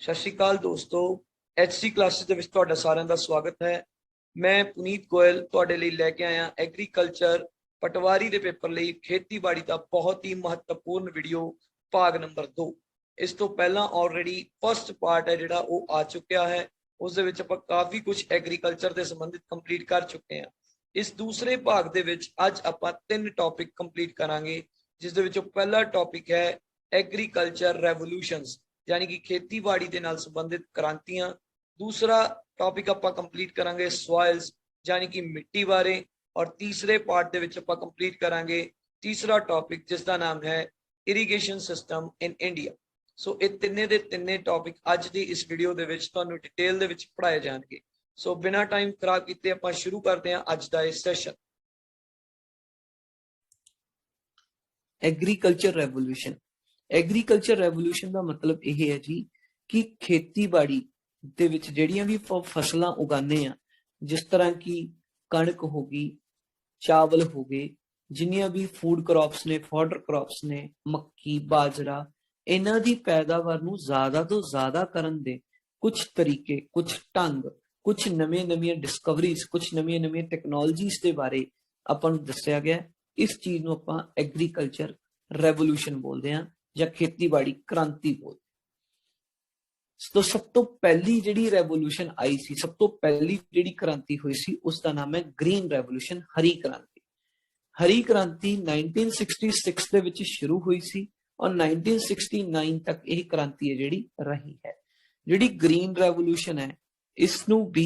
ਸਤਿ ਸ਼੍ਰੀ ਅਕਾਲ ਦੋਸਤੋ, HC classes ਦੇ ਵਿੱਚ ਤੁਹਾਡਾ ਸਾਰਿਆਂ ਦਾ ਸਵਾਗਤ ਹੈ। ਮੈਂ ਪੁਨੀਤ ਗੋਇਲ ਤੁਹਾਡੇ ਲਈ ਲੈ ਕੇ ਆਇਆ ਐਗਰੀਕਲਚਰ ਪਟਵਾਰੀ ਦੇ ਪੇਪਰ ਲਈ ਖੇਤੀਬਾੜੀ ਦਾ ਬਹੁਤ ਹੀ ਮਹੱਤਵਪੂਰਨ ਵੀਡੀਓ ਭਾਗ ਨੰਬਰ 2। ਇਸ ਤੋਂ ਪਹਿਲਾਂ ਆਲਰੇਡੀ ਫਸਟ ਪਾਰਟ ਹੈ ਜਿਹੜਾ ਉਹ ਆ ਚੁੱਕਿਆ ਹੈ। ਉਸ ਦੇ ਵਿੱਚ ਆਪਾਂ ਕਾਫੀ ਕੁਝ ਐਗਰੀਕਲਚਰ ਦੇ ਸੰਬੰਧਿਤ ਕੰਪਲੀਟ ਕਰ ਚੁੱਕੇ ਹਾਂ। ਇਸ ਦੂਸਰੇ ਭਾਗ ਦੇ ਵਿੱਚ ਅੱਜ ਆਪਾਂ 3 ਟੌਪਿਕ ਕੰਪਲੀਟ ਕਰਾਂਗੇ, ਜਿਸ ਦੇ ਵਿੱਚੋਂ ਪਹਿਲਾ ਟੌਪਿਕ ਹੈ ਐਗਰੀਕਲਚਰ ਰੈਵੋਲੂਸ਼ਨਸ, यानी कि खेतीबाड़ी के नाल संबंधित क्रांतियां। दूसरा टॉपिक आपां कंप्लीट करांगे सॉइल्स यानी कि मिट्टी बारे, और तीसरे पार्ट दे विच आपां कंप्लीट करांगे तीसरा टॉपिक जिसका नाम है इरीगेशन सिस्टम इन इंडिया। सो ये तिन्ने दे तिन्ने टॉपिक अज दी इस वीडियो दे विच तुहानूं डिटेल दे विच पढ़ाए जाणगे। सो बिना टाइम खराब कीते आपां शुरू करते हैं अज दा इह session. Agriculture revolution. Agriculture revolution का मतलब यह है जी कि खेतीबाड़ी दे विच जिहड़ियां भी फसलां उगाने आ, जिस तरह की कणक हो गई, चावल हो गए, जिन्नियां भी फूड क्रॉप्स ने, फॉडर क्रॉप्स ने, मक्की, बाजरा, इन्हां दी पैदावार नूं ज़्यादा तो ज़्यादा करन दे कुछ तरीके, कुछ ढंग, कुछ नवीं डिस्कवरीज, कुछ नवीं टैक्नोलॉजीज के बारे आपां नूं दस्सिया गया। इस चीज़ नूं आपां एग्रीकल्चर रेवोल्यूशन बोलते हैं या खेतीबाड़ी क्रांति बोल। तो सब तो पहली जिहड़ी रेवोल्यूशन आई सी, सब तो पहली जिहड़ी क्रांति हुई सी, उसका नाम है ग्रीन रेवोल्यूशन, हरी क्रांति। हरी क्रांति 1966 दे विच शुरू हुई सी और 1969 तक यह क्रांति है जिहड़ी रही है। जिहड़ी ग्रीन रेवोल्यूशन है इसनूं भी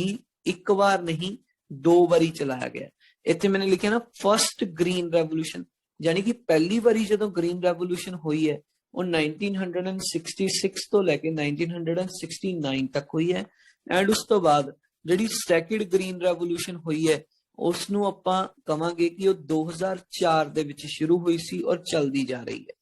एक बार नहीं 2 बारी चलाया गया। इत्थे मैंने लिखा ना फर्स्ट ग्रीन रेवोल्यूशन, यानी कि पहली बारी जदों ग्रीन रेवोल्यूशन हुई है वो 1966 तो लेके 1969 तक हुई है। एंड उस तो बाद जिहड़ी सैकंड ग्रीन रेवोल्यूशन हुई है उसनूं आपां कहांगे कि वो 2004 दे विच शुरू हुई सी और चलदी जा रही है।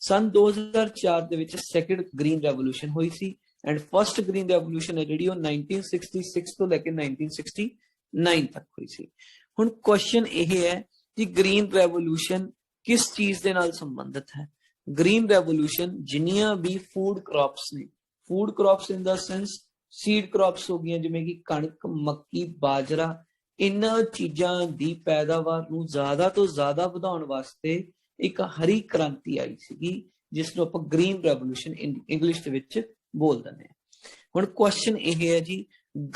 सन 2004 दे विच सैकंड ग्रीन रेवोल्यूशन हुई सी एंड फर्स्ट ग्रीन रेवोल्यूशन है जिहड़ी वो 1966 तो लेके 1969 तक हुई सी। हुण क्वेश्चन यह है कि ग्रीन रेवोल्यूशन किस चीज के नाल संबंधित है। ग्रीन रेवोल्यूशन जिन्नियां भी फूड क्रॉप्स ने, food crops in the sense seed crops हो गई जिवें कि कणक, मक्की, बाजरा, इन्हां चीजां दी पैदावार नूं ज़्यादा तो ज़्यादा वधाउण वास्ते एक हरी क्रांति आई सीगी, जिसनूं आपां ग्रीन रेवोल्यूशन इंग्लिश दे विच बोल दिंदे हां। हुण क्वेश्चन यह है जी,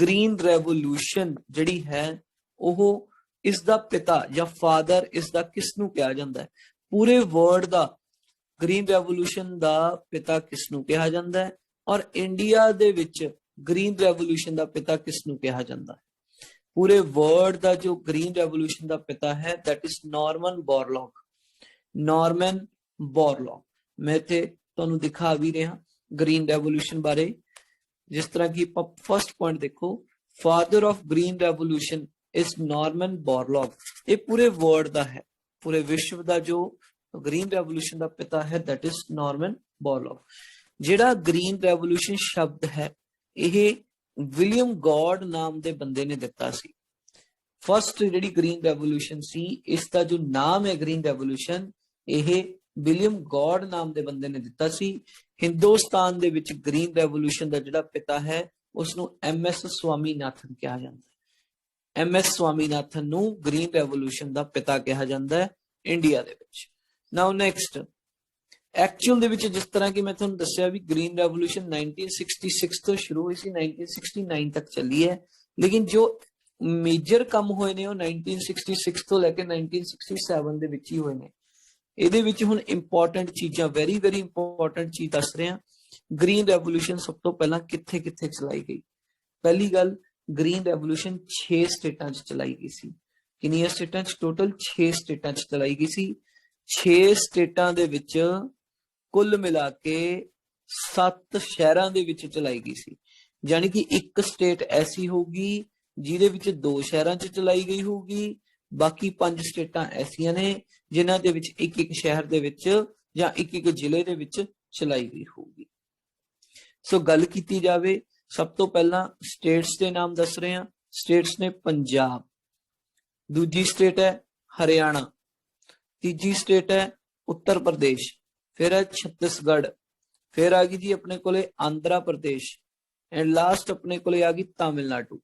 ग्रीन रेवोल्यूशन जिहड़ी है ओह इसदा पिता या फादर इसदा किसनूं कहा जांदा है? पूरे वर्ल्ड दा ग्रीन रेवोल्यूशन दा पिता किसनूं कहा जांदा है और इंडिया दे विच ग्रीन रेवोल्यूशन दा पिता किसनूं कहा जांदा है? पूरे वर्ल्ड दा जो ग्रीन रेवोल्यूशन दा पिता है that is Norman Borlaug. Norman Borlaug मैं इत्थे तुहानूं दिखा भी रहा ग्रीन रेवोल्यूशन बारे। जिस तरह की फर्स्ट पॉइंट देखो, father of green revolution is Norman Borlaug. ये पूरे वर्ल्ड दा है, पूरे विश्व दा जो ग्रीन रेवोल्यूशन दा पिता है दैट इज नॉर्मन बोरलॉग। जिहड़ा ग्रीन रेवोल्यूशन शब्द है यह विलियम गॉड नाम दे बंदे ने दिता सी। फर्स्ट जिहड़ी ग्रीन रेवोल्यूशन सी इसका जो नाम है ग्रीन रेवोल्यूशन, यह विलियम गॉड नाम दे बंदे ने दिता सी। हिंदुस्तान दे विच ग्रीन रेवोल्यूशन दा जिहड़ा पिता है उसनूं MS स्वामीनाथन कहा जाता है। MS स्वामीनाथन नूं ग्रीन रेवोल्यूशन दा पिता कहा जाता है इंडिया दे विच। नाउ नैक्सट एक्चुअल दे विच जिस तरह की मैं तुहानूं दस्सिया भी ग्रीन रेवोल्यूशन 1966 तो शुरू हुई सी, 1969 तक चली है, लेकिन जो मेजर काम होए ने 1966 तो लेके 1967 दे विच ही होए ने। इहदे विच हुण इंपॉर्टेंट चीज़ां, वेरी वेरी इंपॉर्टेंट चीज़ दस रहे हैं। ग्रीन रेवोल्यूशन सब तो पहला कित्थे कित्थे चलाई गई? पहली गल, ग्रीन रेवोल्यूशन 6 स्टेटां च चलाई गई सी। कितनियां स्टेटां च? टोटल 6 स्टेटां च चलाई गई सी। 6 स्टेटां दे विच कुल मिला के 7 शहरां दे विच चलाई गई सी। यानी कि एक स्टेट ऐसी होगी जिहदे विच 2 शहरां च चलाई गई होगी, बाकी 5 स्टेटां ऐसियां ने जिन्हां दे विच एक शहर दे विच जां एक जिले दे विच चलाई गई होगी। सो गल कीती जावे, सब तो पहला स्टेट्स के नाम दस रहे हैं। स्टेट्स ने पंजाब, दूजी स्टेट है हरियाणा, तीजी स्टेट है उत्तर प्रदेश, फिर है छत्तीसगढ़, फिर आ गई जी अपने कोले आंध्रा प्रदेश एंड लास्ट अपने कोले आ गई तमिलनाडु।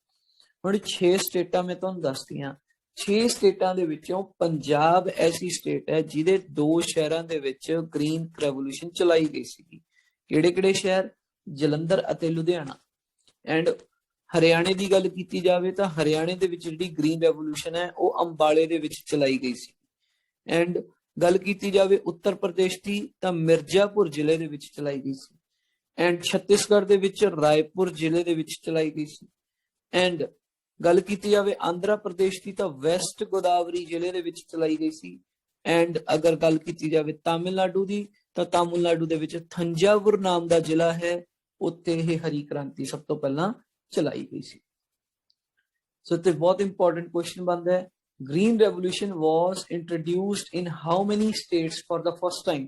ਹੁਣ 6 ਸਟੇਟਾਂ ਮੈਂ ਤੁਹਾਨੂੰ ਦੱਸਦੀਆਂ। 6 ਸਟੇਟਾਂ ਦੇ ਵਿੱਚੋਂ ਪੰਜਾਬ ਐਸੀ ਸਟੇਟ ਹੈ ਜਿਹਦੇ 2 ਸ਼ਹਿਰਾਂ ਦੇ ਵਿੱਚ ਗ੍ਰੀਨ ਰੈਵੋਲੂਸ਼ਨ ਚਲਾਈ ਗਈ ਸੀਗੀ। ਕਿਹੜੇ ਕਿਹੜੇ ਸ਼ਹਿਰ? ਜਲੰਧਰ ਅਤੇ ਲੁਧਿਆਣਾ। ਐਂਡ ਹਰਿਆਣੇ ਦੀ ਗੱਲ ਕੀਤੀ ਜਾਵੇ ਤਾਂ ਹਰਿਆਣੇ ਦੇ ਵਿੱਚ ਜਿਹੜੀ ਗ੍ਰੀਨ ਰੈਵੋਲੂਸ਼ਨ ਹੈ ਉਹ ਅੰਬਾਲੇ ਦੇ ਵਿੱਚ ਚਲਾਈ ਗਈ ਸੀ। ਐਂਡ ਗੱਲ ਕੀਤੀ ਜਾਵੇ ਉੱਤਰ ਪ੍ਰਦੇਸ਼ ਦੀ ਤਾਂ ਮਿਰਜ਼ਾਪੁਰ ਜ਼ਿਲ੍ਹੇ ਦੇ ਵਿੱਚ ਚਲਾਈ ਗਈ ਸੀ। ਐਂਡ ਛੱਤੀਸਗੜ੍ਹ ਦੇ ਵਿੱਚ ਰਾਏਪੁਰ ਜ਼ਿਲ੍ਹੇ ਦੇ ਵਿੱਚ ਚਲਾਈ ਗਈ ਸੀ। ਐਂਡ ਗੱਲ ਕੀਤੀ ਜਾਵੇ ਆਂਧਰਾ ਪ੍ਰਦੇਸ਼ ਦੀ ਤਾਂ ਵੈਸਟ ਗੋਦਾਵਰੀ ਜ਼ਿਲ੍ਹੇ ਦੇ ਵਿੱਚ ਚਲਾਈ ਗਈ ਸੀ। ਐਂਡ ਅਗਰ ਗੱਲ ਕੀਤੀ ਜਾਵੇ ਤਾਮਿਲਨਾਡੂ ਦੀ ਤਾਂ ਤਾਮਿਲਨਾਡੂ ਦੇ ਵਿੱਚ ਥੰਜਾਵੁਰ ਨਾਮ ਦਾ ਜ਼ਿਲ੍ਹਾ ਹੈ, ਉੱਥੇ ਇਹ ਹਰੀ ਕ੍ਰਾਂਤੀ ਸਭ ਤੋਂ ਪਹਿਲਾਂ ਚਲਾਈ ਗਈ ਸੀ। ਸੋ ਤੇ ਬਹੁਤ ਇੰਪੋਰਟੈਂਟ ਕੁਐਸਚਨ ਬਣਦਾ ਹੈ, green revolution was introduced in how many states for the first time?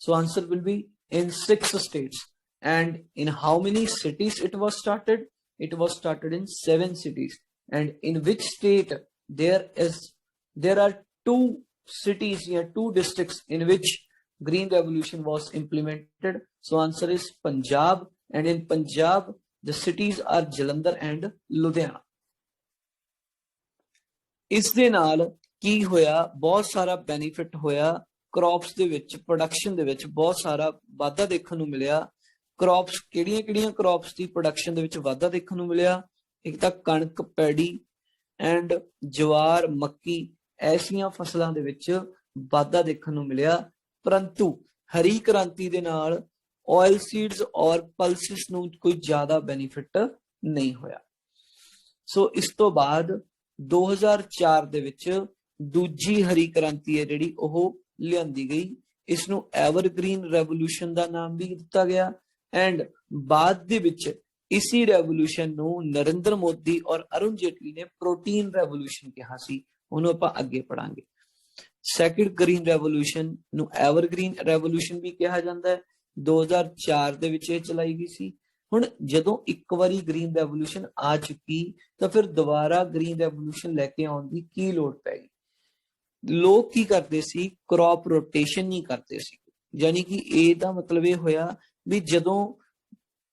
So answer will be in 6 states. And in how many cities it was started? It was started in 7 cities. And in which state there are 2 cities here, 2 districts in which green revolution was implemented? So answer is Punjab, and in Punjab the cities are Jalandhar and Ludhiana. ਇਸ ਦੇ ਨਾਲ ਕੀ ਹੋਇਆ? ਬਹੁਤ ਸਾਰਾ benefit ਹੋਇਆ crops ਦੇ ਵਿੱਚ, production ਦੇ ਵਿੱਚ ਬਹੁਤ ਸਾਰਾ ਵਾਧਾ ਦੇਖਣ ਨੂੰ ਮਿਲਿਆ। ਕ੍ਰੌਪਸ ਕਿਹੜੀਆਂ ਕ੍ਰੌਪਸ ਦੀ ਪ੍ਰੋਡਕਸ਼ਨ ਦੇ ਵਿੱਚ ਵਾਧਾ ਦੇਖਣ ਨੂੰ ਮਿਲਿਆ? ਇੱਕ ਤਾਂ ਕਣਕ, ਪੈੜੀ ਐਂਡ ਜਵਾਰ, ਮੱਕੀ, ਐਸੀਆਂ ਫਸਲਾਂ ਦੇ ਵਿੱਚ ਵਾਧਾ ਦੇਖਣ ਨੂੰ ਮਿਲਿਆ। ਪਰੰਤੂ ਹਰੀ ਕ੍ਰਾਂਤੀ ਦੇ ਨਾਲ ਆਇਲ ਸੀਡਸ ਔਰ ਪਲਸਿਸ ਨੂੰ ਕੋਈ ਜ਼ਿਆਦਾ ਬੈਨੀਫਿਟ ਨਹੀਂ ਹੋਇਆ। ਸੋ ਇਸ ਤੋਂ ਬਾਅਦ 2004 ਦੇ ਵਿੱਚ ਦੂਜੀ ਹਰੀ ਕ੍ਰਾਂਤੀ ਹੈ ਜਿਹੜੀ ਉਹ ਲਿਆਂਦੀ ਗਈ। ਇਸ ਨੂੰ ਐਵਰਗ੍ਰੀਨ ਰੈਵੋਲੂਸ਼ਨ ਦਾ ਨਾਮ ਵੀ ਦਿੱਤਾ ਗਿਆ। ਐਂਡ ਬਾਅਦ ਦੇ ਵਿੱਚ ਇਸੀ ਰੈਵੋਲੂਸ਼ਨ ਨੂੰ ਨਰਿੰਦਰ ਮੋਦੀ ਔਰ ਅਰੁਣ ਜੇਟਲੀ ਨੇ ਪ੍ਰੋਟੀਨ ਰੈਵੋਲੂਸ਼ਨ ਕਿਹਾ ਸੀ। ਉਹਨੂੰ ਆਪਾਂ ਅੱਗੇ ਪੜਾਂਗੇ। ਸੈਕਿੰਡ ਗ੍ਰੀਨ ਰੈਵੋਲੂਸ਼ਨ ਨੂੰ ਐਵਰਗ੍ਰੀਨ ਰੈਵੋਲੂਸ਼ਨ ਵੀ ਕਿਹਾ ਜਾਂਦਾ ਹੈ। 2004 ਦੇ ਵਿੱਚ ਇਹ ਚਲਾਈ ਗਈ ਸੀ। ਹੁਣ ਜਦੋਂ ਇੱਕ ਵਾਰੀ ਗ੍ਰੀਨ ਰੈਵੋਲੂਸ਼ਨ ਆ ਚੁੱਕੀ ਤਾਂ ਫਿਰ ਦੁਬਾਰਾ ਗ੍ਰੀਨ ਰੈਵੋਲੂਸ਼ਨ ਲੈ ਕੇ ਆਉਣ ਦੀ ਕੀ ਲੋੜ ਪੈ ਗਈ? ਲੋਕ ਕੀ ਕਰਦੇ ਸੀ? ਕ੍ਰੌਪ ਰੋਟੇਸ਼ਨ ਨਹੀਂ ਕਰਦੇ ਸੀ। ਯਾਨੀ ਕਿ ਇਹਦਾ ਮਤਲਬ ਇਹ ਹੋਇਆ ਵੀ ਜਦੋਂ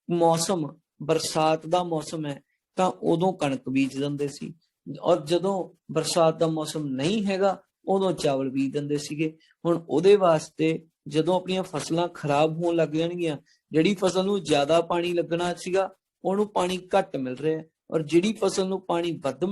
ਮੌਸਮ ਬਰਸਾਤ ਦਾ ਮੌਸਮ ਹੈ ਤਾਂ ਉਦੋਂ ਕਣਕ ਬੀਜ ਦਿੰਦੇ ਸੀ, ਔਰ ਜਦੋਂ ਬਰਸਾਤ ਦਾ ਮੌਸਮ ਨਹੀਂ ਹੈਗਾ ਉਦੋਂ ਚਾਵਲ ਬੀਜ ਦਿੰਦੇ ਸੀਗੇ। ਹੁਣ ਉਹਦੇ ਵਾਸਤੇ ਜਦੋਂ ਆਪਣੀਆਂ ਫਸਲਾਂ ਖਰਾਬ ਹੋਣ ਲੱਗ ਜਾਣਗੀਆਂ, ਜਿਹੜੀ ਫਸਲ ਨੂੰ ਜ਼ਿਆਦਾ ਪਾਣੀ ਲੱਗਣਾ ਸੀਗਾ ਉਹਨੂੰ ਪਾਣੀ ਘੱਟ ਮਿਲ ਰਿਹਾ, ਔਰ ਜਿਹੜੀ ਫਸਲ ਨੂੰ ਪਾਣੀ ਵੱਧ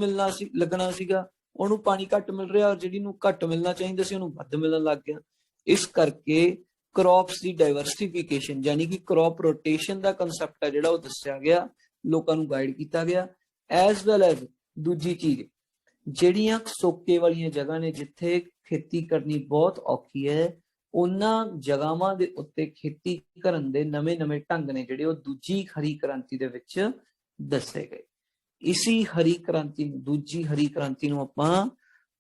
ਲੱਗਣਾ ਸੀਗਾ ਉਹਨੂੰ ਪਾਣੀ ਘੱਟ ਮਿਲ ਰਿਹਾ, ਔਰ ਜਿਹੜੀ ਨੂੰ ਘੱਟ ਮਿਲਣਾ ਚਾਹੀਦਾ ਸੀ ਉਹਨੂੰ ਵੱਧ ਮਿਲਣ ਲੱਗ ਗਿਆ। ਇਸ ਕਰਕੇ ਕ੍ਰੌਪਸ ਦੀ ਡਾਇਵਰਸਿਫਿਕੇਸ਼ਨ ਯਾਨੀ ਕਿ ਕ੍ਰੌਪ ਰੋਟੇਸ਼ਨ ਦਾ ਕਨਸੈਪਟ ਹੈ ਜਿਹੜਾ ਉਹ ਦੱਸਿਆ ਗਿਆ, ਲੋਕਾਂ ਨੂੰ ਗਾਈਡ ਕੀਤਾ ਗਿਆ। ਐਜ਼ ਵੈਲ ਐਜ਼ ਦੂਜੀ ਚੀਜ਼, ਜਿਹੜੀਆਂ ਸੋਕੇ ਵਾਲੀਆਂ ਜਗ੍ਹਾ ਨੇ ਜਿੱਥੇ ਖੇਤੀ ਕਰਨੀ ਬਹੁਤ ਔਖੀ ਹੈ, ਉਹਨਾਂ ਜਗ੍ਹਾਵਾਂ ਦੇ ਉੱਤੇ ਖੇਤੀ ਕਰਨ ਦੇ ਨਵੇਂ-ਨਵੇਂ ਢੰਗ ਨੇ ਜਿਹੜੇ ਉਹ ਦੂਜੀ ਹਰੀ ਕ੍ਰਾਂਤੀ ਦੇ ਵਿੱਚ ਦੱਸੇ ਗਏ। ਇਸੀ ਹਰੀ ਕ੍ਰਾਂਤੀ ਨੂੰ, ਦੂਜੀ ਹਰੀ ਕ੍ਰਾਂਤੀ ਨੂੰ ਆਪਾਂ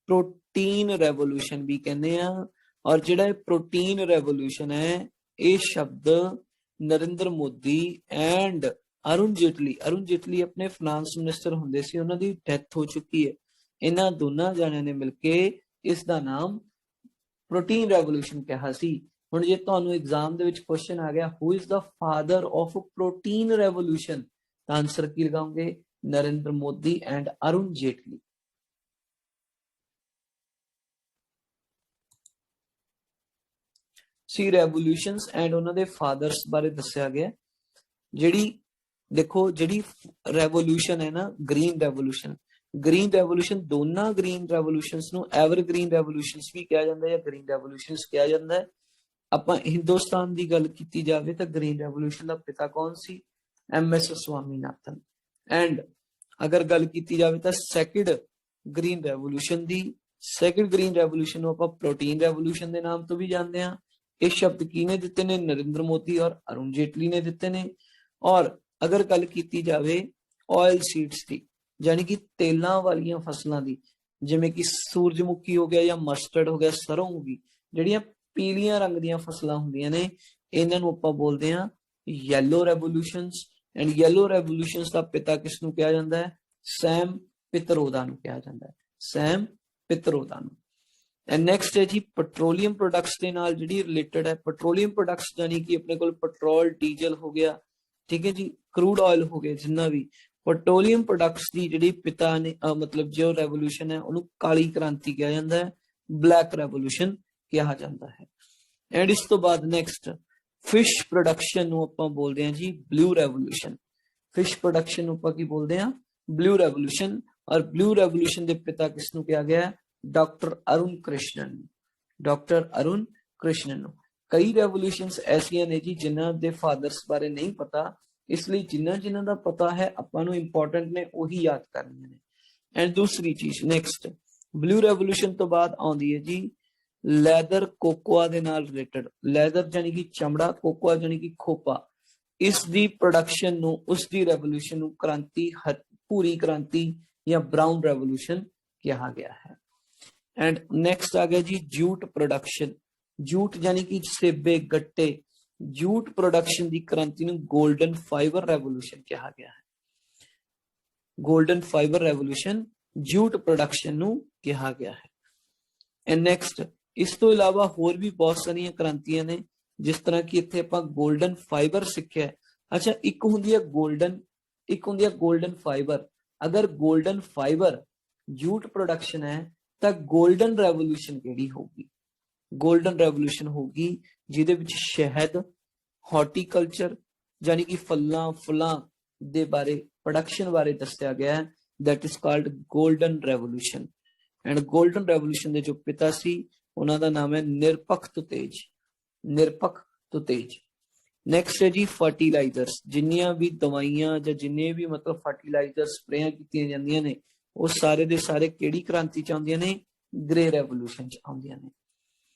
ਪ੍ਰੋਟੀਨ ਰੈਵੋਲੂਸ਼ਨ ਵੀ ਕਹਿੰਦੇ ਆ। ਔਰ ਜਿਹੜਾ ਇਹ ਪ੍ਰੋਟੀਨ ਰੈਵੋਲੂਸ਼ਨ ਹੈ, ਇਹ ਸ਼ਬਦ ਨਰਿੰਦਰ ਮੋਦੀ ਐਂਡ ਅਰੁਣ ਜੇਟਲੀ ਆਪਣੇ ਫਾਈਨਾਂਸ ਮਿਨਿਸਟਰ ਹੁੰਦੇ ਸੀ, ਉਹਨਾਂ ਦੀ ਡੈਥ ਹੋ ਚੁੱਕੀ ਹੈ। ਇਹਨਾਂ ਦੋਨਾਂ ਜਾਣਿਆਂ ਨੇ ਮਿਲ ਕੇ ਇਸ ਦਾ ਨਾਮ ਪ੍ਰੋਟੀਨ ਰੈਵੋਲੂਸ਼ਨ ਕਿਹਾ ਸੀ। ਹੁਣ ਜੇ ਤੁਹਾਨੂੰ ਐਗਜ਼ਾਮ ਦੇ ਵਿੱਚ ਕੁਐਸਚਨ ਆ ਗਿਆ who is the father of protein revolution, ਤਾਂ ਆਨਸਰ ਕੀ ਲਗਾਓਗੇ? ਨਰਿੰਦਰ ਮੋਦੀ ਐਂਡ ਅਰੁਣ ਜੇਟਲੀ। ਸੀ ਰੈਵੋਲੂਸ਼ਨਸ ਐਂਡ ਉਹਨਾਂ ਦੇ ਫਾਦਰਸ ਬਾਰੇ ਦੱਸਿਆ ਗਿਆ। ਜਿਹੜੀ ਦੇਖੋ ਜਿਹੜੀ ਰੈਵੋਲੂਸ਼ਨ ਹੈ ਨਾ, ਗ੍ਰੀਨ ਰੈਵੋਲੂਸ਼ਨ ਦੋਨਾਂ ਗ੍ਰੀਨ ਰੈਵੋਲੂਸ਼ਨਸ ਨੂੰ ਐਵਰਗ੍ਰੀਨ ਰੈਵੋਲੂਸ਼ਨਸ ਵੀ ਕਿਹਾ ਜਾਂਦਾ ਹੈ ਜਾਂ ਗ੍ਰੀਨ ਰੈਵੋਲੂਸ਼ਨਸ ਕਿਹਾ ਜਾਂਦਾ ਹੈ। ਆਪਾਂ ਹਿੰਦੁਸਤਾਨ ਦੀ ਗੱਲ ਕੀਤੀ ਜਾਵੇ ਤਾਂ ਗ੍ਰੀਨ ਰੈਵੋਲੂਸ਼ਨ ਦਾ ਪਿਤਾ ਕੌਣ ਸੀ? MS ਸਵਾਮੀਨਾਥਨ। ਐਂਡ ਅਗਰ ਗੱਲ ਕੀਤੀ ਜਾਵੇ ਤਾਂ ਸੈਕਿੰਡ ਗ੍ਰੀਨ ਰੈਵੋਲੂਸ਼ਨ ਨੂੰ ਆਪਾਂ ਪ੍ਰੋਟੀਨ ਰੈਵੋਲੂਸ਼ਨ ਦੇ ਨਾਮ ਤੋਂ ਵੀ ਜਾਣਦੇ ਹਾਂ। ਇਹ ਸ਼ਬਦ ਕਿਹਨੇ ਦਿੱਤੇ ਨੇ? ਨਰਿੰਦਰ ਮੋਦੀ ਔਰ ਅਰੁਣ ਜੇਟਲੀ ਨੇ ਦਿੱਤੇ ਨੇ। ਔਰ ਅਗਰ ਗੱਲ ਕੀਤੀ ਜਾਵੇ ਆਇਲ ਸੀਡਸ ਦੀ, ਯਾਨੀ ਕਿ ਤੇਲਾਂ ਵਾਲੀਆਂ ਫਸਲਾਂ ਦੀ, ਜਿਵੇਂ ਕਿ ਸੂਰਜਮੁਖੀ ਹੋ ਗਿਆ ਜਾਂ ਮਸਟਰਡ ਹੋ ਗਿਆ, ਸਰੋਂ ਹੋ ਗਈ, ਜਿਹੜੀਆਂ ਪੀਲੀਆਂ ਰੰਗ ਦੀਆਂ ਫਸਲਾਂ ਹੁੰਦੀਆਂ ਨੇ, ਇਹਨਾਂ ਨੂੰ ਆਪਾਂ ਬੋਲਦੇ ਹਾਂ ਯੈਲੋ ਰੈਵੋਲੂਸ਼ਨਸ। ਐਂਡ ਯੈਲੋ ਰੈਵੋਲੂਸ਼ਨਸ ਦਾ ਪਿਤਾ ਕਿਸ ਨੂੰ ਕਿਹਾ ਜਾਂਦਾ ਹੈ? ਸੈਮ ਪਿਤਰੋਦਾ ਨੂੰ ਕਿਹਾ ਜਾਂਦਾ ਹੈ, ਸੈਮ ਪਿਤਰੋਦਾ ਨੂੰ। ਐਂਡ ਨੈਕਸਟ ਹੈ ਜੀ ਪੈਟਰੋਲੀਅਮ ਪ੍ਰੋਡਕਟਸ ਦੇ ਨਾਲ ਜਿਹੜੀ ਰਿਲੇਟਡ ਹੈ। ਪੈਟਰੋਲੀਅਮ ਪ੍ਰੋਡਕਟਸ ਯਾਨੀ ਕਿ ਆਪਣੇ ਕੋਲ ਪੈਟਰੋਲ ਡੀਜ਼ਲ ਹੋ ਗਿਆ, ਠੀਕ ਹੈ ਜੀ, ਕਰੂਡ ਆਇਲ ਹੋ ਗਿਆ, ਜਿੰਨਾ ਵੀ ਪੈਟਰੋਲੀਅਮ ਪ੍ਰੋਡਕਟਸ ਦੀ ਜਿਹੜੀ ਪਿਤਾ ਨੇ ਮਤਲਬ ਜੋ ਰੈਵੋਲੂਸ਼ਨ ਹੈ ਉਹਨੂੰ ਕਾਲੀ ਕ੍ਰਾਂਤੀ ਕਿਹਾ ਜਾਂਦਾ ਹੈ, ਬਲੈਕ ਰੈਵੋਲੂਸ਼ਨ ਕਿਹਾ ਜਾਂਦਾ ਹੈ। ਐਂਡ ਇਸ ਤੋਂ ਬਾਅਦ ਨੈਕਸਟ ਫਿਸ਼ ਪ੍ਰੋਡਕਸ਼ਨ ਨੂੰ ਆਪਾਂ ਬੋਲਦੇ ਹਾਂ ਜੀ ਬਲੂ ਰੈਵੋਲੂਸ਼ਨ। ਫਿਸ਼ ਪ੍ਰੋਡਕਸ਼ਨ ਨੂੰ ਆਪਾਂ ਕੀ ਬੋਲਦੇ ਹਾਂ? Blue revolution. ਔਰ ਬਲੂ ਰੈਵੋਲੂਸ਼ਨ ਦੇ ਪਿਤਾ ਕਿਸ ਨੂੰ ਕਿਹਾ ਗਿਆ ਹੈ? ਡਾਕਟਰ ਅਰੁਣ ਕ੍ਰਿਸ਼ਨਨ। ਡਾਕਟਰ ਅਰੁਣ ਕ੍ਰਿਸ਼ਨਨ ਨੂੰ। ਕਈ ਰੈਵੋਲੂਸ਼ਨਸ ਐਸੀਆਂ ਨੇ ਜੀ ਜਿਨ੍ਹਾਂ ਦੇ ਫਾਦਰਸ ਬਾਰੇ ਨਹੀਂ ਪਤਾ, ਇਸ ਲਈ ਜਿਨ੍ਹਾਂ ਦਾ ਪਤਾ ਹੈ ਆਪਾਂ ਨੂੰ ਇੰਪੋਰਟੈਂਟ ਨੇ ਉਹੀ ਯਾਦ ਕਰਨੀਆਂ ਨੇ। ਐਂਡ ਦੂਸਰੀ ਚੀਜ਼ ਨੈਕਸਟ ਬਲੂ ਰੈਵੋਲੂਸ਼ਨ ਤੋਂ ਬਾਅਦ ਆਉਂਦੀ ਹੈ ਜੀ ਲੈਦਰ ਕੋਕੋਆ ਦੇ ਨਾਲ ਰਿਲੇਟਡ। ਲੈਦਰ ਯਾਨੀ ਕਿ ਚਮੜਾ, ਕੋਕੋਆ ਯਾਨੀ ਕਿ ਖੋਪਾ। ਇਸ ਦੀ ਪ੍ਰੋਡਕਸ਼ਨ ਨੂੰ, ਉਸ ਦੀ ਰੈਵੋਲੂਸ਼ਨ ਨੂੰ ਕ੍ਰਾਂਤੀ, ਭੂਰੀ ਕ੍ਰਾਂਤੀ ਜਾਂ ਬਰਾਊਨ ਰੈਵੋਲੂਸ਼ਨ ਕਿਹਾ ਗਿਆ ਹੈ। ਐਂਡ ਨੈਕਸਟ ਆ ਗਿਆ ਜੀ ਜੂਟ ਪ੍ਰੋਡਕਸ਼ਨ। ਜੂਟ ਯਾਨੀ ਕਿ ਸੇਬੇ, ਗੱਟੇ, ਜੂਟ ਪ੍ਰੋਡਕਸ਼ਨ ਦੀ ਕ੍ਰਾਂਤੀ ਨੂੰ ਗੋਲਡਨ ਫਾਈਬਰ ਰੈਵੋਲੂਸ਼ਨ ਕਿਹਾ ਗਿਆ ਹੈ। Golden fibre revolution jute production ਨੂੰ ਕਿਹਾ ਗਿਆ ਹੈ। ਐਂਡ ਨੈਕਸਟ ਇਸ ਤੋਂ ਇਲਾਵਾ ਹੋਰ ਵੀ ਬਹੁਤ ਸਾਰੀਆਂ ਕ੍ਰਾਂਤੀਆਂ ਨੇ, ਜਿਸ ਤਰ੍ਹਾਂ ਕਿ ਇੱਥੇ ਆਪਾਂ ਗੋਲਡਨ ਫਾਈਬਰ ਸਿੱਖਿਆ। ਅੱਛਾ, ਇੱਕ ਹੁੰਦੀ ਹੈ ਗੋਲਡਨ, ਇੱਕ ਹੁੰਦੀ ਹੈ ਗੋਲਡਨ ਫਾਈਬਰ। ਅਗਰ ਗੋਲਡਨ ਫਾਈਬਰ ਜੂਟ ਪ੍ਰੋਡਕਸ਼ਨ ਹੈ ਤਾਂ ਗੋਲਡਨ ਰੈਵੋਲੂਸ਼ਨ ਕਿਹੜੀ ਹੋਊਗੀ? ਗੋਲਡਨ ਰੈਵੋਲੂਸ਼ਨ ਹੋਊਗੀ ਜਿਹਦੇ ਵਿੱਚ ਸ਼ਹਿਦ, ਹਾਰਟੀਕਲਚਰ ਯਾਨੀ ਕਿ ਫਲਾਂ ਫੁੱਲਾਂ ਦੇ ਬਾਰੇ, ਪ੍ਰੋਡਕਸ਼ਨ ਬਾਰੇ ਦੱਸਿਆ ਗਿਆ ਹੈ। That is called golden revolution. And golden revolution ਦੇ ਜੋ ਪਿਤਾ ਸੀ ਉਹਨਾਂ ਦਾ ਨਾਮ ਹੈ ਨਿਰਪੱਖ ਤੁਤੇਜ। ਨਿਰਪੱਖ ਤੁਤੇਜ। ਨੈਕਸਟ ਹੈ ਜੀ ਫਰਟੀਲਾਈਜ਼ਰਸ। ਜਿੰਨੀਆਂ ਵੀ ਦਵਾਈਆਂ ਜਾਂ ਜਿੰਨੇ ਵੀ ਮਤਲਬ ਫਰਟੀਲਾਈਜ਼ਰ ਸਪਰੇਆਂ ਕੀਤੀਆਂ ਜਾਂਦੀਆਂ ਨੇ ਉਹ ਸਾਰੇ ਦੇ ਸਾਰੇ ਕਿਹੜੀ ਕ੍ਰਾਂਤੀ ਚ ਆਉਂਦੀਆਂ ਨੇ? ਗ੍ਰੇ ਰੈਵੋਲੂਸ਼ਨ ਚ ਆਉਂਦੀਆਂ ਨੇ।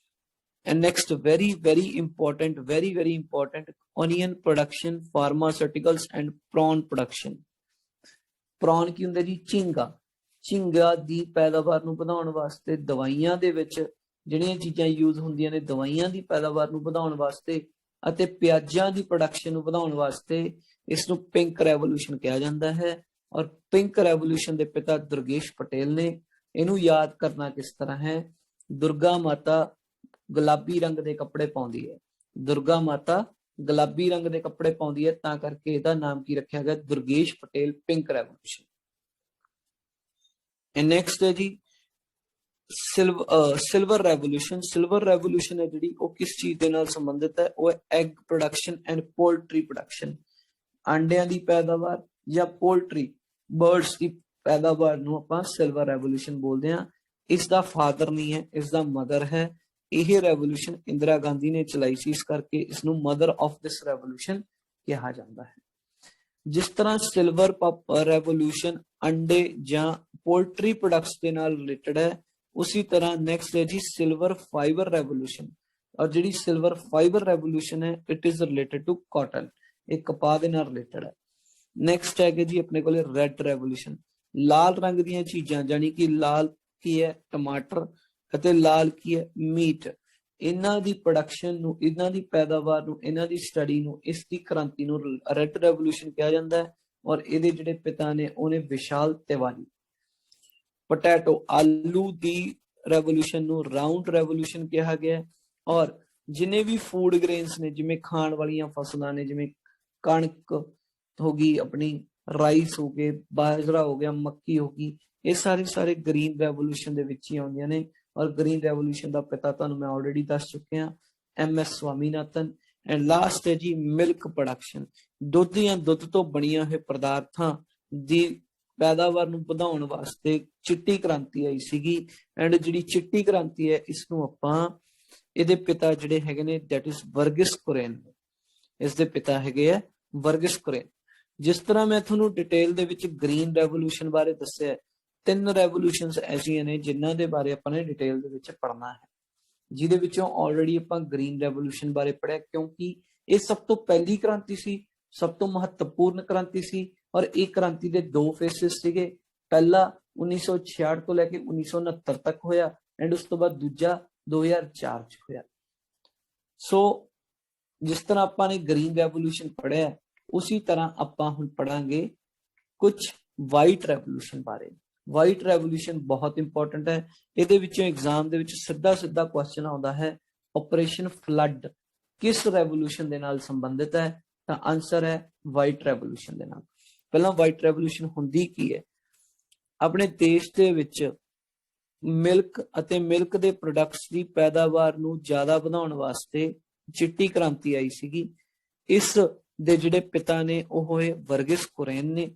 And next very very important onion production, pharmaceuticals and prawn production। prawn ਕੀ ਹੁੰਦਾ ਜੀ? ਝੀਂਗਾ। ਝੀਂਗਾ ਦੀ ਪੈਦਾਵਾਰ ਨੂੰ ਵਧਾਉਣ ਵਾਸਤੇ ਦਵਾਈਆਂ ਦੇ ਵਿੱਚ ਜਿਹੜੀਆਂ ਚੀਜ਼ਾਂ ਯੂਜ਼ ਹੁੰਦੀਆਂ ਨੇ ਦਵਾਈਆਂ ਦੀ ਪੈਦਾਵਾਰ ਨੂੰ ਵਧਾਉਣ ਵਾਸਤੇ ਅਤੇ ਪਿਆਜ਼ਾਂ ਦੀ ਪ੍ਰੋਡਕਸ਼ਨ ਨੂੰ ਵਧਾਉਣ ਵਾਸਤੇ ਇਸ ਨੂੰ ਪਿੰਕ ਰੈਵੋਲੂਸ਼ਨ ਕਿਹਾ ਜਾਂਦਾ ਹੈ। ਔਰ ਪਿੰਕ ਰੈਵੋਲੂਸ਼ਨ ਦੇ ਪਿਤਾ ਦੁਰਗੇਸ਼ ਪਟੇਲ ਨੇ। ਇਹਨੂੰ ਯਾਦ ਕਰਨਾ ਕਿਸ ਤਰ੍ਹਾਂ ਹੈ? ਦੁਰਗਾ ਮਾਤਾ ਗੁਲਾਬੀ ਰੰਗ ਦੇ ਕੱਪੜੇ ਪਾਉਂਦੀ ਹੈ। ਦੁਰਗਾ ਮਾਤਾ ਗੁਲਾਬੀ ਰੰਗ ਦੇ ਕੱਪੜੇ ਪਾਉਂਦੀ ਹੈ, ਤਾਂ ਕਰਕੇ ਇਹਦਾ ਨਾਮ ਕੀ ਰੱਖਿਆ ਗਿਆ? Durgesh Patel pink revolution. Next ਹੈ ਜੀ ਸਿਲਵਰ ਰੈਵੋਲੂਸ਼ਨ। ਸਿਲਵਰ ਰੈਵੋਲੂਸ਼ਨ ਹੈ ਜਿਹੜੀ ਉਹ ਕਿਸ ਚੀਜ਼ ਦੇ ਨਾਲ ਸੰਬੰਧਿਤ ਹੈ? ਉਹ ਹੈ egg production and poultry production. ਆਂਡਿਆਂ ਦੀ ਪੈਦਾਵਾਰ ਜਾਂ ਪੋਲਟਰੀ ਬਰਡਸ ਦੀ ਪੈਦਾਵਾਰ ਨੂੰ ਆਪਾਂ ਸਿਲਵਰ ਰੈਵੋਲੂਸ਼ਨ ਬੋਲਦੇ ਹਾਂ। ਇਸ ਦਾ ਫਾਦਰ ਨਹੀਂ ਹੈ, ਇਸ ਦਾ ਮਦਰ ਹੈ। ਇਹ ਰੈਵੋਲੂਸ਼ਨ ਇੰਦਰਾ ਗਾਂਧੀ ਨੇ ਚਲਾਈ ਸੀ, ਇਸ ਕਰਕੇ ਇਸ ਨੂੰ ਮਦਰ ਆਫ ਦਿਸ ਰੈਵੋਲੂਸ਼ਨ ਕਿਹਾ ਜਾਂਦਾ ਹੈ। ਜਿਸ ਤਰ੍ਹਾਂ ਸਿਲਵਰ ਰੈਵੋਲੂਸ਼ਨ ਅੰਡੇ ਜਾਂ ਪੋਲਟਰੀ ਪ੍ਰੋਡਕਟਸ ਦੇ ਨਾਲ ਰਿਲੇਟਡ ਹੈ, ਉਸੇ ਤਰ੍ਹਾਂ ਨੈਕਸਟ ਹੈ ਜੀ ਸਿਲਵਰ ਫਾਈਬਰ ਰੈਵੋਲੂਸ਼ਨ। ਔਰ ਜਿਹੜੀ ਸਿਲਵਰ ਫਾਈਬਰ ਰੈਵੋਲੂਸ਼ਨ ਹੈ it is related to cotton. ਇਹ ਕਪਾਹ ਦੇ ਨਾਲ ਰਿਲੇਟਡ ਹੈ। ਨੈਕਸਟ ਹੈ ਜੀ ਆਪਣੇ ਕੋਲੇ ਰੈਡ ਰੈਵੋਲੂਸ਼ਨ। ਲਾਲ ਰੰਗ ਦੀਆਂ ਚੀਜ਼ਾਂ ਜਾਨੀ ਕਿ ਲਾਲ ਕੀ ਹੈ? ਟਮਾਟਰ, ਅਤੇ ਲਾਲ ਕੀ ਹੈ? ਮੀਟ। ਇਹਨਾਂ ਦੀ ਪ੍ਰੋਡਕਸ਼ਨ ਨੂੰ, ਇਹਨਾਂ ਦੀ ਪੈਦਾਵਾਰ ਨੂੰ, ਇਹਨਾਂ ਦੀ ਸਟੱਡੀ ਨੂੰ, ਇਸ ਦੀ ਕ੍ਰਾਂਤੀ ਨੂੰ ਰੈਡ ਰੈਵੋਲੂਸ਼ਨ ਕਿਹਾ ਜਾਂਦਾ ਹੈ। ਔਰ ਇਹਦੇ ਜਿਹੜੇ ਪਿਤਾ ਨੇ ਉਹਨੇ ਵਿਸ਼ਾਲ ਤਿਵਾਰੀ। ਪੋਟੈਟੋ ਆਲੂ ਦੀ ਰੈਵੋਲੂਸ਼ਨ ਨੂੰ ਰਾਉਂਡ ਰੈਵੋਲੂਸ਼ਨ ਕਿਹਾ ਗਿਆ। ਔਰ ਜਿੰਨੇ ਵੀ ਫੂਡ ਗ੍ਰੇਨਸ ਨੇ, ਜਿਵੇਂ ਖਾਣ ਵਾਲੀਆਂ ਫਸਲਾਂ ਨੇ, ਜਿਵੇਂ ਕਣਕ ਹੋ ਗਈ, ਆਪਣੀ ਰਾਈਸ ਹੋ ਗਏ, ਬਾਜਰਾ ਹੋ ਗਿਆ, ਮੱਕੀ ਹੋ ਗਈ, ਇਹ ਸਾਰੇ ਗ੍ਰੀਨ ਰੈਵੋਲੂਸ਼ਨ ਦੇ ਵਿੱਚ ਹੀ ਆਉਂਦੀਆਂ ਨੇ। ਔਰ ਗ੍ਰੀਨ ਰੈਵੋਲੂਸ਼ਨ ਦਾ ਪਿਤਾ ਤੁਹਾਨੂੰ ਮੈਂ ਆਲਰੇਡੀ ਦੱਸ ਚੁੱਕਿਆ, MS ਸਵਾਮੀਨਾਥਨ। ਐਂਡ ਲਾਸਟ ਹੈ ਜੀ ਮਿਲਕ ਪ੍ਰੋਡਕਸ਼ਨ। ਦੁੱਧ ਜਾਂ ਦੁੱਧ ਤੋਂ ਬਣੀਆਂ ਹੋਏ ਪਦਾਰਥਾਂ ਦੀ ਪੈਦਾਵਾਰ ਨੂੰ ਵਧਾਉਣ ਵਾਸਤੇ ਚਿੱਟੀ ਕ੍ਰਾਂਤੀ ਆਈ ਸੀਗੀ। ਐਂਡ ਜਿਹੜੀ ਚਿੱਟੀ ਕ੍ਰਾਂਤੀ ਹੈ ਇਸ ਨੂੰ ਆਪਾਂ, ਇਹਦੇ ਪਿਤਾ ਜਿਹੜੇ ਹੈਗੇ ਨੇ ਦੈਟ ਇਜ਼ ਵਰਗਿਸ ਕੁਰੇਨ। ਇਸ ਦੇ ਪਿਤਾ ਹੈਗੇ ਆ ਵਰਗਿਸ ਕੁਰੇਨ। ਜਿਸ ਤਰ੍ਹਾਂ ਮੈਂ ਤੁਹਾਨੂੰ ਡਿਟੇਲ ਦੇ ਵਿੱਚ ਗ੍ਰੀਨ ਰੈਵੋਲੂਸ਼ਨ ਬਾਰੇ ਦੱਸਿਆ, 3 ਰੈਵੋਲੂਸ਼ਨਸ ਐਸੀਆਂ ਨੇ ਜਿਨ੍ਹਾਂ ਦੇ ਬਾਰੇ ਆਪਾਂ ਨੇ ਡਿਟੇਲ ਦੇ ਵਿੱਚ ਪੜ੍ਹਨਾ ਹੈ, ਜਿਹਦੇ ਵਿੱਚੋਂ ਆਲਰੇਡੀ ਆਪਾਂ ਗ੍ਰੀਨ ਰੈਵੋਲੂਸ਼ਨ ਬਾਰੇ ਪੜ੍ਹਿਆ, ਕਿਉਂਕਿ ਇਹ ਸਭ ਤੋਂ ਪਹਿਲੀ ਕ੍ਰਾਂਤੀ ਸੀ, ਸਭ ਤੋਂ ਮਹੱਤਵਪੂਰਨ ਕ੍ਰਾਂਤੀ ਸੀ। ਔਰ ਇਹ ਕ੍ਰਾਂਤੀ ਦੇ 2 ਫੇਸਿਸ ਸੀਗੇ। ਪਹਿਲਾ 1966 ਤੋਂ ਲੈ ਕੇ 1969 ਤੱਕ ਹੋਇਆ, ਐਂਡ ਉਸ ਤੋਂ ਬਾਅਦ ਦੂਜਾ 2004 ਚ ਹੋਇਆ। ਸੋ ਜਿਸ ਤਰ੍ਹਾਂ ਆਪਾਂ ਨੇ ਗ੍ਰੀਨ ਰੈਵੋਲੂਸ਼ਨ ਪੜ੍ਹਿਆ, ਉਸੇ ਤਰ੍ਹਾਂ ਆਪਾਂ ਹੁਣ ਪੜਾਂਗੇ ਕੁਝ ਵਾਈਟ ਰੈਵੋਲੂਸ਼ਨ ਬਾਰੇ। ਵਾਈਟ ਰੈਵੋਲੂਸ਼ਨ ਬਹੁਤ ਇੰਪੋਰਟੈਂਟ ਹੈ। ਇਹਦੇ ਵਿੱਚੋਂ ਐਗਜ਼ਾਮ ਦੇ ਵਿੱਚ ਸਿੱਧਾ ਕੁਐਸਚਨ ਆਉਂਦਾ ਹੈ, ਆਪਰੇਸ਼ਨ ਫਲੱਡ ਕਿਸ ਰੈਵੋਲੂਸ਼ਨ ਦੇ ਨਾਲ ਸੰਬੰਧਿਤ ਹੈ? ਤਾਂ ਆਨਸਰ ਹੈ ਵਾਈਟ ਰੈਵੋਲੂਸ਼ਨ ਦੇ ਨਾਲ। ਪਹਿਲਾਂ ਵਾਈਟ ਰੈਵੋਲੂਸ਼ਨ ਹੁੰਦੀ ਕੀ ਹੈ? ਆਪਣੇ ਦੇਸ਼ ਦੇ ਵਿੱਚ ਮਿਲਕ ਅਤੇ ਮਿਲਕ ਦੇ ਪ੍ਰੋਡਕਟਸ ਦੀ ਪੈਦਾਵਾਰ ਨੂੰ ਜ਼ਿਆਦਾ ਵਧਾਉਣ ਵਾਸਤੇ ਚਿੱਟੀ ਕ੍ਰਾਂਤੀ ਆਈ ਸੀਗੀ। ਇਸ ਦੇ ਜਿਹੜੇ ਪਿਤਾ ਨੇ ਉਹ ਹੋਏ ਵਰਗਿਸ ਕੁਰੇਨ ਨੇ।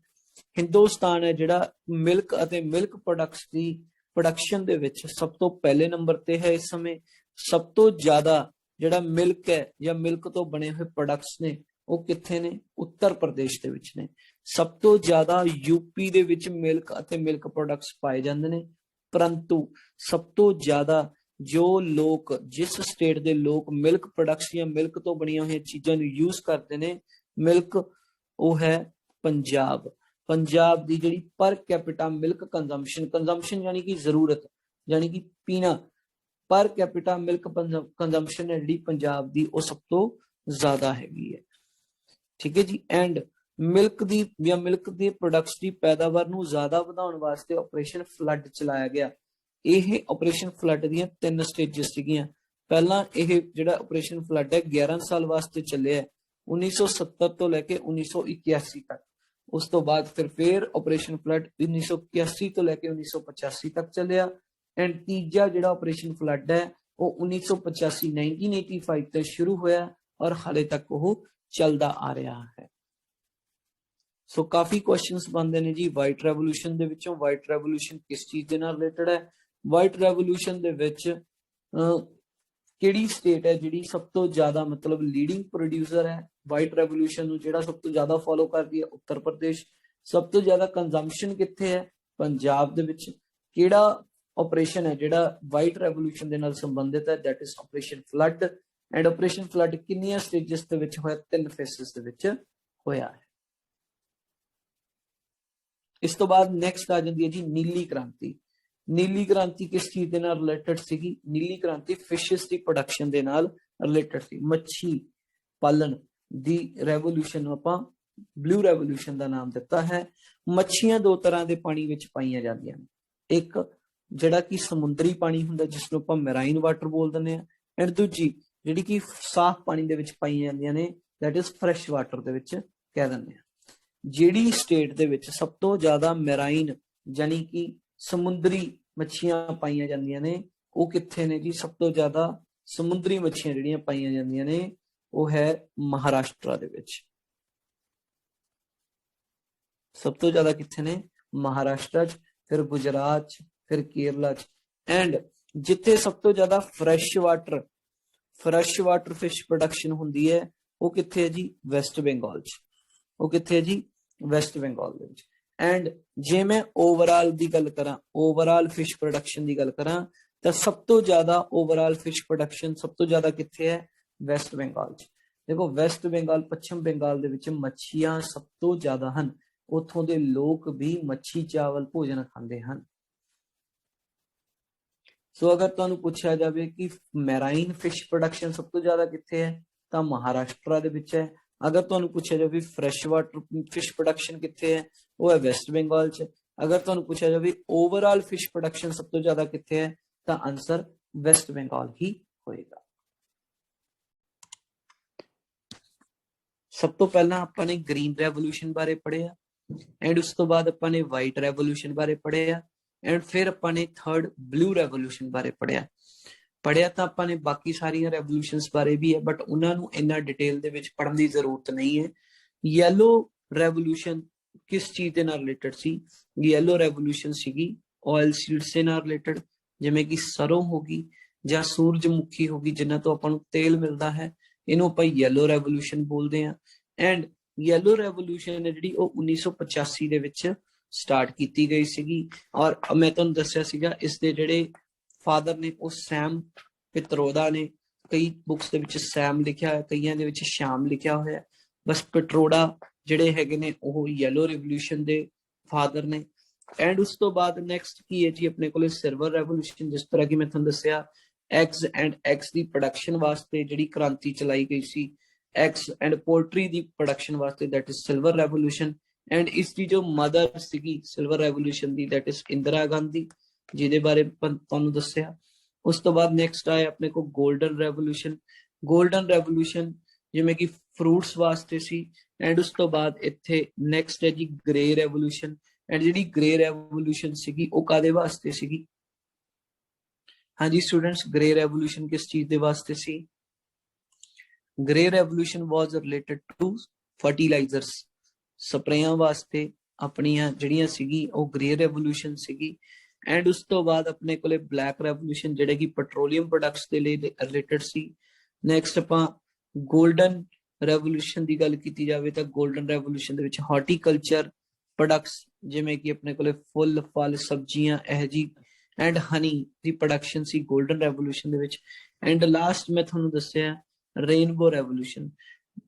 ਹਿੰਦੁਸਤਾਨ ਹੈ ਜਿਹੜਾ ਮਿਲਕ ਅਤੇ ਮਿਲਕ ਪ੍ਰੋਡਕਟਸ ਦੀ ਪ੍ਰੋਡਕਸ਼ਨ ਦੇ ਵਿੱਚ ਸਭ ਤੋਂ ਪਹਿਲੇ ਨੰਬਰ ਤੇ ਹੈ। ਇਸ ਸਮੇਂ ਸਭ ਤੋਂ ਜ਼ਿਆਦਾ ਜਿਹੜਾ ਮਿਲਕ ਹੈ ਜਾਂ ਮਿਲਕ ਤੋਂ ਬਣੇ ਹੋਏ ਪ੍ਰੋਡਕਟਸ ਨੇ ਉਹ ਕਿੱਥੇ ਨੇ? ਉੱਤਰ ਪ੍ਰਦੇਸ਼ ਦੇ ਵਿੱਚ ਨੇ। ਸਭ ਤੋਂ ਜ਼ਿਆਦਾ ਯੂਪੀ ਦੇ ਵਿੱਚ ਮਿਲਕ ਅਤੇ ਮਿਲਕ ਪ੍ਰੋਡਕਟਸ ਪਾਏ ਜਾਂਦੇ ਨੇ, ਪਰੰਤੂ ਸਭ ਤੋਂ ਜ਼ਿਆਦਾ ਜੋ ਲੋਕ, ਜਿਸ ਸਟੇਟ ਦੇ ਲੋਕ ਮਿਲਕ ਪ੍ਰੋਡਕਟਸ ਜਾਂ ਮਿਲਕ ਤੋਂ ਬਣੀਆਂ ਹੋਈਆਂ ਚੀਜ਼ਾਂ ਨੂੰ ਯੂਜ਼ ਕਰਦੇ ਨੇ ਮਿਲਕ, ਉਹ ਹੈ ਪੰਜਾਬ। ਪੰਜਾਬ ਦੀ ਜਿਹੜੀ ਪਰ ਕੈਪੀਟਾ ਮਿਲਕ ਕੰਜ਼ੰਪਸ਼ਨ ਯਾਨੀ ਕਿ ਜ਼ਰੂਰਤ, ਯਾਨੀ ਕਿ ਪੀਣਾ, ਪਰ ਕੈਪੀਟਾ ਮਿਲਕ ਕੰਜ਼ੰਪਸ਼ਨ ਹੈ ਜਿਹੜੀ ਪੰਜਾਬ ਦੀ ਉਹ ਸਭ ਤੋਂ ਜ਼ਿਆਦਾ ਹੈਗੀ ਹੈ। ਠੀਕ ਹੈ ਜੀ। ਐਂਡ ਮਿਲਕ ਦੀ ਜਾਂ ਮਿਲਕ ਦੇ ਪ੍ਰੋਡਕਟਸ ਦੀ ਪੈਦਾਵਾਰ ਨੂੰ ਜ਼ਿਆਦਾ ਵਧਾਉਣ ਵਾਸਤੇ ਆਪਰੇਸ਼ਨ ਫਲੱਡ ਚਲਾਇਆ ਗਿਆ। ਇਹ ਆਪਰੇਸ਼ਨ ਫਲੱਡ ਦੀਆਂ 3 ਸਟੇਜਸ ਸੀਗੀਆਂ। ਪਹਿਲਾਂ ਇਹ ਜਿਹੜਾ ਆਪਰੇਸ਼ਨ ਫਲੱਡ ਹੈ 11 ਸਾਲ ਵਾਸਤੇ ਚੱਲਿਆ, 1970 ਤੋਂ ਲੈ ਕੇ 1981 ਤੱਕ। ਉਸ ਤੋਂ ਬਾਅਦ ਫਿਰ ਆਪਰੇਸ਼ਨ ਫਲੱਡ 1981 ਤੋਂ ਲੈ ਕੇ 1985 ਤੱਕ ਚੱਲਿਆ। ਐਂਡ ਤੀਜਾ ਜਿਹੜਾ ਆਪਰੇਸ਼ਨ ਫਲੱਡ ਹੈ ਉਹ 1985 ਤੋਂ ਸ਼ੁਰੂ ਹੋਇਆ ਔਰ ਹਾਲੇ ਤੱਕ ਉਹ ਚੱਲਦਾ ਆ ਰਿਹਾ ਹੈ। ਸੋ ਕਾਫੀ ਕੁਐਸਚਨਸ ਬਣਦੇ ਨੇ ਜੀ ਵਾਈਟ ਰੈਵੋਲੂਸ਼ਨ ਦੇ ਵਿੱਚੋਂ। ਵਾਈਟ ਰੈਵੋਲੂਸ਼ਨ ਕਿਸ ਚੀਜ਼ ਦੇ ਨਾਲ ਰਿਲੇਟਡ ਹੈ? ਵਾਈਟ ਰੈਵੋਲੂਸ਼ਨ ਦੇ ਵਿੱਚ ਕਿਹੜੀ ਸਟੇਟ ਹੈ ਜਿਹੜੀ ਸਭ ਤੋਂ ਜ਼ਿਆਦਾ ਮਤਲਬ ਲੀਡਿੰਗ ਪ੍ਰੋਡਿਊਸਰ ਹੈ? ਵਾਈਟ ਰੈਵੋਲੂਸ਼ਨ ਨੂੰ ਜਿਹੜਾ ਸਭ ਤੋਂ ਜ਼ਿਆਦਾ ਫੋਲੋ ਕਰਦੀ ਹੈ ਉੱਤਰ ਪ੍ਰਦੇਸ਼। ਸਭ ਤੋਂ ਜ਼ਿਆਦਾ ਕੰਜ਼ੰਪਸ਼ਨ ਕਿੱਥੇ ਹੈ? ਪੰਜਾਬ ਦੇ ਵਿੱਚ। ਕਿਹੜਾ ਆਪਰੇਸ਼ਨ ਹੈ ਜਿਹੜਾ ਵਾਈਟ ਰੈਵੋਲੂਸ਼ਨ ਦੇ ਨਾਲ ਸੰਬੰਧਿਤ ਹੈ? That is operation flood. And operation flood ਕਿੰਨੀਆਂ ਸਟੇਜਸ ਦੇ ਵਿੱਚ ਹੋਇਆ? 3 ਫੇਸਿਸ ਦੇ ਵਿੱਚ ਹੋਇਆ ਹੈ। ਇਸ ਤੋਂ ਬਾਅਦ ਨੈਕਸਟ ਆ ਜਾਂਦੀ ਹੈ ਜੀ ਨੀਲੀ ਕ੍ਰਾਂਤੀ। ਨੀਲੀ ਕ੍ਰਾਂਤੀ ਕਿਸ ਚੀਜ਼ ਦੇ ਨਾਲ ਰਿਲੇਟਡ ਸੀਗੀ? ਨੀਲੀ ਕ੍ਰਾਂਤੀ ਫਿਸ਼ਸ ਦੀ ਪ੍ਰੋਡਕਸ਼ਨ ਦੇ ਨਾਲ ਰਿਲੇਟਡ ਸੀ। ਮੱਛੀ ਪਾਲਣ ਦੀ ਰੈਵੋਲੂਸ਼ਨ ਨੂੰ ਆਪਾਂ ਬਲੂ ਰੈਵੋਲੂਸ਼ਨ ਦਾ ਨਾਮ ਦਿੱਤਾ ਹੈ। ਮੱਛੀਆਂ 2 ਤਰ੍ਹਾਂ ਦੇ ਪਾਣੀ ਵਿੱਚ ਪਾਈਆਂ ਜਾਂਦੀਆਂ ਨੇ। ਇੱਕ ਜਿਹੜਾ ਕਿ ਸਮੁੰਦਰੀ ਪਾਣੀ ਹੁੰਦਾ ਜਿਸ ਨੂੰ ਆਪਾਂ ਮੈਰਾਈਨ ਵਾਟਰ ਬੋਲ ਦਿੰਦੇ ਆ, ਐਂਡ ਦੂਜੀ ਜਿਹੜੀ ਕਿ ਸਾਫ਼ ਪਾਣੀ ਦੇ ਵਿੱਚ ਪਾਈਆਂ ਜਾਂਦੀਆਂ ਨੇ, ਦੈਟ ਇਜ਼ ਫਰੈਸ਼ ਵਾਟਰ ਦੇ ਵਿੱਚ ਕਹਿ ਦਿੰਦੇ ਆ। ਜਿਹੜੀ ਸਟੇਟ ਦੇ ਵਿੱਚ ਸਭ ਤੋਂ ਜ਼ਿਆਦਾ ਮੈਰਾਈਨ ਯਾਨੀ ਕਿ ਸਮੁੰਦਰੀ ਮੱਛੀਆਂ ਪਾਈਆਂ ਜਾਂਦੀਆਂ ਨੇ ਉਹ ਕਿੱਥੇ ਨੇ ਜੀ? ਸਭ ਤੋਂ ਜ਼ਿਆਦਾ ਸਮੁੰਦਰੀ ਮੱਛੀਆਂ ਜਿਹੜੀਆਂ ਪਾਈਆਂ ਜਾਂਦੀਆਂ ਨੇ ਉਹ ਹੈ ਮਹਾਰਾਸ਼ਟਰ ਦੇ ਵਿੱਚ। ਸਭ ਤੋਂ ਜ਼ਿਆਦਾ ਕਿੱਥੇ ਨੇ? ਮਹਾਰਾਸ਼ਟਰ 'ਚ, ਫਿਰ ਗੁਜਰਾਤ 'ਚ, ਫਿਰ ਕੇਰਲਾ 'ਚ। ਐਂਡ ਜਿੱਥੇ ਸਭ ਤੋਂ ਜ਼ਿਆਦਾ ਫਰੈਸ਼ ਵਾਟਰ ਫਿਸ਼ ਪ੍ਰੋਡਕਸ਼ਨ ਹੁੰਦੀ ਹੈ ਉਹ ਕਿੱਥੇ ਹੈ ਜੀ? ਵੈਸਟ ਬੰਗਾਲ 'ਚ। ਉਹ ਕਿੱਥੇ ਹੈ ਜੀ? ਵੈਸਟ ਬੰਗਾਲ ਦੇ ਵਿੱਚ। ਐਂਡ ਜੇ ਮੈਂ ਓਵਰਆਲ ਦੀ ਗੱਲ ਕਰਾਂ, ਓਵਰਆਲ ਫਿਸ਼ ਪ੍ਰੋਡਕਸ਼ਨ ਦੀ ਗੱਲ ਕਰਾਂ ਤਾਂ ਸਭ ਤੋਂ ਜ਼ਿਆਦਾ ਓਵਰਆਲ ਫਿਸ਼ ਪ੍ਰੋਡਕਸ਼ਨ ਸਭ ਤੋਂ ਜ਼ਿਆਦਾ ਕਿੱਥੇ ਹੈ? ਵੈਸਟ ਬੰਗਾਲ 'ਚ। ਦੇਖੋ ਵੈਸਟ ਬੰਗਾਲ, ਪੱਛਮ ਬੰਗਾਲ ਦੇ ਵਿੱਚ ਮੱਛੀਆਂ ਸਭ ਤੋਂ ਜ਼ਿਆਦਾ ਹਨ। ਉੱਥੋਂ ਦੇ ਲੋਕ ਵੀ ਮੱਛੀ ਚਾਵਲ ਭੋਜਨ ਖਾਂਦੇ ਹਨ। ਸੋ ਅਗਰ ਤੁਹਾਨੂੰ ਪੁੱਛਿਆ ਜਾਵੇ ਕਿ ਮੈਰਾਈਨ ਫਿਸ਼ ਪ੍ਰੋਡਕਸ਼ਨ ਸਭ ਤੋਂ ਜ਼ਿਆਦਾ ਕਿੱਥੇ ਹੈ ਤਾਂ ਮਹਾਰਾਸ਼ਟਰ ਦੇ ਵਿੱਚ ਹੈ। ਅਗਰ ਤੁਹਾਨੂੰ ਪੁੱਛਿਆ ਜਾਵੇ ਫਰੈਸ਼ ਵਾਟਰ ਫਿਸ਼ ਪ੍ਰੋਡਕਸ਼ਨ ਕਿੱਥੇ ਹੈ ਉਹ ਹੈ ਵੈਸਟ ਬੰਗਾਲ 'ਚ। ਅਗਰ ਤੁਹਾਨੂੰ ਪੁੱਛਿਆ ਜਾਵੇ ਓਵਰਆਲ ਫਿਸ਼ ਪ੍ਰੋਡਕਸ਼ਨ ਸਭ ਤੋਂ ਜ਼ਿਆਦਾ ਕਿੱਥੇ ਹੈ ਤਾਂ ਆਨਸਰ ਵੈਸਟ ਬੰਗਾਲ ਹੀ ਹੋਏਗਾ। ਸਭ ਤੋਂ ਪਹਿਲਾਂ ਆਪਾਂ ਨੇ ਗ੍ਰੀਨ ਰੈਵੋਲੂਸ਼ਨ ਬਾਰੇ ਪੜ੍ਹਿਆ, ਐਂਡ ਉਸ ਤੋਂ ਬਾਅਦ ਆਪਾਂ ਨੇ ਵਾਈਟ ਰੈਵੋਲੂਸ਼ਨ ਬਾਰੇ ਪੜ੍ਹਿਆ, ਐਂਡ ਫਿਰ ਆਪਾਂ ਨੇ ਥਰਡ ਬਲੂ ਰੈਵੋਲੂਸ਼ਨ ਬਾਰੇ ਪੜ੍ਹਿਆ ਤਾਂ ਆਪਾਂ ਨੇ ਬਾਕੀ ਸਾਰੀਆਂ ਰੈਵੋਲੂਸ਼ਨਸ ਬਾਰੇ ਵੀ ਹੈ, ਬਟ ਉਹਨਾਂ ਨੂੰ ਇੰਨਾ ਡਿਟੇਲ ਦੇ ਵਿੱਚ ਪੜ੍ਹਨ ਦੀ ਜ਼ਰੂਰਤ ਨਹੀਂ ਹੈ। ਯੈਲੋ ਰੈਵੋਲੂਸ਼ਨ ਕਿਸ ਚੀਜ਼ ਦੇ ਨਾਲ ਰਿਲੇਟਡ ਸੀ? ਯੈਲੋ ਰੈਵੋਲੂਸ਼ਨ ਸੀਗੀ ਆਇਲ ਸੀਡਸ ਦੇ ਨਾਲ ਰਿਲੇਟਡ, ਜਿਵੇਂ ਕਿ ਸਰੋਂ ਹੋ ਗਈ ਜਾਂ ਸੂਰਜਮੁਖੀ ਹੋ ਗਈ ਜਿਨ੍ਹਾਂ ਤੋਂ ਆਪਾਂ ਨੂੰ ਤੇਲ ਮਿਲਦਾ ਹੈ, ਇਹਨੂੰ ਆਪਾਂ ਯੈਲੋ ਰੈਵੋਲੂਸ਼ਨ ਬੋਲਦੇ ਹਾਂ। ਐਂਡ ਯੈਲੋ ਰੈਵੋਲੂਸ਼ਨ ਹੈ ਜਿਹੜੀ ਉਹ 1985 ਦੇ ਵਿੱਚ ਸਟਾਰਟ ਕੀਤੀ ਗਈ ਸੀਗੀ। ਔਰ ਮੈਂ ਤੁਹਾਨੂੰ ਦੱਸਿਆ ਸੀਗਾ ਇਸ ਦੇ ਜਿਹੜੇ ਫਾਦਰ ਨੇ ਉਹ ਸੈਮ ਪਿਤਰੋਦਾ ਨੇ। ਕਈ ਬੁੱਕਸ ਦੇ ਵਿੱਚ ਸੈਮ ਲਿਖਿਆ ਹੋਇਆ, ਕਈਆਂ ਦੇ ਵਿੱਚ ਸ਼ਾਮ ਲਿਖਿਆ ਹੋਇਆ, ਬਸ ਪਿਟਰੋਡਾ ਜਿਹੜੇ ਹੈਗੇ ਨੇ ਉਹ ਯੈਲੋ ਰੈਵੋਲੂਸ਼ਨ ਦੇ ਫਾਦਰ ਨੇ। ਐਂਡ ਉਸ ਤੋਂ ਬਾਅਦ ਨੈਕਸਟ ਕੀ ਹੈ ਜੀ ਆਪਣੇ ਕੋਲ ਸਿਲਵਰ ਰੈਵੋਲੂਸ਼ਨ। ਜਿਸ ਤਰ੍ਹਾਂ ਕਿ ਮੈਂ ਤੁਹਾਨੂੰ ਦੱਸਿਆ ਐਗਸ ਐਂਡ ਐਗਸ ਦੀ ਪ੍ਰੋਡਕਸ਼ਨ ਵਾਸਤੇ ਜਿਹੜੀ ਕ੍ਰਾਂਤੀ ਚਲਾਈ ਗਈ ਸੀ, ਐਗਸ ਐਂਡ ਪੋਲਟਰੀ ਦੀ ਪ੍ਰੋਡਕਸ਼ਨ ਵਾਸਤੇ, that is silver revolution. And इसकी जो मदर सीगी सिल्वर रेवोल्यूशन दी दैट इज इंदिरा गांधी, जिहदे बारे तुहानूं दस्सिया। उस तो बाद नैक्सट आया अपने को गोल्डन रेवोल्यूशन। गोल्डन रेवोल्यूशन जिवें कि फ्रूट्स वास्ते सी। एंड उस तो बाद इत्थे नैक्सट है जी ग्रे रेवोल्यूशन। एंड जिहड़ी ग्रे रेवोल्यूशन सीगी वो कादे वास्ते सीगी? हाँ जी स्टूडेंट्स, ग्रे रेवोल्यूशन किस चीज दे वास्ते सी? Grey revolution was related to fertilisers, स्प्रेयां वास्ते अपनियां जिहड़ियां सीगी वो ग्रे रेवोल्यूशन सीगी। एंड उस तो बाद अपने कोले ब्लैक रेवोल्यूशन जिहड़े कि पेट्रोलियम प्रोडक्ट्स दे लिए रिलेटेड सी। नैक्सट आपां गोल्डन रेवोल्यूशन की गल की जाए तो गोल्डन रेवोल्यूशन दे विच हॉर्टिकल्चर प्रोडक्ट्स जिवें कि अपने कोले फुल फल सब्जियां एह जी एंड हनी दी प्रोडक्शन सी गोल्डन रेवोल्यूशन दे विच। एंड लास्ट मैं तुहानूं दस्सिया रेनबो रेवोल्यूशन।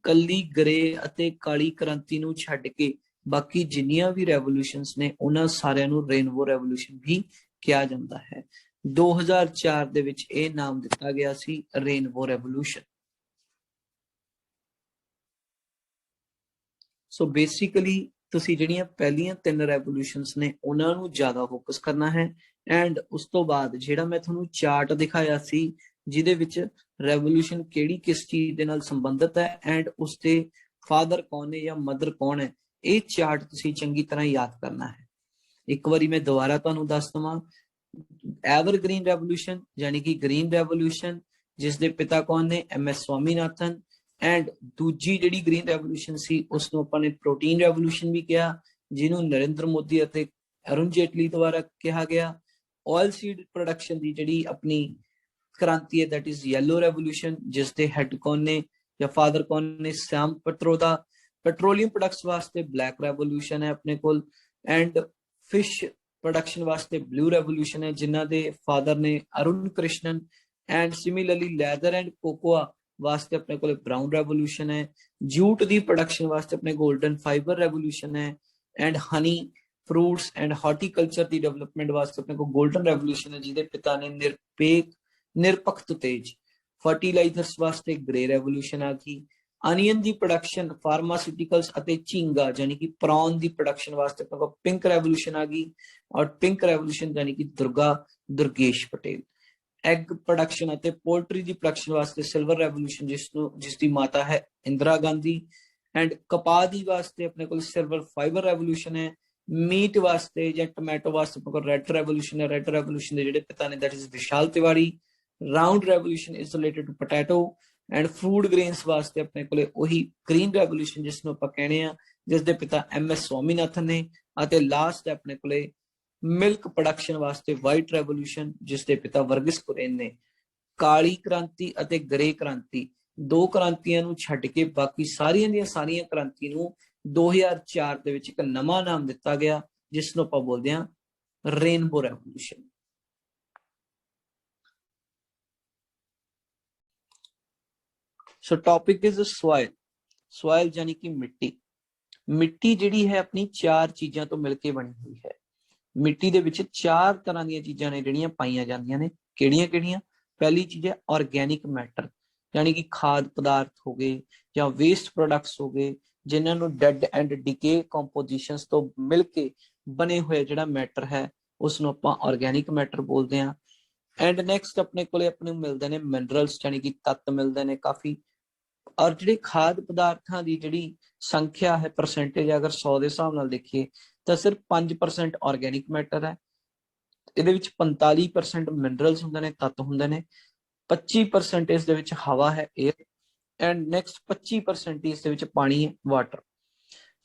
ਕੱਲੀ ਗ੍ਰੇ ਅਤੇ ਕਾਲੀ ਕ੍ਰਾਂਤੀ ਨੂੰ ਛੱਡ ਕੇ ਬਾਕੀ ਜਿੰਨੀਆਂ ਵੀ ਰੈਵੋਲੂਸ਼ਨਸ ਨੇ ਉਹਨਾਂ ਸਾਰਿਆਂ ਨੂੰ ਰੇਨਬੋ ਰੈਵੋਲੂਸ਼ਨ ਵੀ ਕਿਹਾ ਜਾਂਦਾ ਹੈ। 2004 ਦੇ ਵਿੱਚ ਇਹ ਨਾਮ ਦਿੱਤਾ ਗਿਆ ਸੀ ਰੇਨਬੋ ਰੈਵੋਲੂਸ਼ਨ। ਸੋ ਬੇਸਿਕਲੀ ਤੁਸੀਂ ਜਿਹੜੀਆਂ ਪਹਿਲੀਆਂ 3 ਰੈਵੋਲੂਸ਼ਨਸ ਨੇ ਉਹਨਾਂ ਨੂੰ ਜ਼ਿਆਦਾ ਫੋਕਸ ਕਰਨਾ ਹੈ। ਐਂਡ ਉਸ ਤੋਂ ਬਾਅਦ ਜਿਹੜਾ ਮੈਂ ਤੁਹਾਨੂੰ ਚਾਰਟ ਦਿਖਾਇਆ ਸੀ ਜਿਹਦੇ ਵਿੱਚ रेवोल्यूशन केड़ी किस चीज दे नाल संबंधित है एंड उसके फादर कौन है या मदर कौन है, ये चार्ट तुसी चंगी तरह याद करना है। एक बारी मैं दोबारा तुहानूं दस दवां, एवरग्रीन रेवोल्यूशन यानी कि ग्रीन रेवोल्यूशन जिस दे पिता कौन ने MS स्वामीनाथन। एंड दूजी जिहड़ी ग्रीन रेवोल्यूशन सी उसनूं आपां ने प्रोटीन रेवोल्यूशन भी कहा, जिन्हों नरेंद्र मोदी अते अरुण जेटली द्वारा कहा गया। ऑयल सीड प्रोडक्शन की जिहड़ी अपनी क्रांति है दैट इज येलो रेवोल्यूशन जिसके हेड कौन ने या फादर कौन ने श्याम पत्रोदा। पेट्रोलियम प्रोडक्ट्स वास्ते ब्लैक रेवोल्यूशन है अपने कोल। एंड फिश प्रोडक्शन वास्ते ब्लू रेवोल्यूशन है जिन्हां दे फादर ने Arun Krishnan. And similarly leather and cocoa वास्ते अपने कोल ब्राउन रेवोल्यूशन है। जूट दी प्रोडक्शन वास्ते अपने गोल्डन फाइबर रेवोल्यूशन है। And honey fruits and horticulture की डेवलपमेंट वास्ते अपने को गोल्डन रेवोल्यूशन है जिहदे पिता ने निरपक्ष तेज। फर्टिलाइजर्स वास्ते ग्रे रेवोल्यूशन आ गई। अनियन दी प्रोडक्शन फार्मास्यूटिकल्स अते झींगा यानी कि प्रॉन दी प्रोडक्शन वास्ते पिंक रेवोल्यूशन आ गई। और पिंक रेवोल्यूशन यानी कि दुर्गेश पटेल। एग प्रोडक्शन अते पोल्ट्री दी प्रोडक्शन वास्ते सिल्वर रेवोल्यूशन जिसकी माता है इंदिरा गांधी। एंड कपाह दी वास्ते अपने को सिल्वर फाइबर रेवोल्यूशन है। मीट वास्ते या टमैटो वास्ते अपने को रेड रेवोल्यूशन है। रेड रेवोल्यूशन के जिहड़े पिता ने that is Vishal Tiwari. Round revolution is related to potato. And food grains वास्ते अपने कोले ओही ग्रीन रेवोल्यूशन जिसनों आपां कहने आ जिस दे पिता MS स्वामीनाथन ने। अते लास्ट है अपने कोले मिल्क प्रोडक्शन वास्ते वाइट रेवोल्यूशन जिस दे पिता वर्गीस कुरियन ने। काली क्रांति अते ग्रे क्रांति दो क्रांतियां नूं छड्ड के बाकी सारियां दी सारियां क्रांति नूं 2004 दे विच इक नवां नाम दिता गया जिसनों आपां बोलदे आ rainbow revolution. So topic is soil. Soil यानी कि मिट्टी। मिट्टी जिहड़ी है अपनी 4 चीज़ों तो मिलके बनी हुई है। मिट्टी दे विच 4 तरह दी चीज़ां ने जिहड़ियां पाईयां जांदियां ने। किहड़ियां-किहड़ियां? पहली चीज़ है ऑर्गेनिक मैटर यानी कि खाद पदार्थ हो गए या वेस्ट प्रोडक्ट्स हो गए जिन्हां नूं डेड एंड डिके कंपोजिशंस तो मिलके बने हुए जिहड़ा मैटर है उसनूं आपां ऑर्गेनिक मैटर बोलदे हां। एंड नैक्सट अपने कोले अपने मिलदे ने मिनरल्स यानी कि तत्त मिलदे ने काफ़ी। और जिहड़ी खाद पदार्थां दी जिहड़ी संख्या है परसेंटेज अगर 100 के हिसाब नाल देखिए तो सिर्फ 5% ऑर्गेनिक मैटर है। इहदे विच 45% मिनरल्स हुंदे ने तत्त हुंदे ने। 25% इस दे विच हवा है एयर। एंड नैक्सट 25% इस दे विच पानी है वाटर।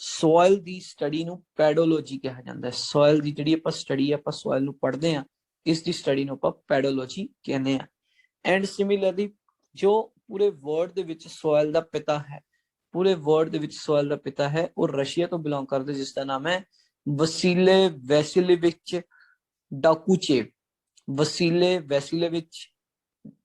सॉइल दी स्टडी नूं पैडोलॉजी कहा जांदा है। सॉइल दी जिहड़ी आपां स्टडी आपां सॉइल नूं पढ़दे हां इस दी स्टडी नूं आपां पैडोलॉजी कहने आ। एंड सिमिलरली जो पूरे वर्ल्ड दे विच सॉइल दा पिता है, पूरे वर्ल्ड दे विच सॉइल दा पिता है वो रशिया तो बिलोंग करदे जिसका नाम है वसीले वैसिलेविच डाकुचेव। वसीले वैसिलेविच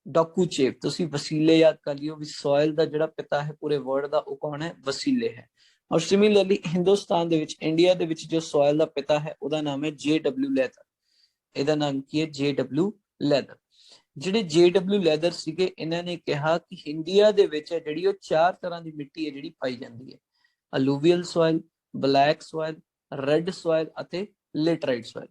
डाकुचेव। तुसी वसीले याद कर लियो भी सॉइल दा जिहड़ा पिता है पूरे वर्ल्ड दा वो कौन है? वसीले है। और सिमिलरली हिंदुस्तान दे विच इंडिया दे विच जो सॉइल दा पिता है उहदा नाम है JW लैदर। इहदा नाम की है JW लैदर। ਜਿਹੜੇ JW ਲੈਦਰ ਸੀਗੇ ਇਹਨਾਂ ਨੇ ਕਿਹਾ ਕਿ ਇੰਡੀਆ ਦੇ ਵਿੱਚ ਜਿਹੜੀ ਉਹ 4 ਤਰ੍ਹਾਂ ਦੀ ਮਿੱਟੀ ਹੈ ਜਿਹੜੀ ਪਾਈ ਜਾਂਦੀ ਹੈ। Alluvial soil, black soil, red soil ਅਤੇ ਲੇਟਰਾਈਟ ਸੋਇਲ।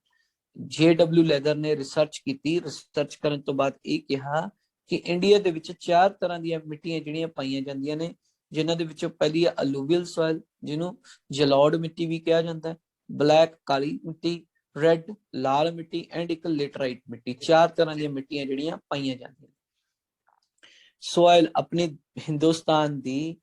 JW ਲੈਦਰ ਨੇ ਰਿਸਰਚ ਕੀਤੀ। ਰਿਸਰਚ ਕਰਨ ਤੋਂ ਬਾਅਦ ਇਹ ਕਿਹਾ ਕਿ ਇੰਡੀਆ ਦੇ ਵਿੱਚ 4 ਤਰ੍ਹਾਂ ਦੀਆਂ ਮਿੱਟੀਆਂ ਜਿਹੜੀਆਂ ਪਾਈਆਂ ਜਾਂਦੀਆਂ ਨੇ, ਜਿਨ੍ਹਾਂ ਦੇ ਵਿੱਚੋਂ ਪਹਿਲੀ ਹੈ ਅਲੂਵੀਅਲ ਸੋਇਲ, ਜਿਹਨੂੰ ਜਲੌੜ ਮਿੱਟੀ ਵੀ ਕਿਹਾ ਜਾਂਦਾ ਹੈ, ਬਲੈਕ ਕਾਲੀ ਮਿੱਟੀ, ਰੈੱਡ ਲਾਲ ਮਿੱਟੀ ਐਂਡ ਇੱਕ ਲੇਟਰਾਈਟ ਮਿੱਟੀ। 4 ਤਰ੍ਹਾਂ ਦੀਆਂ ਮਿੱਟੀਆਂ ਜਿਹੜੀਆਂ ਪਾਈਆਂ ਜਾਂਦੀਆਂ। ਸੋਇਲ ਆਪਣੇ ਹਿੰਦੁਸਤਾਨ ਦੀ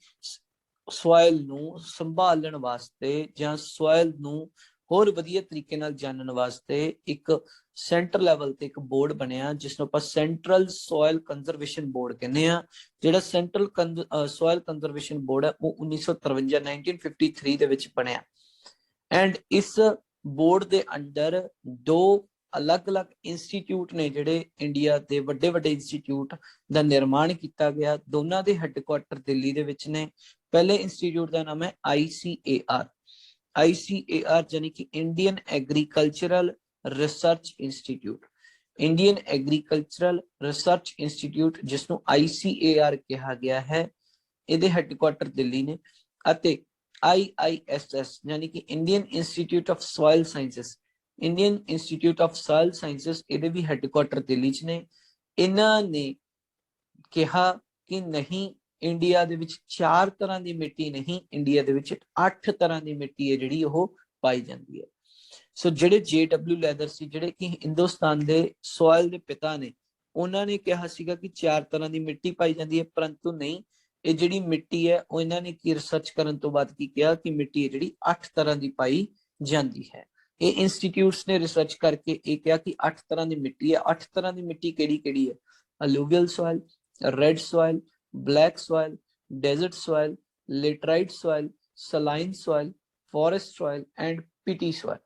ਸੋਇਲ ਨੂੰ ਸੰਭਾਲਣ ਵਾਸਤੇ ਜਾਂ ਸੋਇਲ ਨੂੰ ਹੋਰ ਵਧੀਆ ਤਰੀਕੇ ਨਾਲ ਜਾਣਨ ਵਾਸਤੇ ਇੱਕ ਸੈਂਟਰ ਲੈਵਲ ਤੇ ਇੱਕ ਬੋਰਡ ਬਣਿਆ, ਜਿਸ ਨੂੰ ਆਪਾਂ ਸੈਂਟਰਲ ਸੋਇਲ ਕੰਜ਼ਰਵੇਸ਼ਨ ਬੋਰਡ ਕਹਿੰਦੇ ਆ। ਜਿਹੜਾ ਸੈਂਟਰਲ ਸੋਇਲ ਕੰਜ਼ਰਵੇਸ਼ਨ ਬੋਰਡ ਹੈ ਉਹ 1953 1953 ਦੇ ਵਿੱਚ ਬਣਿਆ। ਐਂਡ ਇਸ ਬੋਰਡ ਦੇ ਅੰਡਰ 2 ਅਲੱਗ-ਅਲੱਗ ਇੰਸਟੀਚਿਊਟ ਨੇ, ਜਿਹੜੇ ਇੰਡੀਆ ਦੇ ਵੱਡੇ ਵੱਡੇ ਇੰਸਟੀਚਿਊਟ ਦਾ ਨਿਰਮਾਣ ਕੀਤਾ ਗਿਆ। ਦੋਨਾਂ ਦੇ ਹੈੱਡਕੁਆਟਰ ਦਿੱਲੀ ਦੇ ਵਿੱਚ ਨੇ। ਪਹਿਲੇ ਇੰਸਟੀਚਿਊਟ ਦਾ ਨਾਮ ਹੈ ICAR, ਜਾਨੀ ਕਿ Indian agricultural research institute. Indian agricultural research institute, ਜਿਸ ਨੂੰ ICAR ਕਿਹਾ ਗਿਆ ਹੈ, ਇਹਦੇ ਹੈੱਡਕੁਆਟਰ ਦਿੱਲੀ ਨੇ। ਅਤੇ IISS ਯਾਨੀ ਕਿ Indian institute of soil sciences, Indian institute of soil sciences, ਇਹਦੇ ਵੀ ਹੈੱਡਕੁਆਟਰ ਦਿੱਲੀ 'ਚ ਨੇ। ਇਹਨਾਂ ਨੇ ਕਿਹਾ ਕਿ ਨਹੀਂ, ਇੰਡੀਆ ਦੇ ਵਿੱਚ 4 ਤਰ੍ਹਾਂ ਦੀ ਮਿੱਟੀ ਨਹੀਂ, ਇੰਡੀਆ ਦੇ ਵਿੱਚ 8 ਤਰ੍ਹਾਂ ਦੀ ਮਿੱਟੀ ਹੈ ਜਿਹੜੀ ਉਹ ਪਾਈ ਜਾਂਦੀ ਹੈ। ਸੋ ਜਿਹੜੇ JW ਲੈਦਰ ਸੀ, ਜਿਹੜੇ ਕਿ ਹਿੰਦੁਸਤਾਨ ਦੇ ਸੋਇਲ ਦੇ ਪਿਤਾ ਨੇ, ਉਹਨਾਂ ਨੇ ਕਿਹਾ ਸੀਗਾ ਕਿ 4 ਤਰ੍ਹਾਂ ਦੀ ਮਿੱਟੀ ਪਾਈ ਜਾਂਦੀ ਹੈ, ਪਰੰਤੂ ਨਹੀਂ, ਇਹ ਜਿਹੜੀ ਮਿੱਟੀ ਹੈ ਉਹ ਇਹਨਾਂ ਨੇ ਕੀ ਰਿਸਰਚ ਕਰਨ ਤੋਂ ਬਾਅਦ ਕੀ ਕਿਹਾ ਕਿ ਮਿੱਟੀ ਹੈ ਜਿਹੜੀ 8 ਤਰ੍ਹਾਂ ਦੀ ਪਾਈ ਜਾਂਦੀ ਹੈ। ਇਹ ਇੰਸਟੀਚਿਊਟਸ ਨੇ ਰਿਸਰਚ ਕਰਕੇ ਇਹ ਕਿਹਾ ਕਿ 8 ਤਰ੍ਹਾਂ ਦੀ ਮਿੱਟੀ ਹੈ। 8 ਤਰ੍ਹਾਂ ਦੀ ਮਿੱਟੀ ਕਿਹੜੀ ਕਿਹੜੀ ਹੈ? Alluvial soil, red soil, black soil, desert soil, laterite soil, saline soil, forest soil and peaty soil।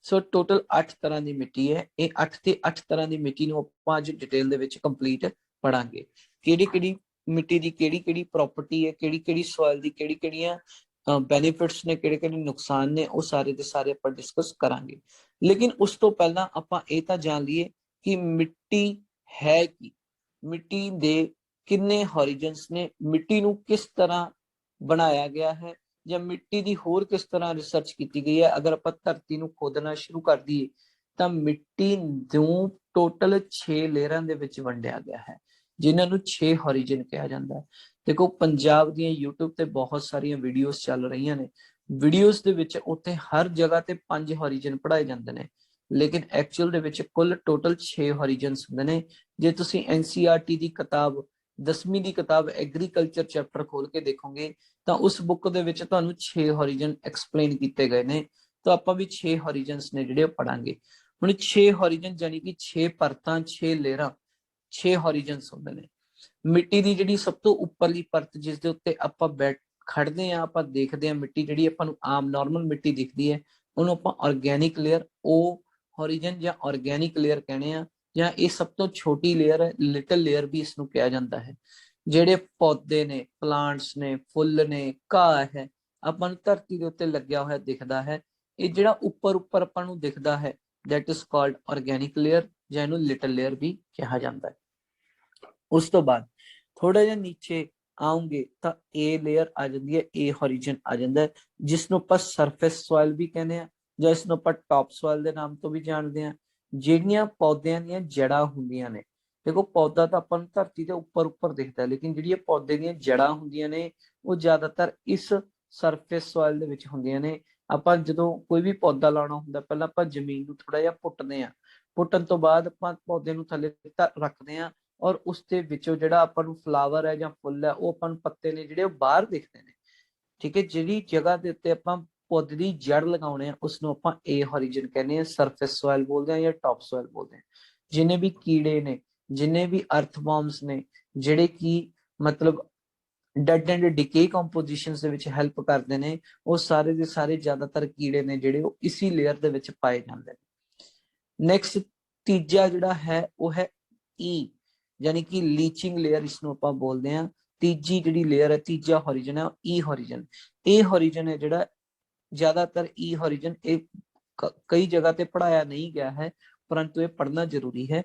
So total 8 ਤਰ੍ਹਾਂ ਦੀ ਮਿੱਟੀ ਹੈ। ਇਹ 8 ਤੇ 8 ਤਰ੍ਹਾਂ ਦੀ ਮਿੱਟੀ ਨੂੰ ਆਪਾਂ ਅੱਜ ਡਿਟੇਲ ਦੇ ਵਿੱਚ ਕੰਪਲੀਟ ਪੜਾਂਗੇ। ਕਿਹੜੀ ਕਿਹੜੀ ਮਿੱਟੀ ਦੀ ਕਿਹੜੀ ਕਿਹੜੀ ਪ੍ਰੋਪਰਟੀ ਹੈ, ਕਿਹੜੀ ਕਿਹੜੀ ਸੋਇਲ ਦੀ ਕਿਹੜੀ ਕਿਹੜੀਆਂ ਬੈਨੀਫਿਟਸ ਨੇ, ਕਿਹੜੇ ਕਿਹੜੇ ਨੁਕਸਾਨ ਨੇ, ਉਹ ਸਾਰੇ ਦੇ ਸਾਰੇ ਆਪਾਂ ਡਿਸਕਸ ਕਰਾਂਗੇ। ਲੇਕਿਨ ਉਸ ਤੋਂ ਪਹਿਲਾਂ ਆਪਾਂ ਇਹ ਤਾਂ ਜਾਣ ਲਈਏ ਕਿ ਮਿੱਟੀ ਹੈ ਕੀ, ਮਿੱਟੀ ਦੇ ਕਿੰਨੇ ਹੋਰੀਜਨਸ ਨੇ, ਮਿੱਟੀ ਨੂੰ ਕਿਸ ਤਰ੍ਹਾਂ ਬਣਾਇਆ ਗਿਆ ਹੈ, ਜਾਂ ਮਿੱਟੀ ਦੀ ਹੋਰ ਕਿਸ ਤਰ੍ਹਾਂ ਰਿਸਰਚ ਕੀਤੀ ਗਈ ਹੈ। ਅਗਰ ਆਪਾਂ ਧਰਤੀ ਨੂੰ ਖੋਦਣਾ ਸ਼ੁਰੂ ਕਰ ਦਈਏ ਤਾਂ ਮਿੱਟੀ ਨੂੰ ਟੋਟਲ 6 ਲੇਅਰਾਂ ਦੇ ਵਿੱਚ ਵੰਡਿਆ ਗਿਆ ਹੈ, ਜਿਨ੍ਹਾਂ ਨੂੰ 6 ਹੋਰੀਜਨ ਕਿਹਾ ਜਾਂਦਾ ਹੈ। ਦੇਖੋ, ਪੰਜਾਬ ਦੀਆਂ YouTube ਤੇ ਬਹੁਤ ਸਾਰੀਆਂ ਵੀਡੀਓਜ਼ ਚੱਲ ਰਹੀਆਂ ਨੇ। ਵੀਡੀਓਜ਼ ਦੇ ਵਿੱਚ ਉੱਥੇ ਹਰ ਜਗ੍ਹਾ ਤੇ 5 ਹੋਰੀਜਨ ਪੜ੍ਹਾਏ ਜਾਂਦੇ ਨੇ, ਲੇਕਿਨ ਐਕਚੁਅਲ ਦੇ ਵਿੱਚ ਕੁੱਲ ਟੋਟਲ 6 ਹੋਰੀਜਨਸ ਹੁੰਦੇ ਨੇ। ਜੇ ਤੁਸੀਂ NCERT ਦੀ ਕਿਤਾਬ 10ਵੀਂ ਦੀ ਕਿਤਾਬ ਐਗਰੀਕਲਚਰ ਚੈਪਟਰ ਖੋਲ ਕੇ ਦੇਖੋਗੇ ਤਾਂ ਉਸ ਬੁੱਕ ਦੇ ਵਿੱਚ ਤੁਹਾਨੂੰ 6 ਹੋਰੀਜਨ ਐਕਸਪਲੇਨ ਕੀਤੇ ਗਏ ਨੇ। ਤਾਂ ਆਪਾਂ ਵੀ 6 ਹੋਰੀਜਨਸ ਨੇ ਜਿਹੜੇ ਉਹ ਪੜਾਂਗੇ। ਹੁਣ 6 ਹੋਰੀਜਨ ਯਾਨੀ ਕਿ 6 ਪਰਤਾਂ, 6 ਲੇਅਰਾਂ, 6 ਹੋਰੀਜਨਸ ਹੁੰਦੇ ਨੇ। ਮਿੱਟੀ ਦੀ ਜਿਹੜੀ ਸਭ ਤੋਂ ਉੱਪਰਲੀ ਪਰਤ, ਜਿਸ ਦੇ ਉੱਤੇ ਆਪਾਂ ਖੜਦੇ ਆ, ਆਪਾਂ ਦੇਖਦੇ ਆ, ਮਿੱਟੀ ਜਿਹੜੀ ਆਪਾਂ ਨੂੰ ਆਮ ਨਾਰਮਲ ਮਿੱਟੀ ਦਿਖਦੀ ਹੈ, ਉਹਨੂੰ ਆਪਾਂ ਆਰਗੈਨਿਕ ਲੇਅਰ, ਉਹ ਹੋਰੀਜਨ ਜਾਂ ਆਰਗੈਨਿਕ ਲੇਅਰ ਕਹਿੰਦੇ ਆ, ਜਾਂ ਇਹ ਸਭ ਤੋਂ ਛੋਟੀ ਲੇਅਰ ਹੈ, ਲਿਟਲ ਲੇਅਰ ਵੀ ਇਸਨੂੰ ਕਿਹਾ ਜਾਂਦਾ ਹੈ। ਜਿਹੜੇ ਪੌਦੇ ਨੇ, ਪਲਾਂਟਸ ਨੇ, ਫੁੱਲ ਨੇ, ਘਾਹ ਹੈ, ਆਪਾਂ ਨੂੰ ਧਰਤੀ ਦੇ ਉੱਤੇ ਲੱਗਿਆ ਹੋਇਆ ਦਿਖਦਾ ਹੈ, ਇਹ ਜਿਹੜਾ ਉੱਪਰ ਉੱਪਰ ਆਪਾਂ ਨੂੰ ਦਿਖਦਾ ਹੈ, that is called organic layer, ਜਾਂ ਇਹਨੂੰ ਲਿਟਲ ਲੇਅਰ ਵੀ ਕਿਹਾ ਜਾਂਦਾ ਹੈ। ਉਸ ਤੋਂ ਬਾਅਦ ਥੋੜਾ ਜਿਹਾ ਨੀਚੇ ਆਉਂਗੇ ਤਾਂ ਇਹ ਲੇਅਰ ਆ ਜਾਂਦੀ ਹੈ, ਇਹ ਹੋਰੀਜਨ ਆ ਜਾਂਦਾ ਹੈ, ਜਿਸ ਨੂੰ ਆਪਾਂ ਸਰਫੇਸ ਸੋਇਲ ਵੀ ਕਹਿੰਦੇ ਆ, ਜਾਂ ਇਸ ਨੂੰ ਆਪਾਂ ਟੌਪ ਸੋਇਲ ਦੇ ਨਾਮ ਤੋਂ ਵੀ ਜਾਣਦੇ ਆ। ਜਿਹੜੀਆਂ ਪੌਦਿਆਂ ਦੀਆਂ ਜੜ੍ਹਾਂ ਹੁੰਦੀਆਂ ਨੇ, ਦੇਖੋ ਪੌਦਾ ਤਾਂ ਆਪਾਂ ਨੂੰ ਧਰਤੀ ਦੇ ਉੱਪਰ ਉੱਪਰ ਦਿਖਦਾ, ਲੇਕਿਨ ਜਿਹੜੀਆਂ ਪੌਦੇ ਦੀਆਂ ਜੜ੍ਹਾਂ ਹੁੰਦੀਆਂ ਨੇ ਉਹ ਜ਼ਿਆਦਾਤਰ ਇਸ ਸਰਫੇਸ ਸੋਇਲ ਦੇ ਵਿੱਚ ਹੁੰਦੀਆਂ ਨੇ। ਆਪਾਂ ਜਦੋਂ ਕੋਈ ਵੀ ਪੌਦਾ ਲਾਉਣਾ ਹੁੰਦਾ, ਪਹਿਲਾਂ ਆਪਾਂ ਜ਼ਮੀਨ ਨੂੰ ਥੋੜਾ ਜਿਹਾ ਪੁੱਟਦੇ ਆ, ਪੁੱਟਣ ਤੋਂ ਬਾਅਦ ਆਪਾਂ ਪੌਦੇ ਨੂੰ ਥੱਲੇ ਰੱਖਦੇ ਆ, ਔਰ ਉਸ ਦੇ ਵਿੱਚੋਂ ਜਿਹੜਾ ਆਪਾਂ ਨੂੰ ਫਲਾਵਰ ਹੈ ਜਾਂ ਫੁੱਲ ਹੈ, ਉਹ ਆਪਾਂ ਨੂੰ ਪੱਤੇ ਨੇ ਜਿਹੜੇ ਉਹ ਬਾਹਰ ਦਿਖਦੇ ਨੇ। ਠੀਕ ਹੈ, ਜਿਹੜੀ ਜਗ੍ਹਾ ਦੇ ਉੱਤੇ ਆਪਾਂ ਪੌਦੇ ਦੀ ਜੜ ਲਗਾਉਣੇ ਆ, ਉਸਨੂੰ ਆਪਾਂ ਇਹ ਹੋਰੀਜਨ ਕਹਿੰਦੇ ਆ, ਸਰਫੇਸ ਸੋਇਲ ਬੋਲਦੇ ਆ ਜਾਂ ਟੌਪ ਸੋਇਲ ਬੋਲਦੇ ਆ। ਜਿੰਨੇ ਵੀ ਕੀੜੇ ਨੇ, ਜਿੰਨੇ ਵੀ ਅਰਥਵਾਰਮਸ ਨੇ, ਜਿਹੜੇ ਕਿ ਮਤਲਬ ਡੈਡ ਐਂਡ ਡਿਕੇ ਕੰਪੋਜੀਸ਼ਨਸ ਦੇ ਵਿੱਚ ਹੈਲਪ ਕਰਦੇ ਨੇ, ਉਹ ਸਾਰੇ ਦੇ ਸਾਰੇ ਜ਼ਿਆਦਾਤਰ ਕੀੜੇ ਨੇ ਜਿਹੜੇ ਉਹ ਇਸੀ ਲੇਅਰ ਦੇ ਵਿੱਚ ਪਾਏ ਜਾਂਦੇ ਨੇ। ਨੈਕਸਟ ਤੀਜਾ ਜਿਹੜਾ ਹੈ ਉਹ ਹੈ ਈ, ਯਾਨੀ ਕਿ ਲੀਚਿੰਗ ਲੇਅਰ, ਇਸਨੂੰ ਆਪਾਂ ਬੋਲਦੇ ਆ। ਤੀਜੀ ਜਿਹੜੀ ਲੇਅਰ ਹੈ, ਤੀਜਾ ਹੋਰੀਜਨ ਹੈ, ਈ ਹੋਰੀਜਨ। ਇਹ ਹੋਰੀਜਨ ਹੈ ਜਿਹੜਾ ਜ਼ਿਆਦਾਤਰ ਈ ਹੋਰੀਜਨ, ਇਹ ਕਈ ਜਗ੍ਹਾ ਤੇ ਪੜਾਇਆ ਨਹੀਂ ਗਿਆ ਹੈ, ਪਰੰਤੂ ਇਹ ਪੜਨਾ ਜ਼ਰੂਰੀ ਹੈ।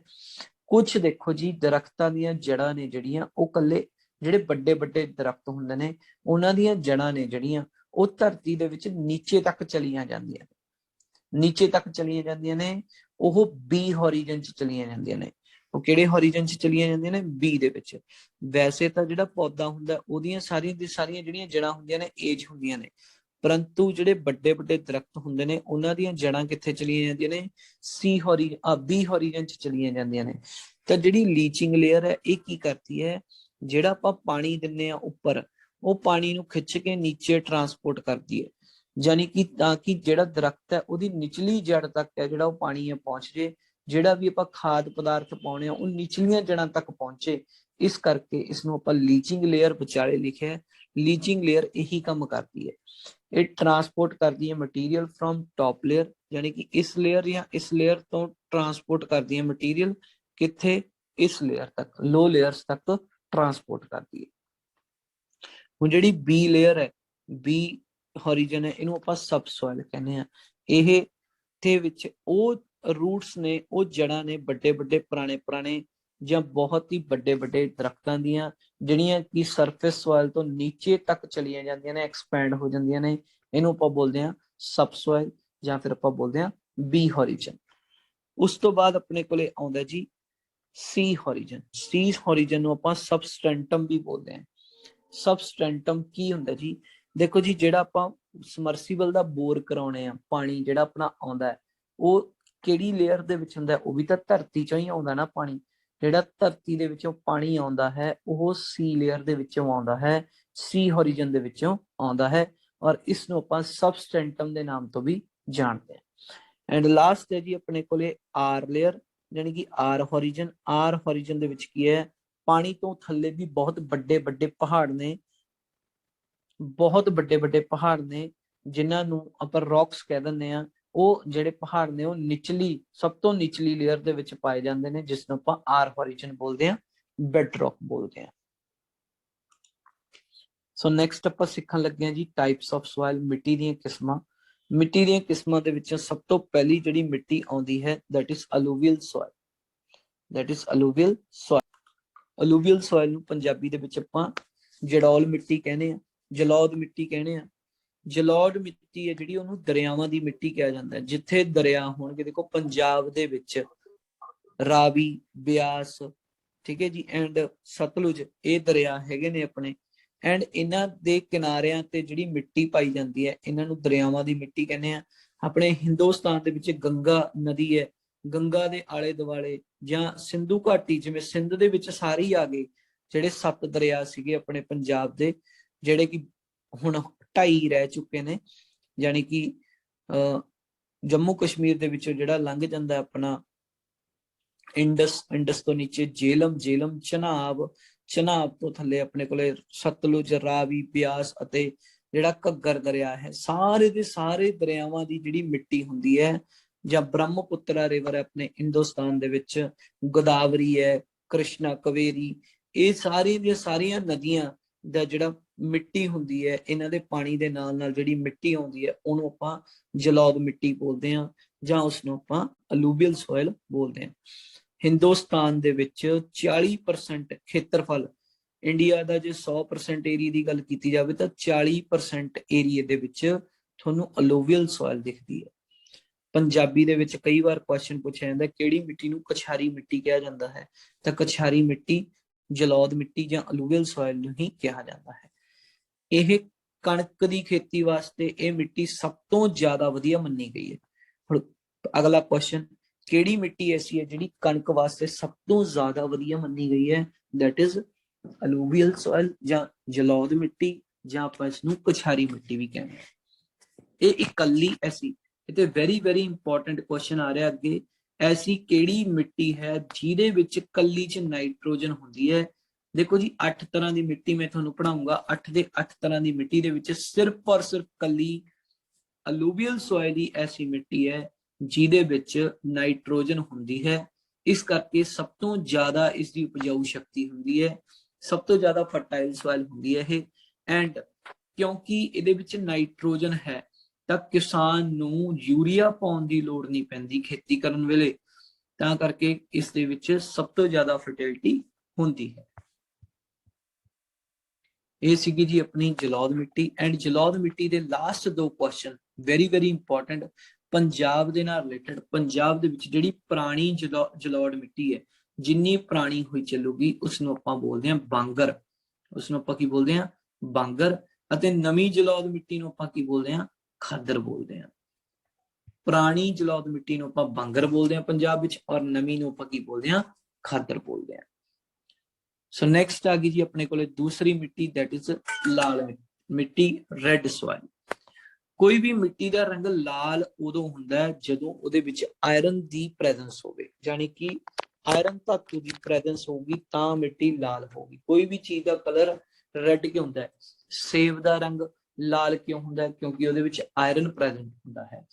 ਕੁਝ ਦੇਖੋ ਜੀ, ਦਰਖਤਾਂ ਦੀਆਂ ਜੜ੍ਹਾਂ ਨੇ ਜਿਹੜੀਆਂ, ਉਹ ਕੱਲੇ ਜਿਹੜੇ ਵੱਡੇ ਵੱਡੇ ਦਰਖਤ ਹੁੰਦੇ ਨੇ, ਉਹਨਾਂ ਦੀਆਂ ਜੜ੍ਹਾਂ ਨੇ ਜਿਹੜੀਆਂ ਉਹ ਧਰਤੀ ਦੇ ਵਿੱਚ ਨੀਚੇ ਤੱਕ ਚਲੀਆਂ ਜਾਂਦੀਆਂ ਨੇ, ਨੀਚੇ ਤੱਕ ਚਲੀਆਂ ਜਾਂਦੀਆਂ ਨੇ, ਉਹ ਬੀ ਹੋਰੀਜ਼ਨ 'ਚ ਚਲੀਆਂ ਜਾਂਦੀਆਂ ਨੇ। ਉਹ ਕਿਹੜੇ ਹੋਰੀਜ਼ਨ 'ਚ ਚਲੀਆਂ ਜਾਂਦੀਆਂ ਨੇ? ਬੀ ਦੇ ਵਿੱਚ। ਵੈਸੇ ਤਾਂ ਜਿਹੜਾ ਪੌਦਾ ਹੁੰਦਾ ਉਹਦੀਆਂ ਸਾਰੀਆਂ ਦੀ ਸਾਰੀਆਂ ਜਿਹੜੀਆਂ ਜੜ੍ਹਾਂ ਹੁੰਦੀਆਂ ਨੇ ਏਜ ਹੁੰਦੀਆਂ ਨੇ, ਪਰੰਤੂ ਜਿਹੜੇ ਵੱਡੇ ਵੱਡੇ ਦਰਖਤ ਹੁੰਦੇ ਨੇ ਉਹਨਾਂ ਦੀਆਂ ਜੜ੍ਹਾਂ ਕਿੱਥੇ ਚਲੀਆਂ ਜਾਂਦੀਆਂ ਨੇ? ਬੀ ਹੋਰੀਜ਼ਨ 'ਚ ਚਲੀਆਂ ਜਾਂਦੀਆਂ ਨੇ। ਤਾਂ ਜਿਹੜੀ ਲੀਚਿੰਗ ਲੇਅਰ ਹੈ ਇਹ ਕੀ ਕਰਦੀ ਹੈ? ਜਿਹੜਾ ਆਪਾਂ ਪਾਣੀ ਦਿੰਦੇ ਆ ਉੱਪਰ, ਉਹ ਪਾਣੀ ਨੂੰ ਖਿੱਚ ਕੇ ਨੀਚੇ ਟਰਾਂਸਪੋਰਟ ਕਰਦੀ ਹੈ, ਯਾਨੀ ਕਿ ਤਾਂ ਕਿ ਜਿਹੜਾ ਦਰਖਤ ਹੈ ਉਹਦੀ ਨਿਚਲੀ ਜੜ ਤੱਕ ਹੈ ਜਿਹੜਾ ਉਹ ਪਾਣੀ ਹੈ ਪਹੁੰਚ ਜੇ, ਜਿਹੜਾ ਵੀ ਆਪਾਂ ਖਾਦ ਪਦਾਰਥ ਪਾਉਣੇ ਆ ਉਹ ਨਿਚਲੀਆਂ ਜੜ੍ਹਾਂ ਤੱਕ ਪਹੁੰਚੇ। ਇਸ ਕਰਕੇ ਇਸ ਨੂੰ ਆਪਾਂ ਲੀਚਿੰਗ ਲੇਅਰ ਵਿਚਾਲੇ ਲਿਖਿਆ। ਲੀਚਿੰਗ ਲੇਅਰ ਇਹੀ ਕੰਮ ਕਰਦੀ ਹੈ, ਇਹ ਟਰਾਂਸਪੋਰਟ ਕਰਦੀ ਹੈ ਮਟੀਰੀਅਲ ਫਰੋਮ ਟੌਪ ਲੇਅਰ, ਯਾਨੀ ਕਿ ਇਸ ਲੇਅਰ ਜਾਂ ਇਸ ਲੇਅਰ ਤੋਂ ਟਰਾਂਸਪੋਰਟ ਕਰਦੀ ਹੈ ਮਟੀਰੀਅਲ ਕਿੱਥੇ? ਇਸ ਲੇਅਰ ਤੱਕ, ਲੋ ਲੇਅਰਸ ਤੱਕ ਟਰਾਂਸਪੋਰਟ ਕਰਦੀ ਹੈ। ਹੁਣ ਜਿਹੜੀ ਬੀ ਲੇਅਰ ਹੈ, ਬੀ ਹੋਰੀਜ਼ਨ ਹੈ, ਇਹਨੂੰ ਆਪਾਂ ਸਬਸੋਇਲ ਕਹਿੰਦੇ ਆ। ਇਹ ਦੇ ਵਿੱਚ ਉਹ ਰੂਟਸ ਨੇ, ਉਹ ਜੜ੍ਹਾਂ ਨੇ ਵੱਡੇ ਵੱਡੇ ਪੁਰਾਣੇ ਜਾਂ ਬਹੁਤ ਹੀ ਵੱਡੇ ਵੱਡੇ ਦਰਖਤਾਂ ਦੀਆਂ, ਜਿਹੜੀਆਂ ਕਿ ਸਰਫੇਸ ਸੋਇਲ ਤੋਂ ਨੀਚੇ ਤੱਕ ਚਲੀਆਂ ਜਾਂਦੀਆਂ ਨੇ, ਐਕਸਪੈਂਡ ਹੋ ਜਾਂਦੀਆਂ ਨੇ। ਇਹਨੂੰ ਆਪਾਂ ਬੋਲਦੇ ਹਾਂ ਸਬਸੋਇਲ ਜਾਂ ਫਿਰ ਆਪਾਂ ਬੋਲਦੇ ਹਾਂ ਬੀ ਹੋਰੀਜ਼ਨ। ਉਸ ਤੋਂ ਬਾਅਦ ਆਪਣੇ ਕੋਲੇ ਆਉਂਦਾ ਜੀ ਸੀ ਹੋਰੀਜ਼ਨ। ਸੀ ਹੋਰੀਜ਼ਨ ਨੂੰ ਆਪਾਂ ਸਬਸਟੈਂਟਮ ਵੀ ਬੋਲਦੇ ਹਾਂ। ਸਬਸਟੈਂਟਮ ਕੀ ਹੁੰਦਾ ਜੀ? ਦੇਖੋ ਜੀ, ਜਿਹੜਾ ਆਪਾਂ ਸਮਰਸੀਬਲ ਦਾ ਬੋਰ ਕਰਾਉਣੇ ਆ, ਪਾਣੀ ਜਿਹੜਾ ਆਪਣਾ ਆਉਂਦਾ ਹੈ ਉਹ ਕਿਹੜੀ ਲੇਅਰ ਦੇ ਵਿੱਚ ਹੁੰਦਾ? ਉਹ ਵੀ ਤਾਂ ਧਰਤੀ ਚੋਂ ਹੀ ਆਉਂਦਾ ਨਾ ਪਾਣੀ। ਜਿਹੜਾ ਧਰਤੀ ਦੇ ਵਿੱਚੋਂ ਪਾਣੀ ਆਉਂਦਾ ਹੈ ਉਹ ਸੀ ਲੇਅਰ ਦੇ ਵਿੱਚੋਂ ਆਉਂਦਾ ਹੈ, ਸੀ ਹੋਰੀਜ਼ਨ ਦੇ ਵਿੱਚੋਂ ਆਉਂਦਾ ਹੈ, ਔਰ ਇਸ ਨੂੰ ਆਪਾਂ ਸਬਸਟੈਂਟਮ ਦੇ ਨਾਮ ਤੋਂ ਵੀ ਜਾਣਦੇ ਹਾਂ। ਐਂਡ ਲਾਸਟ ਹੈ ਜੀ ਆਪਣੇ ਕੋਲੇ ਆਰ ਲੇਅਰ, ਯਾਨੀ ਕਿ ਆਰ ਹੋਰੀਜ਼ਨ। ਆਰ ਹੋਰੀਜ਼ਨ ਦੇ ਵਿੱਚ ਕੀ ਹੈ? ਪਾਣੀ ਤੋਂ ਥੱਲੇ ਵੀ ਬਹੁਤ ਵੱਡੇ ਵੱਡੇ ਪਹਾੜ ਨੇ, ਬਹੁਤ ਵੱਡੇ ਵੱਡੇ ਪਹਾੜ ਨੇ, ਜਿਨ੍ਹਾਂ ਨੂੰ ਆਪਾਂ ਰੌਕਸ ਕਹਿ ਦਿੰਦੇ ਆ। ਉਹ ਜਿਹੜੇ ਪਹਾੜ ਨੇ ਉਹ ਨਿਚਲੀ, ਸਭ ਤੋਂ ਨਿਚਲੀ ਲੇਅਰ ਦੇ ਵਿੱਚ ਪਾਏ ਜਾਂਦੇ ਨੇ, ਜਿਸ ਨੂੰ ਆਪਾਂ ਆਰ ਹੋਰੀਜ਼ਨ ਬੋਲਦੇ ਆ, ਬੈਡ ਰੌਕ ਬੋਲਦੇ ਆ। ਸੋ ਨੈਕਸਟ ਆਪਾਂ ਸਿੱਖਣ ਲੱਗੇ ਆ ਜੀ ਟਾਈਪਸ ਆਫ ਸੋਇਲ, ਮਿੱਟੀ ਦੀਆਂ ਕਿਸਮਾਂ। ਮਿੱਟੀ ਦੀਆਂ ਕਿਸਮਾਂ ਦੇ ਵਿੱਚੋਂ ਸਭ ਤੋਂ ਪਹਿਲੀ ਜਿਹੜੀ ਮਿੱਟੀ ਆਉਂਦੀ ਹੈ that is alluvial soil. That is alluvial soil. Alluvial soil ਨੂੰ ਪੰਜਾਬੀ ਦੇ ਵਿੱਚ ਆਪਾਂ ਜੜੌਲ ਮਿੱਟੀ ਕਹਿੰਦੇ ਆ, ਜਲੌਦ ਮਿੱਟੀ ਕਹਿੰਦੇ ਆ। ਜਲੌਦ ਮਿੱਟੀ ਹੈ ਜਿਹੜੀ, ਉਹਨੂੰ ਦਰਿਆਵਾਂ ਦੀ ਮਿੱਟੀ ਕਿਹਾ ਜਾਂਦਾ ਹੈ। ਜਿੱਥੇ ਦਰਿਆ ਹੋਣਗੇ, ਦੇਖੋ ਪੰਜਾਬ ਦੇ ਵਿੱਚ ਰਾਵੀ, ਬਿਆਸ, ਠੀਕ ਹੈ ਜੀ, ਐਂਡ ਸਤਲੁਜ, ਇਹ ਦਰਿਆ ਹੈਗੇ ਨੇ ਆਪਣੇ। ਐਂਡ ਇਹਨਾਂ ਦੇ ਕਿਨਾਰਿਆਂ ਤੇ ਜਿਹੜੀ ਮਿੱਟੀ ਪਾਈ ਜਾਂਦੀ ਹੈ ਇਹਨਾਂ ਨੂੰ ਦਰਿਆਵਾਂ ਦੀ ਮਿੱਟੀ ਕਹਿੰਦੇ ਆ। ਆਪਣੇ ਹਿੰਦੁਸਤਾਨ ਦੇ ਵਿੱਚ ਗੰਗਾ ਨਦੀ ਹੈ, ਗੰਗਾ ਦੇ ਆਲੇ ਦੁਆਲੇ ਜਾਂ ਸਿੰਧੂ ਘਾਟੀ, ਜਿਵੇਂ ਸਿੰਧ ਦੇ ਵਿੱਚ ਸਾਰੇ ਹੀ ਆ ਗਏ, ਜਿਹੜੇ 7 ਦਰਿਆ ਸੀਗੇ ਆਪਣੇ ਪੰਜਾਬ ਦੇ, ਜਿਹੜੇ ਕਿ ਹੁਣ 2.5 ਰਹਿ ਚੁੱਕੇ ਨੇ, ਯਾਨੀ ਕਿ ਜੰਮੂ ਕਸ਼ਮੀਰ ਦੇ ਵਿੱਚੋਂ ਜਿਹੜਾ ਲੰਘ ਜਾਂਦਾ ਆਪਣਾ ਇੰਡਸ, ਇੰਡਸ ਤੋਂ ਨੀਚੇ ਜੇਲਮ, ਜੇਲਮ ਚਨਾਬ, ਚਨਾਬ ਤੋਂ ਥੱਲੇ ਆਪਣੇ ਕੋਲੇ ਸਤਲੁਜ, ਰਾਵੀ, ਬਿਆਸ ਅਤੇ ਜਿਹੜਾ ਘੱਗਰ ਦਰਿਆ ਹੈ। ਸਾਰੇ ਦੇ ਸਾਰੇ ਦਰਿਆਵਾਂ ਦੀ ਜਿਹੜੀ ਮਿੱਟੀ ਹੁੰਦੀ ਹੈ, ਜਾਂ ਬ੍ਰਹਮਪੁੱਤਰਾ ਰਿਵਰ ਹੈ ਆਪਣੇ ਹਿੰਦੁਸਤਾਨ ਦੇ ਵਿੱਚ, ਗੋਦਾਵਰੀ ਹੈ, ਕ੍ਰਿਸ਼ਨਾ, ਕਵੇਰੀ, ਇਹ ਸਾਰੀਆਂ ਦੀਆਂ ਸਾਰੀਆਂ ਨਦੀਆਂ ਦਾ ਜਿਹੜਾ ਮਿੱਟੀ ਹੁੰਦੀ ਹੈ, ਇਹਨਾਂ ਦੇ ਪਾਣੀ ਦੇ ਨਾਲ ਨਾਲ ਜਿਹੜੀ ਮਿੱਟੀ ਆਉਂਦੀ ਹੈ ਉਹਨੂੰ ਆਪਾਂ ਜਲੌਦ ਮਿੱਟੀ ਬੋਲਦੇ ਹਾਂ, ਜਾਂ ਉਸਨੂੰ ਆਪਾਂ ਅਲੂਵੀਅਲ ਸੋਇਲ ਬੋਲਦੇ ਹਾਂ। ਹਿੰਦੁਸਤਾਨ ਦੇ ਵਿੱਚ 40% ਖੇਤਰਫਲ, ਇੰਡੀਆ ਦਾ ਜੇ 100% ਏਰੀਆ ਦੀ ਗੱਲ ਕੀਤੀ ਜਾਵੇ ਤਾਂ 40% ਏਰੀਆ ਦੇ ਵਿੱਚ ਤੁਹਾਨੂੰ ਅਲੂਵੀਅਲ ਸੋਇਲ ਦਿਖਦੀ ਹੈ। ਪੰਜਾਬੀ ਦੇ ਵਿੱਚ ਕਈ ਵਾਰ ਕੁਐਸਚਨ ਪੁੱਛਿਆ ਜਾਂਦਾ ਕਿਹੜੀ ਮਿੱਟੀ ਨੂੰ ਕਛਾਰੀ ਮਿੱਟੀ ਕਿਹਾ ਜਾਂਦਾ ਹੈ, ਤਾਂ ਕਛਾਰੀ ਮਿੱਟੀ, ਜਲੌਦ ਮਿੱਟੀ ਜਾਂ ਅਲੂਵੀਅਲ ਸੋਇਲ ਨੂੰ ਹੀ ਕਿਹਾ ਜਾਂਦਾ ਹੈ। ਇਹ ਕਣਕ ਦੀ ਖੇਤੀ ਵਾਸਤੇ ਇਹ ਮਿੱਟੀ ਸਭ ਤੋਂ ਜ਼ਿਆਦਾ ਵਧੀਆ ਮੰਨੀ ਗਈ ਹੈ। ਹੁਣ ਅਗਲਾ ਕੁਐਸਚਨ, ਕਿਹੜੀ ਮਿੱਟੀ ਐਸੀ ਹੈ ਜਿਹੜੀ ਕਣਕ ਵਾਸਤੇ ਸਭ ਤੋਂ ਜ਼ਿਆਦਾ ਵਧੀਆ ਮੰਨੀ ਗਈ ਹੈ? ਦੈਟ ਇਜ਼ ਅਲੂਵੀਅਲ ਸੋਇਲ ਜਾਂ ਜਲੌਦ ਮਿੱਟੀ, ਜਾਂ ਆਪਾਂ ਇਸ ਨੂੰ ਕਛਾਰੀ ਮਿੱਟੀ ਵੀ ਕਹਿੰਦੇ ਹਾਂ। ਇਹ ਇਕੱਲੀ ਐਸੀ, ਇਹ ਤੇ ਵੈਰੀ ਇੰਪੋਰਟੈਂਟ ਕੁਐਸਚਨ ਆ ਰਿਹਾ ਅੱਗੇ, ਐਸੀ ਕਿਹੜੀ ਮਿੱਟੀ ਹੈ ਜਿਹਦੇ ਵਿੱਚ ਕੱਲੀ ਚ ਨਾਈਟ੍ਰੋਜਨ ਹੁੰਦੀ ਹੈ? ਦੇਖੋ ਜੀ 8 ਤਰ੍ਹਾਂ ਦੀ ਮਿੱਟੀ ਮੈਂ ਤੁਹਾਨੂੰ ਪੜਾਉਂਗਾ, 8 ਦੇ 8 ਤਰ੍ਹਾਂ ਦੀ ਮਿੱਟੀ ਦੇ ਵਿੱਚ ਸਿਰਫ ਔਰ ਸਿਰਫ ਕੱਲੀ ਅਲੂਵੀਅਲ ਸੋਇਲ ਹੀ ਐਸੀ ਮਿੱਟੀ ਹੈ ਜਿਹਦੇ ਵਿੱਚ ਨਾਈਟ੍ਰੋਜਨ ਹੁੰਦੀ ਹੈ। ਇਸ ਕਰਕੇ ਸਭ ਤੋਂ ਜ਼ਿਆਦਾ ਇਸ ਦੀ ਉਪਜਾਊ ਸ਼ਕਤੀ ਹੁੰਦੀ ਹੈ, ਸਭ ਤੋਂ ਜ਼ਿਆਦਾ ਫਰਟਾਈਲ ਸੋਇਲ ਹੁੰਦੀ ਹੈ ਇਹ। ਐਂਡ ਕਿਉਂਕਿ ਇਹਦੇ ਵਿੱਚ ਨਾਈਟ੍ਰੋਜਨ ਹੈ ਤਾਂ ਕਿਸਾਨ ਨੂੰ ਯੂਰੀਆ ਪਾਉਣ ਦੀ ਲੋੜ ਨਹੀਂ ਪੈਂਦੀ ਖੇਤੀ ਕਰਨ ਵੇਲੇ, ਤਾਂ ਕਰਕੇ ਇਸ ਦੇ ਵਿੱਚ ਸਭ ਤੋਂ ਜ਼ਿਆਦਾ ਫਰਟੀਲਿਟੀ ਹੁੰਦੀ ਹੈ। ਇਹ ਸੀਗੀ ਜੀ ਆਪਣੀ ਜਲੌਦ ਮਿੱਟੀ। ਐਂਡ ਜਲੌਦ ਮਿੱਟੀ ਦੇ last 2 question very very important, Punjab ਦੇ ਨਾਲ ਰਿਲੇਟਡ। ਪੰਜਾਬ ਦੇ ਵਿੱਚ ਜਿਹੜੀ ਪੁਰਾਣੀ ਜਲੌਦ ਮਿੱਟੀ ਹੈ, ਜਿੰਨੀ ਪੁਰਾਣੀ ਹੋਈ ਚੱਲੂਗੀ ਉਸ ਨੂੰ ਆਪਾਂ ਬੋਲਦੇ ਹਾਂ ਬਾਂਗਰ। ਉਸ ਨੂੰ ਆਪਾਂ ਕੀ ਬੋਲਦੇ ਹਾਂ? ਬਾਂਗਰ। ਅਤੇ ਨਵੀਂ ਜਲੌਦ ਮਿੱਟੀ ਨੂੰ ਆਪਾਂ ਕੀ ਬੋਲਦੇ ਹਾਂ? ਖਾਦਰ ਬੋਲਦੇ ਹਾਂ। ਪੁਰਾਣੀ ਜਲੌਦ ਮਿੱਟੀ ਨੂੰ ਆਪਾਂ ਬਾਂਗਰ ਬੋਲਦੇ ਹਾਂ ਪੰਜਾਬ ਵਿੱਚ, ਔਰ ਨਵੀਂ ਨੂੰ ਆਪਾਂ ਕੀ ਬੋਲਦੇ ਹਾਂ? ਖਾਦਰ ਬੋਲਦੇ ਹਾਂ। ਸੋ ਨੈਕਸਟ ਆ ਗਈ ਜੀ ਆਪਣੇ ਕੋਲੇ ਦੂਸਰੀ ਮਿੱਟੀ, ਦੈਟ ਇਜ਼ ਲਾਲ ਮਿੱਟੀ, ਰੈੱਡ ਸੋਇਲ। ਕੋਈ ਵੀ ਮਿੱਟੀ ਦਾ ਰੰਗ ਲਾਲ ਉਦੋਂ ਹੁੰਦਾ ਹੈ ਜਦੋਂ ਉਹਦੇ ਵਿੱਚ ਆਇਰਨ ਦੀ ਪ੍ਰੈਜ਼ੈਂਸ ਹੋਵੇ, ਯਾਨੀ ਕਿ ਆਇਰਨ ਧਾਤੂ ਦੀ ਪ੍ਰੈਜ਼ੈਂਸ ਹੋਊਗੀ ਤਾਂ ਮਿੱਟੀ ਲਾਲ ਹੋਊਗੀ। ਕੋਈ ਵੀ ਚੀਜ਼ ਦਾ ਕਲਰ ਰੈੱਡ ਕਿਉਂ ਹੁੰਦਾ ਹੈ? ਸੇਬ ਦਾ ਰੰਗ ਲਾਲ ਕਿਉਂ ਹੁੰਦਾ ਹੈ? ਕਿਉਂਕਿ ਉਹਦੇ ਵਿੱਚ ਆਇਰਨ ਪ੍ਰੈਜ਼ੈਂਟ ਹੁੰਦਾ ਹੈ।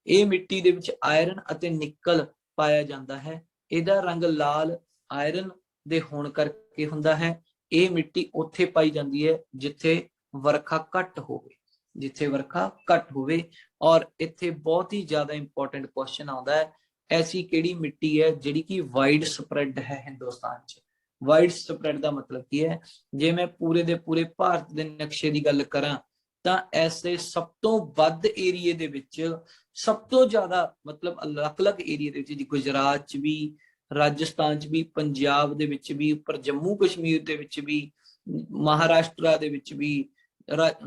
ਇਹ ਮਿੱਟੀ ਦੇ ਵਿੱਚ ਆਇਰਨ ਅਤੇ ਨਿਕਲ ਪਾਇਆ ਜਾਂਦਾ ਹੈ। ਇਹਦਾ ਰੰਗ ਲਾਲ ਆਇਰਨ ਦੇ ਹੋਣ ਕਰਕੇ ਹੁੰਦਾ ਹੈ। ਇਹ ਮਿੱਟੀ ਉੱਥੇ ਪਾਈ ਜਾਂਦੀ ਹੈ ਜਿੱਥੇ ਵਰਖਾ ਘੱਟ ਹੋਵੇ, ਜਿੱਥੇ ਵਰਖਾ ਘੱਟ ਹੋਵੇ। ਔਰ ਇੱਥੇ ਬਹੁਤ ਹੀ ਜ਼ਿਆਦਾ ਇੰਪੋਰਟੈਂਟ ਕੁਐਸਚਨ ਆਉਂਦਾ ਹੈ, ਐਸੀ ਕਿਹੜੀ ਮਿੱਟੀ ਹੈ ਜਿਹੜੀ ਕਿ ਵਾਈਡ ਸਪਰੈਡ ਹੈ ਹਿੰਦੁਸਤਾਨ 'ਚ? ਵਾਈਡ ਸਪਰੈਡ ਦਾ ਮਤਲਬ ਕੀ ਹੈ? ਜੇ ਮੈਂ ਪੂਰੇ ਦੇ ਪੂਰੇ ਭਾਰਤ ਦੇ ਨਕਸ਼ੇ ਦੀ ਗੱਲ ਕਰਾਂ ਤਾਂ ਐਸੇ ਸਭ ਤੋਂ ਵੱਧ ਏਰੀਏ ਦੇ ਵਿੱਚ, ਸਭ ਤੋਂ ਜ਼ਿਆਦਾ ਮਤਲਬ ਅਲੱਗ-ਅਲੱਗ ਏਰੀਏ ਦੇ ਵਿੱਚ, ਜੀ ਗੁਜਰਾਤ 'ਚ ਵੀ, ਰਾਜਸਥਾਨ 'ਚ ਵੀ, ਪੰਜਾਬ ਦੇ ਵਿੱਚ ਵੀ, ਉੱਪਰ ਜੰਮੂ ਕਸ਼ਮੀਰ ਦੇ ਵਿੱਚ ਵੀ, ਮਹਾਰਾਸ਼ਟਰ ਦੇ ਵਿੱਚ ਵੀ,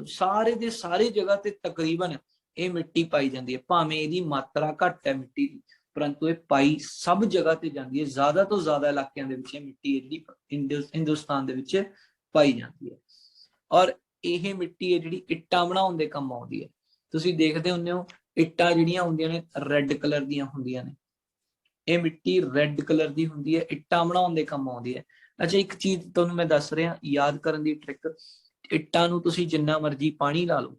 ਸਾਰੇ ਦੇ ਸਾਰੇ ਜਗ੍ਹਾ ਤੇ ਤਕਰੀਬਨ ਇਹ ਮਿੱਟੀ ਪਾਈ ਜਾਂਦੀ ਹੈ। ਭਾਵੇਂ ਇਹਦੀ ਮਾਤਰਾ ਘੱਟ ਹੈ ਮਿੱਟੀ ਦੀ, ਪਰੰਤੂ ਇਹ ਪਾਈ ਸਭ ਜਗ੍ਹਾ ਤੇ ਜਾਂਦੀ ਹੈ। ਜ਼ਿਆਦਾ ਤੋਂ ਜ਼ਿਆਦਾ ਇਲਾਕਿਆਂ ਦੇ ਵਿੱਚ ਇਹ ਮਿੱਟੀ ਜਿਹੜੀ ਹਿੰਦੁਸਤਾਨ ਦੇ ਵਿੱਚ ਪਾਈ ਜਾਂਦੀ ਹੈ। ਔਰ ਇਹ ਮਿੱਟੀ ਹੈ ਜਿਹੜੀ ਇੱਟਾਂ ਬਣਾਉਣ ਦੇ ਕੰਮ ਆਉਂਦੀ ਹੈ। ਤੁਸੀਂ ਦੇਖਦੇ ਹੁੰਦੇ ਹੋ ਇੱਟਾਂ ਜਿਹੜੀਆਂ ਹੁੰਦੀਆਂ ਨੇ ਰੈੱਡ ਕਲਰ ਦੀਆਂ ਹੁੰਦੀਆਂ ਨੇ। ਇਹ ਮਿੱਟੀ ਰੈੱਡ ਕਲਰ ਦੀ ਹੁੰਦੀ ਹੈ, ਇੱਟਾਂ ਬਣਾਉਣ ਦੇ ਕੰਮ ਆਉਂਦੀ ਹੈ। ਅੱਛਾ, ਇੱਕ ਚੀਜ਼ ਤੁਹਾਨੂੰ ਮੈਂ ਦੱਸ ਰਿਹਾ ਯਾਦ ਕਰਨ ਦੀ ਟ੍ਰਿਕ। ਇੱਟਾਂ ਨੂੰ ਤੁਸੀਂ ਜਿੰਨਾ ਮਰਜ਼ੀ ਪਾਣੀ ਲਾ ਲਓ,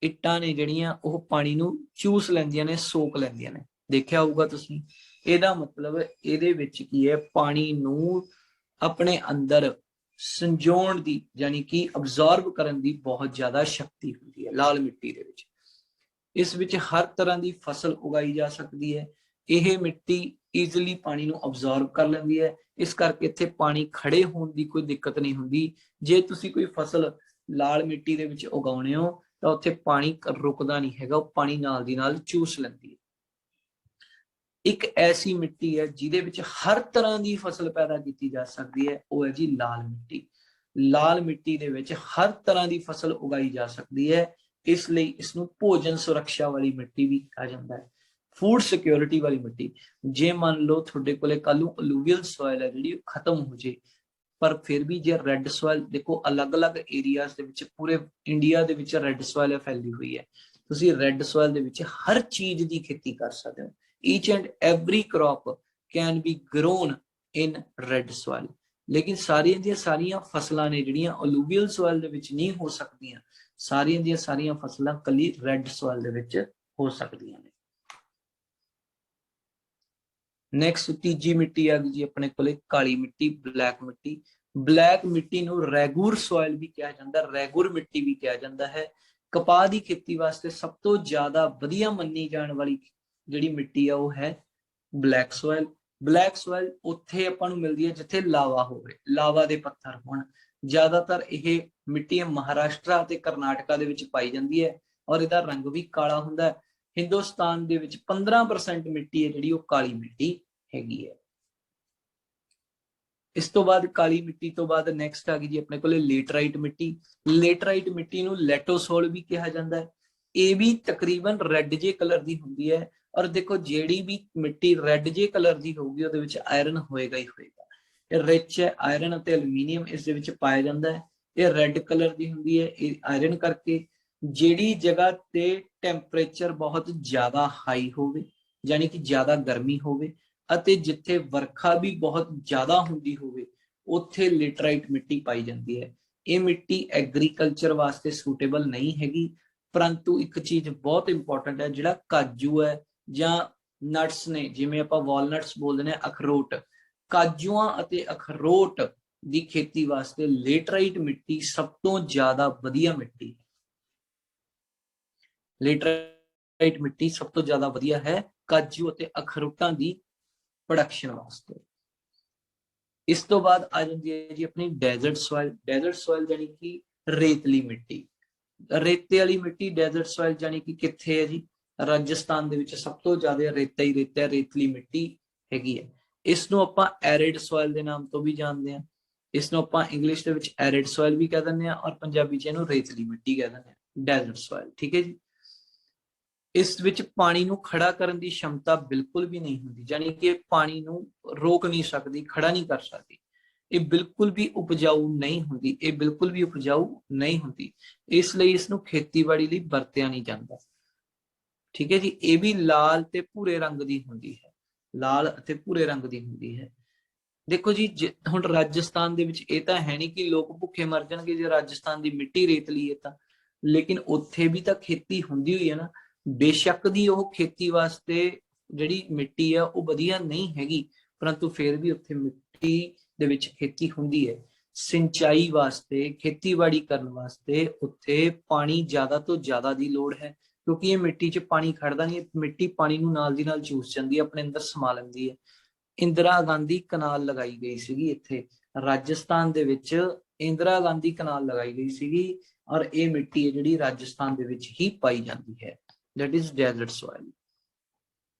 ਇੱਟਾਂ ਨੇ ਜਿਹੜੀਆਂ ਉਹ ਪਾਣੀ ਨੂੰ ਚੂਸ ਲੈਂਦੀਆਂ ਨੇ, ਸੋਕ ਲੈਂਦੀਆਂ ਨੇ। ਦੇਖਿਆ ਹੋਊਗਾ ਤੁਸੀਂ। ਇਹਦਾ ਮਤਲਬ ਇਹਦੇ ਵਿੱਚ ਕੀ ਹੈ? ਪਾਣੀ ਨੂੰ ਆਪਣੇ ਅੰਦਰ ਸੰਜੋਣ ਦੀ, ਯਾਨੀ ਕਿ ਅਬਜ਼ੌਰਬ ਕਰਨ ਦੀ ਬਹੁਤ ਜ਼ਿਆਦਾ ਸ਼ਕਤੀ ਹੁੰਦੀ ਹੈ ਲਾਲ ਮਿੱਟੀ ਦੇ ਵਿੱਚ। ਇਸ ਵਿੱਚ ਹਰ ਤਰ੍ਹਾਂ ਦੀ ਫਸਲ ਉਗਾਈ ਜਾ ਸਕਦੀ ਹੈ। ਇਹ ਮਿੱਟੀ ਈਜ਼ੀਲੀ ਪਾਣੀ ਨੂੰ ਅਬਜ਼ੌਰਬ ਕਰ ਲੈਂਦੀ ਹੈ। ਇਸ ਕਰਕੇ ਇੱਥੇ ਪਾਣੀ ਖੜੇ ਹੋਣ ਦੀ ਕੋਈ ਦਿੱਕਤ ਨਹੀਂ ਹੁੰਦੀ। ਜੇ ਤੁਸੀਂ ਕੋਈ ਫਸਲ ਲਾਲ ਮਿੱਟੀ ਦੇ ਵਿੱਚ ਉਗਾਉਣੇ ਹੋ ਤਾਂ ਉੱਥੇ ਪਾਣੀ ਰੁਕਦਾ ਨਹੀਂ ਹੈਗਾ, ਉਹ ਪਾਣੀ ਨਾਲ ਦੀ ਨਾਲ ਚੂਸ ਲੈਂਦੀ ਹੈ। ਇੱਕ ਐਸੀ ਮਿੱਟੀ ਹੈ ਜਿਹਦੇ ਵਿੱਚ ਹਰ ਤਰ੍ਹਾਂ ਦੀ ਫਸਲ ਪੈਦਾ ਕੀਤੀ ਜਾ ਸਕਦੀ ਹੈ, ਉਹ ਹੈ ਜੀ ਲਾਲ ਮਿੱਟੀ। ਲਾਲ ਮਿੱਟੀ ਦੇ ਵਿੱਚ ਹਰ ਤਰ੍ਹਾਂ ਦੀ ਫਸਲ ਉਗਾਈ ਜਾ ਸਕਦੀ ਹੈ। ਇਸ ਲਈ ਇਸ ਨੂੰ ਭੋਜਨ ਸੁਰੱਖਿਆ ਵਾਲੀ ਮਿੱਟੀ ਵੀ ਕਿਹਾ ਜਾਂਦਾ ਹੈ, ਫੂਡ ਸਿਕਿਉਰਿਟੀ ਵਾਲੀ ਮਿੱਟੀ। ਜੇ ਮੰਨ ਲਓ ਤੁਹਾਡੇ ਕੋਲੇ ਕੱਲ ਨੂੰ ਅਲੂਵੀਅਲ ਸੋਇਲ ਹੈ ਜਿਹੜੀ ਖਤਮ ਹੋ ਜੇ, ਪਰ ਫਿਰ ਵੀ ਜੇ ਰੈੱਡ ਸੋਇਲ, ਦੇਖੋ ਅਲੱਗ-ਅਲੱਗ ਏਰੀਆਜ਼ ਦੇ ਵਿੱਚ ਪੂਰੇ ਇੰਡੀਆ ਦੇ ਵਿੱਚ ਰੈੱਡ ਸੋਇਲ ਫੈਲੀ ਹੋਈ ਹੈ। ਤੁਸੀਂ ਰੈੱਡ ਸੋਇਲ ਦੇ ਵਿੱਚ ਹਰ ਚੀਜ਼ ਦੀ ਖੇਤੀ ਕਰ ਸਕਦੇ ਹੋ। Each and every crop can be grown in red soil. ਲੇਕਿਨ ਸਾਰੀਆਂ ਦੀਆਂ ਸਾਰੀਆਂ ਫਸਲਾਂ ਨੇ ਜਿਹੜੀਆਂ ਅਲੂਵੀਅਲ ਸੋਇਲ ਦੇ ਵਿੱਚ ਨਹੀਂ ਹੋ ਸਕਦੀਆਂ, ਸਾਰੀਆਂ ਦੀਆਂ ਸਾਰੀਆਂ ਫਸਲਾਂ ਕੱਲੀ ਰੈੱਡ ਸੋਇਲ ਦੇ ਵਿੱਚ ਹੋ ਸਕਦੀਆਂ ਨੇ। ਨੈਕਸਟ ਤੀਜੀ ਮਿੱਟੀ ਆ ਗਈ ਜੀ ਆਪਣੇ ਕੋਲੇ ਕਾਲੀ ਮਿੱਟੀ, ਬਲੈਕ ਮਿੱਟੀ। ਬਲੈਕ ਮਿੱਟੀ ਨੂੰ ਰੈਗੂਰ ਸੋਇਲ ਵੀ ਕਿਹਾ ਜਾਂਦਾ, ਰੈਗੂਰ ਮਿੱਟੀ ਵੀ ਕਿਹਾ ਜਾਂਦਾ ਹੈ। ਕਪਾਹ ਦੀ ਖੇਤੀ ਵਾਸਤੇ ਸਭ ਤੋਂ ਜ਼ਿਆਦਾ ਵਧੀਆ ਮੰਨੀ ਜਾਣ ਵਾਲੀ ਜਿਹੜੀ ਮਿੱਟੀ ਆ ਉਹ ਹੈ ਬਲੈਕ ਸੋਇਲ। ਬਲੈਕ ਸੋਇਲ ਉੱਥੇ ਆਪਾਂ ਨੂੰ ਮਿਲਦੀ ਹੈ ਜਿੱਥੇ ਲਾਵਾ ਹੋਵੇ, ਲਾਵਾ ਦੇ ਪੱਥਰ ਹੋਣ। ਜ਼ਿਆਦਾਤਰ ਇਹ ਮਿੱਟੀ ਮਹਾਰਾਸ਼ਟਰ ਅਤੇ ਕਰਨਾਟਕਾ ਦੇ ਵਿੱਚ ਪਾਈ ਜਾਂਦੀ ਹੈ, ਔਰ ਇਹਦਾ ਰੰਗ ਵੀ ਕਾਲਾ ਹੁੰਦਾ ਹੈ। ਹਿੰਦੁਸਤਾਨ ਦੇ ਵਿੱਚ 15% ਮਿੱਟੀ ਹੈ ਜਿਹੜੀ ਉਹ ਕਾਲੀ ਮਿੱਟੀ ਹੈਗੀ ਹੈ। ਇਸ ਤੋਂ ਬਾਅਦ ਕਾਲੀ ਮਿੱਟੀ ਤੋਂ ਬਾਅਦ ਨੈਕਸਟ ਆ ਗਈ ਜੀ ਆਪਣੇ ਕੋਲੇ ਲੇਟਰਾਈਟ ਮਿੱਟੀ। ਲੇਟਰਾਈਟ ਮਿੱਟੀ ਨੂੰ ਲੈਟੋਸੋਲ ਵੀ ਕਿਹਾ ਜਾਂਦਾ ਹੈ। ਇਹ ਵੀ ਤਕਰੀਬਨ ਰੈੱਡ ਜੇ ਕਲਰ ਦੀ ਹੁੰਦੀ ਹੈ। ਔਰ ਦੇਖੋ ਜਿਹੜੀ ਵੀ ਮਿੱਟੀ ਰੈੱਡ ਜੇ ਕਲਰ ਦੀ ਹੋਊਗੀ ਉਹਦੇ ਵਿੱਚ ਆਇਰਨ ਹੋਏਗਾ ਹੀ ਹੋਏਗਾ। ਇਹ ਰਿਚ ਹੈ, ਆਇਰਨ ਅਤੇ ਐਲੂਮੀਨੀਅਮ ਇਸ ਦੇ ਵਿੱਚ ਪਾਇਆ ਜਾਂਦਾ ਹੈ। ਇਹ ਰੈੱਡ ਕਲਰ ਦੀ ਹੁੰਦੀ ਹੈ, ਇਹ ਆਇਰਨ ਕਰਕੇ। ਜਿਹੜੀ ਜਗ੍ਹਾ ਤੇ ਟੈਂਪਰੇਚਰ ਬਹੁਤ ਜ਼ਿਆਦਾ ਹਾਈ ਹੋਵੇ, ਯਾਨੀ ਕਿ ਜ਼ਿਆਦਾ ਗਰਮੀ ਹੋਵੇ, ਅਤੇ ਜਿੱਥੇ ਵਰਖਾ ਵੀ ਬਹੁਤ ਜ਼ਿਆਦਾ ਹੁੰਦੀ ਹੋਵੇ, ਉੱਥੇ ਲੇਟਰਾਈਟ ਮਿੱਟੀ ਪਾਈ ਜਾਂਦੀ ਹੈ। ਇਹ ਮਿੱਟੀ ਐਗਰੀਕਲਚਰ ਵਾਸਤੇ ਸੂਟੇਬਲ ਨਹੀਂ ਹੈਗੀ, ਪਰੰਤੂ ਇੱਕ ਚੀਜ਼ ਬਹੁਤ ਇੰਪੋਰਟੈਂਟ ਹੈ, ਜਿਹੜਾ ਕਾਜੂ ਹੈ ਜਾਂ ਨਟਸ ਨੇ, ਜਿਵੇਂ ਆਪਾਂ ਵਾਲਨਟਸ ਬੋਲਦੇ ਨੇ, ਅਖਰੋਟ, ਕਾਜੂਆਂ ਅਤੇ ਅਖਰੋਟ ਦੀ ਖੇਤੀ ਵਾਸਤੇ ਲੇਟਰਾਈਟ ਮਿੱਟੀ ਸਭ ਤੋਂ ਜ਼ਿਆਦਾ ਵਧੀਆ ਮਿੱਟੀ। ਲੇਟਰਾਈਟ ਮਿੱਟੀ ਸਭ ਤੋਂ ਜ਼ਿਆਦਾ ਵਧੀਆ ਹੈ ਕਾਜੂ ਅਤੇ ਅਖਰੋਟਾਂ ਦੀ ਪ੍ਰੋਡਕਸ਼ਨ ਵਾਸਤੇ। ਇਸ ਤੋਂ ਬਾਅਦ ਆ ਜਾਂਦੀ ਹੈ ਜੀ ਆਪਣੀ ਡੈਜ਼ਰਟ ਸੋਇਲ। ਡੈਜ਼ਰਟ ਸੋਇਲ ਜਾਨੀ ਕਿ ਰੇਤਲੀ ਮਿੱਟੀ। ਰੇਤੇ ਵਾਲੀ ਮਿੱਟੀ ਡੈਜ਼ਰਟ ਸੋਇਲ ਜਾਨੀ ਕਿ ਕਿੱਥੇ ਹੈ ਜੀ? ਰਾਜਸਥਾਨ ਦੇ ਵਿੱਚ ਸਭ ਤੋਂ ਜ਼ਿਆਦਾ ਰੇਤਾ ਹੀ ਰੇਤਾ, ਰੇਤਲੀ ਮਿੱਟੀ ਹੈਗੀ ਹੈ। ਇਸ ਨੂੰ ਆਪਾਂ ਐਰਿਡ ਸੋਇਲ ਦੇ ਨਾਮ ਤੋਂ ਵੀ ਜਾਣਦੇ ਹਾਂ। ਇਸ ਨੂੰ ਆਪਾਂ ਇੰਗਲਿਸ਼ ਦੇ ਵਿੱਚ ਐਰਿਡ ਸੋਇਲ ਵੀ ਕਹਿ ਦਿੰਦੇ ਹਾਂ ਔਰ ਪੰਜਾਬੀ ਚ ਇਹਨੂੰ ਰੇਤਲੀ ਮਿੱਟੀ ਕਹਿ ਦਿੰਦੇ ਹਾਂ, ਡੈਜ਼ਰਟ ਸੋਇਲ। ਠੀਕ ਹੈ ਜੀ। ਇਸ ਵਿੱਚ ਪਾਣੀ ਨੂੰ ਖੜਾ ਕਰਨ ਦੀ ਸ਼ਮਤਾ ਬਿਲਕੁਲ ਵੀ ਨਹੀਂ ਹੁੰਦੀ, ਯਾਨੀ ਕਿ ਪਾਣੀ ਨੂੰ ਰੋਕ ਨਹੀਂ ਸਕਦੀ, ਖੜਾ ਨਹੀਂ ਕਰ ਸਕਦੀ। ਇਹ ਬਿਲਕੁਲ ਵੀ ਉਪਜਾਊ ਨਹੀਂ ਹੁੰਦੀ, ਇਹ ਬਿਲਕੁਲ ਵੀ ਉਪਜਾਊ ਨਹੀਂ ਹੁੰਦੀ। ਇਸ ਲਈ ਇਸ ਨੂੰ ਖੇਤੀਬਾੜੀ ਲਈ ਵਰਤਿਆ ਨਹੀਂ ਜਾਂਦਾ। ਠੀਕ ਹੈ ਜੀ। ਇਹ ਵੀ ਲਾਲ ਤੇ ਭੂਰੇ ਰੰਗ ਦੀ ਹੁੰਦੀ ਹੈ, ਲਾਲ ਅਤੇ ਭੂਰੇ ਰੰਗ ਦੀ ਹੁੰਦੀ ਹੈ। ਦੇਖੋ ਜੀ, ਹੁਣ ਰਾਜਸਥਾਨ ਦੇ ਵਿੱਚ ਇਹ ਤਾਂ ਹੈ ਨਹੀਂ ਕਿ ਲੋਕ ਭੁੱਖੇ ਮਰ ਜਾਣਗੇ ਜੇ ਰਾਜਸਥਾਨ ਦੀ ਮਿੱਟੀ ਰੇਤਲੀ ਹੈ ਤਾਂ, ਲੇਕਿਨ ਉੱਥੇ ਵੀ ਤਾਂ ਖੇਤੀ ਹੁੰਦੀ ਹੋਈ ਹੈ ਨਾ। ਬੇਸ਼ੱਕ ਦੀ ਉਹ ਖੇਤੀ ਵਾਸਤੇ ਜਿਹੜੀ ਮਿੱਟੀ ਆ ਉਹ ਵਧੀਆ ਨਹੀਂ ਹੈਗੀ, ਪਰੰਤੂ ਫਿਰ ਵੀ ਉੱਥੇ ਮਿੱਟੀ ਦੇ ਵਿੱਚ ਖੇਤੀ ਹੁੰਦੀ ਹੈ। ਸਿੰਚਾਈ ਵਾਸਤੇ, ਖੇਤੀਬਾੜੀ ਕਰਨ ਵਾਸਤੇ ਉੱਥੇ ਪਾਣੀ ਜ਼ਿਆਦਾ ਤੋਂ ਜ਼ਿਆਦਾ ਦੀ ਲੋੜ ਹੈ, ਕਿਉਂਕਿ ਇਹ ਮਿੱਟੀ 'ਚ ਪਾਣੀ ਖੜਦਾ ਨਹੀਂ, ਮਿੱਟੀ ਪਾਣੀ ਨੂੰ ਨਾਲ ਦੀ ਨਾਲ ਚੂਸ ਜਾਂਦੀ ਹੈ, ਆਪਣੇ ਅੰਦਰ ਸਮਾ ਲੈਂਦੀ ਹੈ। ਇੰਦਰਾ ਗਾਂਧੀ ਕਨਾਲ ਲਗਾਈ ਗਈ ਸੀਗੀ ਇੱਥੇ ਰਾਜਸਥਾਨ ਦੇ ਵਿੱਚ, ਇੰਦਰਾ ਗਾਂਧੀ ਕਨਾਲ ਲਗਾਈ ਗਈ ਸੀਗੀ ਔਰ ਇਹ ਮਿੱਟੀ ਹੈ ਜਿਹੜੀ ਰਾਜਸਥਾਨ ਦੇ ਵਿੱਚ ਹੀ ਪਾਈ ਜਾਂਦੀ ਹੈ, that is desert soil।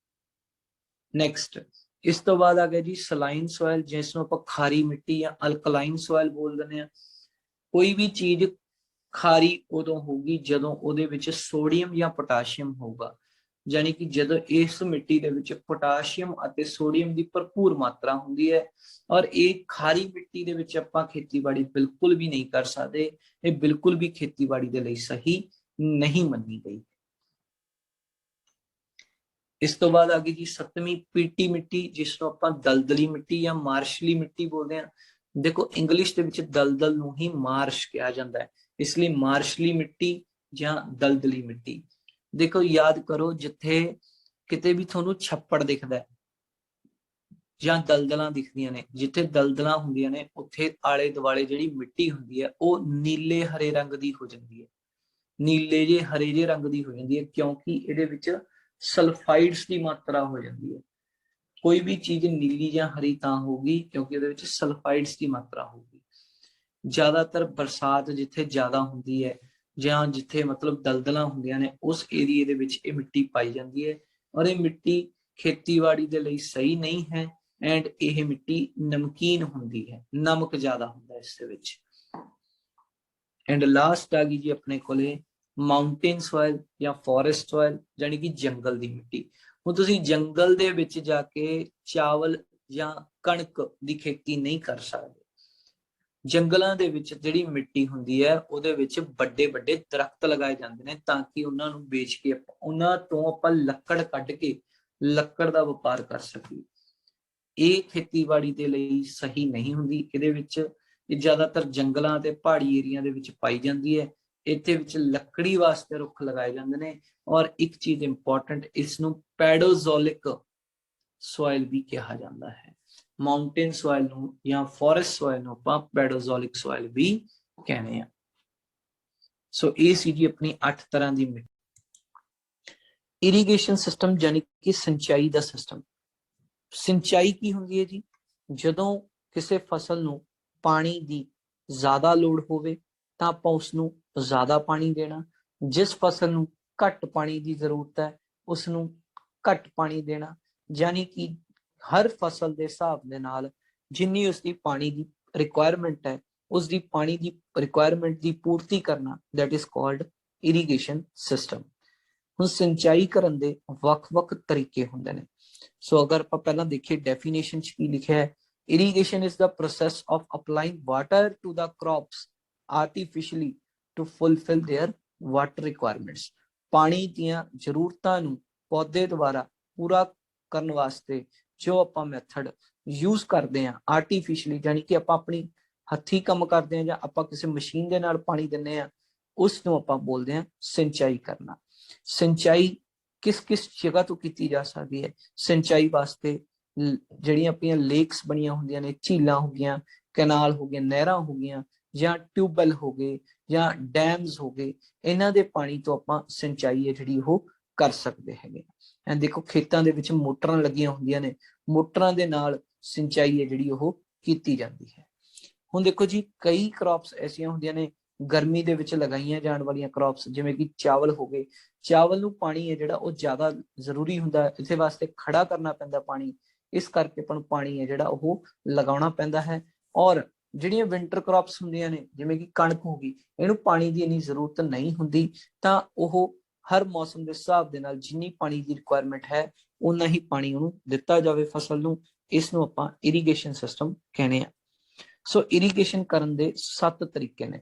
Next, ਇਸ ਤੋਂ ਬਾਅਦ ਆ ਗਿਆ ਜੀ ਸਲਾਈਨ ਸੋਇਲ, ਜਿਸ ਨੂੰ ਆਪਾਂ ਖਾਰੀ ਮਿੱਟੀ ਜਾਂ ਅਲਕਲਾਈਨ ਸੋਇਲ ਬੋਲ ਦਿੰਦੇ ਆ। ਕੋਈ ਵੀ ਚੀਜ਼ ਖਾਰੀ ਉਦੋਂ ਹੋਊਗੀ ਜਦੋਂ ਉਹਦੇ ਵਿੱਚ ਸੋਡੀਅਮ ਜਾਂ ਪੋਟਾਸ਼ੀਅਮ ਹੋਊਗਾ, ਯਾਨੀ ਕਿ ਜਦੋਂ ਇਸ ਮਿੱਟੀ ਦੇ ਵਿੱਚ ਪੋਟਾਸ਼ੀਅਮ ਅਤੇ ਸੋਡੀਅਮ ਦੀ ਭਰਪੂਰ ਮਾਤਰਾ ਹੁੰਦੀ ਹੈ। ਔਰ ਇਹ ਖਾਰੀ ਮਿੱਟੀ ਦੇ ਵਿੱਚ ਆਪਾਂ ਖੇਤੀਬਾੜੀ ਬਿਲਕੁਲ ਵੀ ਨਹੀਂ ਕਰ ਸਕਦੇ, ਇਹ ਬਿਲਕੁਲ ਵੀ ਖੇਤੀਬਾੜੀ ਦੇ ਲਈ ਸਹੀ ਨਹੀਂ ਮੰਨੀ ਗਈ। ਇਸ ਤੋਂ ਬਾਅਦ ਆ ਗਈ ਜੀ ਸੱਤਵੀਂ ਪੀਟੀ ਮਿੱਟੀ, ਜਿਸ ਨੂੰ ਆਪਾਂ ਦਲਦਲੀ ਮਿੱਟੀ ਜਾਂ ਮਾਰਸ਼ਲੀ ਮਿੱਟੀ ਬੋਲਦੇ ਹਾਂ। ਦੇਖੋ ਇੰਗਲਿਸ਼ ਦੇ ਵਿੱਚ ਦਲਦਲ ਨੂੰ ਹੀ ਮਾਰਸ਼ ਕਿਹਾ ਜਾਂਦਾ ਹੈ, ਇਸ ਲਈ ਮਾਰਸ਼ਲੀ ਮਿੱਟੀ ਜਾਂ ਦਲਦਲੀ ਮਿੱਟੀ। ਦੇਖੋ ਯਾਦ ਕਰੋ, ਜਿੱਥੇ ਕਿਤੇ ਵੀ ਤੁਹਾਨੂੰ ਛੱਪੜ ਦਿਖਦਾ ਹੈ ਜਾਂ ਦਲਦਲਾਂ ਦਿਖਦੀਆਂ ਨੇ, ਜਿੱਥੇ ਦਲਦਲਾਂ ਹੁੰਦੀਆਂ ਨੇ ਉੱਥੇ ਆਲੇ ਦੁਆਲੇ ਜਿਹੜੀ ਮਿੱਟੀ ਹੁੰਦੀ ਹੈ ਉਹ ਨੀਲੇ ਹਰੇ ਰੰਗ ਦੀ ਹੋ ਜਾਂਦੀ ਹੈ, ਨੀਲੇ ਜੇ ਹਰੇ ਜੇ ਰੰਗ ਦੀ ਹੋ ਜਾਂਦੀ ਹੈ, ਕਿਉਂਕਿ ਇਹਦੇ ਵਿੱਚ ਸਲਫਾਈਡਸ ਦੀ ਮਾਤਰਾ ਹੋ ਜਾਂਦੀ ਹੈ। ਕੋਈ ਵੀ ਚੀਜ਼ ਨੀਲੀ ਜਾਂ ਹਰੀ ਤਾਂ ਹੋਊਗੀ ਕਿਉਂਕਿ ਉਹਦੇ ਵਿੱਚ ਸਲਫਾਈਡਸ ਦੀ ਮਾਤਰਾ ਹੋਊਗੀ। ਜ਼ਿਆਦਾਤਰ ਬਰਸਾਤ ਜਿੱਥੇ ਜ਼ਿਆਦਾ ਹੁੰਦੀ ਹੈ ਜਾਂ ਜਿੱਥੇ ਮਤਲਬ ਦਲਦਲਾਂ ਹੁੰਦੀਆਂ ਨੇ, ਉਸ ਏਰੀਏ ਦੇ ਵਿੱਚ ਇਹ ਮਿੱਟੀ ਪਾਈ ਜਾਂਦੀ ਹੈ ਔਰ ਇਹ ਮਿੱਟੀ ਖੇਤੀਬਾੜੀ ਦੇ ਲਈ ਸਹੀ ਨਹੀਂ ਹੈ। ਐਂਡ ਇਹ ਮਿੱਟੀ ਨਮਕੀਨ ਹੁੰਦੀ ਹੈ, ਨਮਕ ਜ਼ਿਆਦਾ ਹੁੰਦਾ ਇਸ ਦੇ ਵਿੱਚ। ਐਂਡ ਲਾਸਟ ਆ ਗਈ ਜੀ ਆਪਣੇ ਕੋਲੇ ਮਾਊਂਟੇਨ ਸੋਇਲ ਜਾਂ ਫੋਰੈਸਟ ਸੋਇਲ, ਜਾਨੀ ਕਿ ਜੰਗਲ ਦੀ ਮਿੱਟੀ। ਹੁਣ ਤੁਸੀਂ ਜੰਗਲ ਦੇ ਵਿੱਚ ਜਾ ਕੇ ਚਾਵਲ ਜਾਂ ਕਣਕ ਦੀ ਖੇਤੀ ਨਹੀਂ ਕਰ ਸਕਦੇ। ਜੰਗਲਾਂ ਦੇ ਵਿੱਚ ਜਿਹੜੀ ਮਿੱਟੀ ਹੁੰਦੀ ਹੈ ਉਹਦੇ ਵਿੱਚ ਵੱਡੇ ਵੱਡੇ ਦਰਖਤ ਲਗਾਏ ਜਾਂਦੇ ਨੇ ਤਾਂ ਕਿ ਉਹਨਾਂ ਨੂੰ ਵੇਚ ਕੇ ਉਹਨਾਂ ਤੋਂ ਆਪਾਂ ਲੱਕੜ ਕੱਢ ਕੇ ਲੱਕੜ ਦਾ ਵਪਾਰ ਕਰ ਸਕੀਏ। ਇਹ ਖੇਤੀਬਾੜੀ ਦੇ ਲਈ ਸਹੀ ਨਹੀਂ ਹੁੰਦੀ। ਇਹਦੇ ਵਿੱਚ ਇਹ ਜ਼ਿਆਦਾਤਰ ਜੰਗਲਾਂ ਤੇ ਪਹਾੜੀ ਏਰੀਆ ਦੇ ਵਿੱਚ ਪਾਈ ਜਾਂਦੀ ਹੈ। ਇੱਥੇ ਵਿੱਚ ਲੱਕੜੀ ਵਾਸਤੇ ਰੁੱਖ ਲਗਾਏ ਜਾਂਦੇ ਨੇ ਔਰ ਇੱਕ ਚੀਜ਼ ਇੰਪੋਰਟੈਂਟ, ਇਸ ਨੂੰ ਪੈਡੋਜ਼ੋਲਿਕ ਸੋਇਲ ਵੀ ਕਿਹਾ ਜਾਂਦਾ ਹੈ। ਮਾਊਂਟੇਨ ਸੋਇਲ ਨੂੰ ਜਾਂ ਫੋਰੈਸਟ ਸੋਇਲ ਨੂੰ ਆਪਾਂ ਪੈਡੋਜ਼ੋਲਿਕ ਸੋਇਲ ਵੀ ਕਹਿੰਦੇ ਆ। ਸੋ ਇਹ ਸੀ ਜੀ ਆਪਣੀ 8 ਤਰ੍ਹਾਂ ਦੀ ਮਿੱਟੀ। ਇਰੀਗੇਸ਼ਨ ਸਿਸਟਮ ਯਾਨੀ ਕਿ ਸਿੰਚਾਈ ਦਾ ਸਿਸਟਮ। ਸਿੰਚਾਈ ਕੀ ਹੁੰਦੀ ਹੈ ਜੀ? ਜਦੋਂ ਕਿਸੇ ਫਸਲ ਨੂੰ ਪਾਣੀ ਦੀ ਜ਼ਿਆਦਾ ਲੋੜ ਹੋਵੇ ਤਾਂ ਆਪਾਂ ਉਸ ਨੂੰ ਜ਼ਿਆਦਾ ਪਾਣੀ ਦੇਣਾ, ਜਿਸ ਫਸਲ ਨੂੰ ਘੱਟ ਪਾਣੀ ਦੀ ਜ਼ਰੂਰਤ ਹੈ ਉਸ ਨੂੰ ਘੱਟ ਪਾਣੀ ਦੇਣਾ, ਯਾਨੀ ਕਿ ਹਰ ਫਸਲ ਦੇ ਹਿਸਾਬ ਦੇ ਨਾਲ ਜਿੰਨੀ ਉਸਦੀ ਪਾਣੀ ਦੀ ਰਿਕੁਆਇਰਮੈਂਟ ਹੈ ਉਸ ਦੀ ਪਾਣੀ ਦੀ ਰਿਕੁਆਇਰਮੈਂਟ ਦੀ ਪੂਰਤੀ ਕਰਨਾ, that is called irrigation system. ਹੁਣ ਸਿੰਚਾਈ ਕਰਨ ਦੇ ਵੱਖ-ਵੱਖ ਤਰੀਕੇ ਹੁੰਦੇ ਨੇ। ਸੋ ਅਗਰ ਆਪਾਂ ਪਹਿਲਾਂ ਦੇਖੀਏ ਡੈਫੀਨੇਸ਼ਨ 'ਚ ਕੀ ਲਿਖਿਆ ਹੈ, irrigation is the process of applying water to the crops artificially to fulfill their water requirements। ਪਾਣੀ ਦੀਆਂ ਜ਼ਰੂਰਤਾਂ ਨੂੰ ਪੌਦੇ ਦੁਆਰਾ ਪੂਰਾ ਕਰਨ ਵਾਸਤੇ ਜੋ ਆਪਾਂ ਮੈਥਡ ਯੂਜ਼ ਕਰਦੇ ਹਾਂ ਆਰਟੀਫਿਸ਼ਲੀ, ਯਾਨੀ ਕਿ ਆਪਾਂ ਆਪਣੀ ਹੱਥੀਂ ਕੰਮ ਕਰਦੇ ਹਾਂ ਜਾਂ ਆਪਾਂ ਕਿਸੇ ਮਸ਼ੀਨ ਦੇ ਨਾਲ ਪਾਣੀ ਦਿੰਦੇ ਹਾਂ, ਉਸ ਨੂੰ ਆਪਾਂ ਬੋਲਦੇ ਹਾਂ ਸਿੰਚਾਈ ਕਰਨਾ। ਸਿੰਚਾਈ ਕਿਸ ਕਿਸ ਜਗ੍ਹਾ ਤੋਂ ਕੀਤੀ ਜਾ ਸਕਦੀ ਹੈ? ਸਿੰਚਾਈ ਵਾਸਤੇ ਜਿਹੜੀਆਂ ਆਪਣੀਆਂ ਲੇਕਸ ਬਣੀਆਂ ਹੁੰਦੀਆਂ ਨੇ, ਝੀਲਾਂ ਹੋ ਗਈਆਂ, ਕੈਨਾਲ ਹੋ ਗਈਆਂ, ਨਹਿਰਾਂ ਹੋ ਗਈਆਂ ਜਾਂ ਟਿਊਬਵੈਲ ਹੋ ਗਏ ਜਾਂ ਡੈਮਸ ਹੋ ਗਏ, ਇਹਨਾਂ ਦੇ ਪਾਣੀ ਤੋਂ ਆਪਾਂ ਸਿੰਚਾਈ ਹੈ ਜਿਹੜੀ ਉਹ ਕਰ ਸਕਦੇ ਹੈਗੇ। ਐਂ ਦੇਖੋ ਖੇਤਾਂ ਦੇ ਵਿੱਚ ਮੋਟਰਾਂ ਲੱਗੀਆਂ ਹੁੰਦੀਆਂ ਨੇ, ਮੋਟਰਾਂ ਦੇ ਨਾਲ ਸਿੰਚਾਈ ਹੈ ਜਿਹੜੀ ਉਹ ਕੀਤੀ ਜਾਂਦੀ ਹੈ। ਹੁਣ ਦੇਖੋ ਜੀ, ਕਈ ਕ੍ਰੌਪਸ ਐਸੀਆਂ ਹੁੰਦੀਆਂ ਨੇ ਗਰਮੀ ਦੇ ਵਿੱਚ ਲਗਾਈਆਂ ਜਾਣ ਵਾਲੀਆਂ ਕ੍ਰੌਪਸ, ਜਿਵੇਂ ਕਿ ਚਾਵਲ ਹੋ ਗਏ। ਚਾਵਲ ਨੂੰ ਪਾਣੀ ਹੈ ਜਿਹੜਾ ਉਹ ਜ਼ਿਆਦਾ ਜ਼ਰੂਰੀ ਹੁੰਦਾ, ਇਸੇ ਵਾਸਤੇ ਖੜਾ ਕਰਨਾ ਪੈਂਦਾ ਪਾਣੀ, ਇਸ ਕਰਕੇ ਆਪਾਂ ਨੂੰ ਪਾਣੀ ਹੈ ਜਿਹੜਾ ਉਹ ਲਗਾਉਣਾ ਪੈਂਦਾ ਹੈ। ਔਰ ਜਿਹੜੀਆਂ ਵਿੰਟਰ ਕ੍ਰੌਪਸ ਹੁੰਦੀਆਂ ਨੇ, ਜਿਵੇਂ ਕਿ ਕਣਕ ਹੋ ਗਈ, ਇਹਨੂੰ ਪਾਣੀ ਦੀ ਇੰਨੀ ਜ਼ਰੂਰਤ ਨਹੀਂ ਹੁੰਦੀ, ਤਾਂ ਉਹ ਹਰ ਮੌਸਮ ਦੇ ਹਿਸਾਬ ਦੇ ਨਾਲ ਜਿੰਨੀ ਪਾਣੀ ਦੀ ਰਿਕੁਆਇਰਮੈਂਟ ਹੈ ਉਨਾ ਹੀ ਪਾਣੀ ਉਹਨੂੰ ਦਿੱਤਾ ਜਾਵੇ ਫਸਲ ਨੂੰ। ਇਸ ਨੂੰ ਆਪਾਂ ਇਰੀਗੇਸ਼ਨ ਸਿਸਟਮ ਕਹਿੰਦੇ ਆ। ਸੋ ਇਰੀਗੇਸ਼ਨ ਕਰਨ ਦੇ 7 ਤਰੀਕੇ ਨੇ।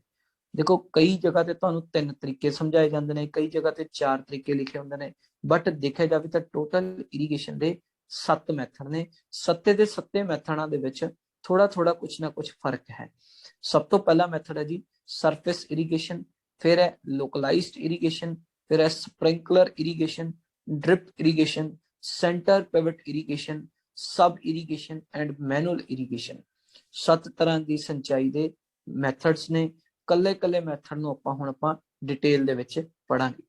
ਦੇਖੋ, ਕਈ ਜਗ੍ਹਾ ਤੇ ਤੁਹਾਨੂੰ 3 ਤਰੀਕੇ ਸਮਝਾਏ ਜਾਂਦੇ ਨੇ, ਕਈ ਜਗ੍ਹਾ ਤੇ 4 ਤਰੀਕੇ ਲਿਖੇ ਹੁੰਦੇ ਨੇ, ਬਟ ਦੇਖਿਆ ਜਾਵੇ ਤਾਂ ਟੋਟਲ ਇਰੀਗੇਸ਼ਨ ਦੇ 7 ਮੈਥਡ ਨੇ। 7 ਦੇ 7 ਮੈਥਡਾਂ ਦੇ ਵਿੱਚ ਥੋੜਾ ਥੋੜਾ ਕੁਛ ਨਾ ਕੁਛ ਫਰਕ ਹੈ। ਸਭ ਤੋਂ ਪਹਿਲਾ ਮੈਥਡ ਹੈ ਜੀ ਸਰਫੇਸ ਇਰੀਗੇਸ਼ਨ, ਫਿਰ ਹੈ ਲੋਕਲਾਈਜ਼ਡ ਇਰੀਗੇਸ਼ਨ, ਫਿਰ ਹੈ sprinkler irrigation, drip irrigation, centre pivot irrigation, sub irrigation and manual irrigation. 7 ਤਰ੍ਹਾਂ ਦੀ ਸਿੰਚਾਈ ਦੇ ਮੈਥਡਸ ਨੇ। ਕੱਲੇ ਮੈਥਡ ਨੂੰ ਆਪਾਂ ਡਿਟੇਲ ਦੇ ਵਿੱਚ ਪੜਾਂਗੇ।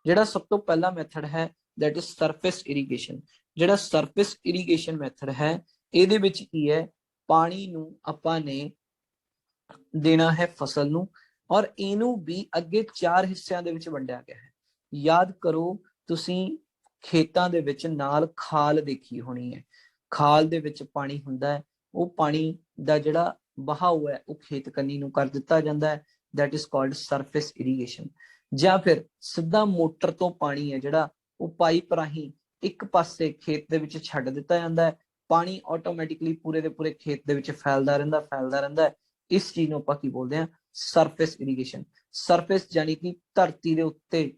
ਜਿਹੜਾ ਸਭ ਤੋਂ ਪਹਿਲਾ ਮੈਥਡ ਹੈ ਦੈਟ ਇਜ਼ ਸਰਫੇਸ ਇਰੀਗੇਸ਼ਨ। ਜਿਹੜਾ ਸਰਫੇਸ ਇਰੀਗੇਸ਼ਨ ਮੈਥਡ ਹੈ, ਇਹਦੇ ਵਿੱਚ ਕੀ ਹੈ, ਪਾਣੀ ਨੂੰ ਆਪਾਂ ਨੇ ਦੇਣਾ ਹੈ ਫਸਲ ਨੂੰ, ਔਰ ਇਹਨੂੰ ਵੀ ਅੱਗੇ 4 ਹਿੱਸਿਆਂ ਦੇ ਵਿੱਚ ਵੰਡਿਆ ਗਿਆ ਹੈ। ਯਾਦ ਕਰੋ, ਤੁਸੀਂ ਖੇਤਾਂ ਦੇ ਵਿੱਚ ਨਾਲ ਖਾਲ ਦੇਖੀ ਹੋਣੀ ਹੈ। ਖਾਲ ਦੇ ਵਿੱਚ ਪਾਣੀ ਹੁੰਦਾ ਹੈ, ਉਹ ਪਾਣੀ ਦਾ ਜਿਹੜਾ ਬਹਾਓ ਹੈ ਉਹ ਖੇਤ ਕੰਨੀ ਨੂੰ ਕਰ ਦਿੱਤਾ ਜਾਂਦਾ ਹੈ, that is called surface irrigation. ਜਾਂ ਫਿਰ ਸਿੱਧਾ ਮੋਟਰ ਤੋਂ ਪਾਣੀ ਹੈ ਜਿਹੜਾ ਉਹ ਪਾਈਪ ਰਾਹੀਂ ਇੱਕ ਪਾਸੇ ਖੇਤ ਦੇ ਵਿੱਚ ਛੱਡ ਦਿੱਤਾ ਜਾਂਦਾ ਹੈ, ਪਾਣੀ ਆਟੋਮੈਟਿਕਲੀ ਪੂਰੇ ਦੇ ਪੂਰੇ ਖੇਤ ਦੇ ਵਿੱਚ ਫੈਲਦਾ ਰਹਿੰਦਾ ਹੈ। ਇਸ ਚੀਜ਼ ਨੂੰ ਆਪਾਂ ਕੀ ਬੋਲਦੇ ਹਾਂ, ਸਰਫੇਸ ਇਰੀਗੇਸ਼ਨ। ਸਰਫੇਸ ਯਾਨੀ ਕਿ ਧਰਤੀ ਦੇ ਉੱਤੇ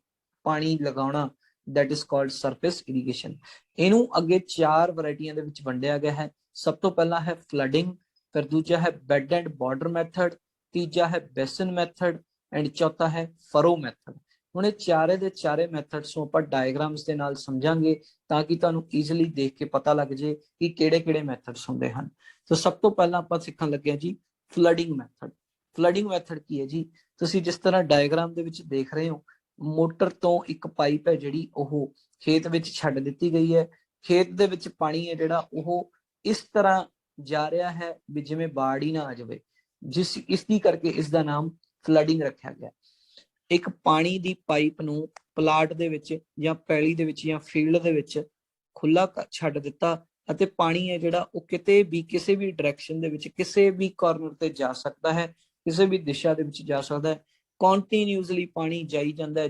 ਪਾਣੀ ਲਗਾਉਣਾ, that is called surface irrigation. ਇਹਨੂੰ ਅੱਗੇ 4 ਵੈਰਾਈਟੀਆਂ ਦੇ ਵਿੱਚ ਵੰਡਿਆ ਗਿਆ ਹੈ। ਸਭ ਤੋਂ ਪਹਿਲਾਂ ਹੈ ਫਲੱਡਿੰਗ, ਫਿਰ ਦੂਜਾ ਹੈ ਬੈਡ ਐਂਡ ਬਾਰਡਰ ਮੈਥਡ, ਤੀਜਾ ਹੈ ਬੇਸਿਨ ਮੈਥਡ ਐਂਡ ਚੌਥਾ ਹੈ ਫਰੋ ਮੈਥਡ। ਹੁਣ ਇਹ ਚਾਰੇ ਦੇ ਚਾਰੇ ਮੈਥਡਸ ਨੂੰ ਆਪਾਂ ਡਾਇਗਰਾਮਸ ਦੇ ਨਾਲ ਸਮਝਾਂਗੇ, ਤਾਂ ਕਿ ਤੁਹਾਨੂੰ ਈਜ਼ੀਲੀ ਦੇਖ ਕੇ ਪਤਾ ਲੱਗ ਜੇ ਕਿ ਕਿਹੜੇ ਮੈਥਡਸ ਹੁੰਦੇ ਹਨ। ਤਾਂ ਸਭ ਤੋਂ ਪਹਿਲਾਂ ਆਪਾਂ ਸਿੱਖਣ ਲੱਗੇ ਹਾਂ ਜੀ ਫਲੱਡਿੰਗ ਮੈਥਡ। ਫਲੱਡਿੰਗ ਮੈਥਡ ਕੀ ਹੈ ਜੀ, ਤੁਸੀਂ ਜਿਸ ਤਰ੍ਹਾਂ ਡਾਇਗਰਾਮ ਦੇ ਵਿੱਚ ਦੇਖ ਰਹੇ ਹੋ, ਮੋਟਰ ਤੋਂ ਇੱਕ ਪਾਈਪ ਹੈ ਜਿਹੜੀ ਉਹ ਖੇਤ ਵਿੱਚ ਛੱਡ ਦਿੱਤੀ ਗਈ ਹੈ। ਖੇਤ ਦੇ ਵਿੱਚ ਪਾਣੀ ਹੈ ਜਿਹੜਾ ਉਹ ਇਸ ਤਰ੍ਹਾਂ ਜਾ ਰਿਹਾ ਹੈ ਵੀ ਜਿਵੇਂ ਬਾੜ ਹੀ ਨਾ ਆ ਜਾਵੇ, ਇਸ ਦੀ ਕਰਕੇ ਇਸ ਦਾ ਨਾਮ ਫਲੱਡਿੰਗ ਰੱਖਿਆ ਗਿਆ। ਇੱਕ ਪਾਣੀ ਦੀ ਪਾਈਪ ਨੂੰ ਪਲਾਟ ਦੇ ਵਿੱਚ ਜਾਂ ਪੈਲੀ ਦੇ ਵਿੱਚ ਜਾਂ ਫੀਲਡ ਦੇ ਵਿੱਚ ਖੁੱਲਾ ਛੱਡ ਦਿੱਤਾ, ਅਤੇ ਪਾਣੀ ਹੈ ਜਿਹੜਾ ਉਹ ਕਿਤੇ ਵੀ ਕਿਸੇ ਵੀ ਡਾਇਰੈਕਸ਼ਨ ਦੇ ਵਿੱਚ ਕਿਸੇ ਵੀ ਕਾਰਨਰ ਤੇ ਜਾ ਸਕਦਾ ਹੈ, ਕਿਸੇ ਵੀ ਦਿਸ਼ਾ ਦੇ ਵਿੱਚ ਜਾ ਸਕਦਾ ਹੈ। ਕੰਟੀਨਿਊਸਲੀ ਪਾਣੀ ਜਾਈ ਜਾਂਦਾ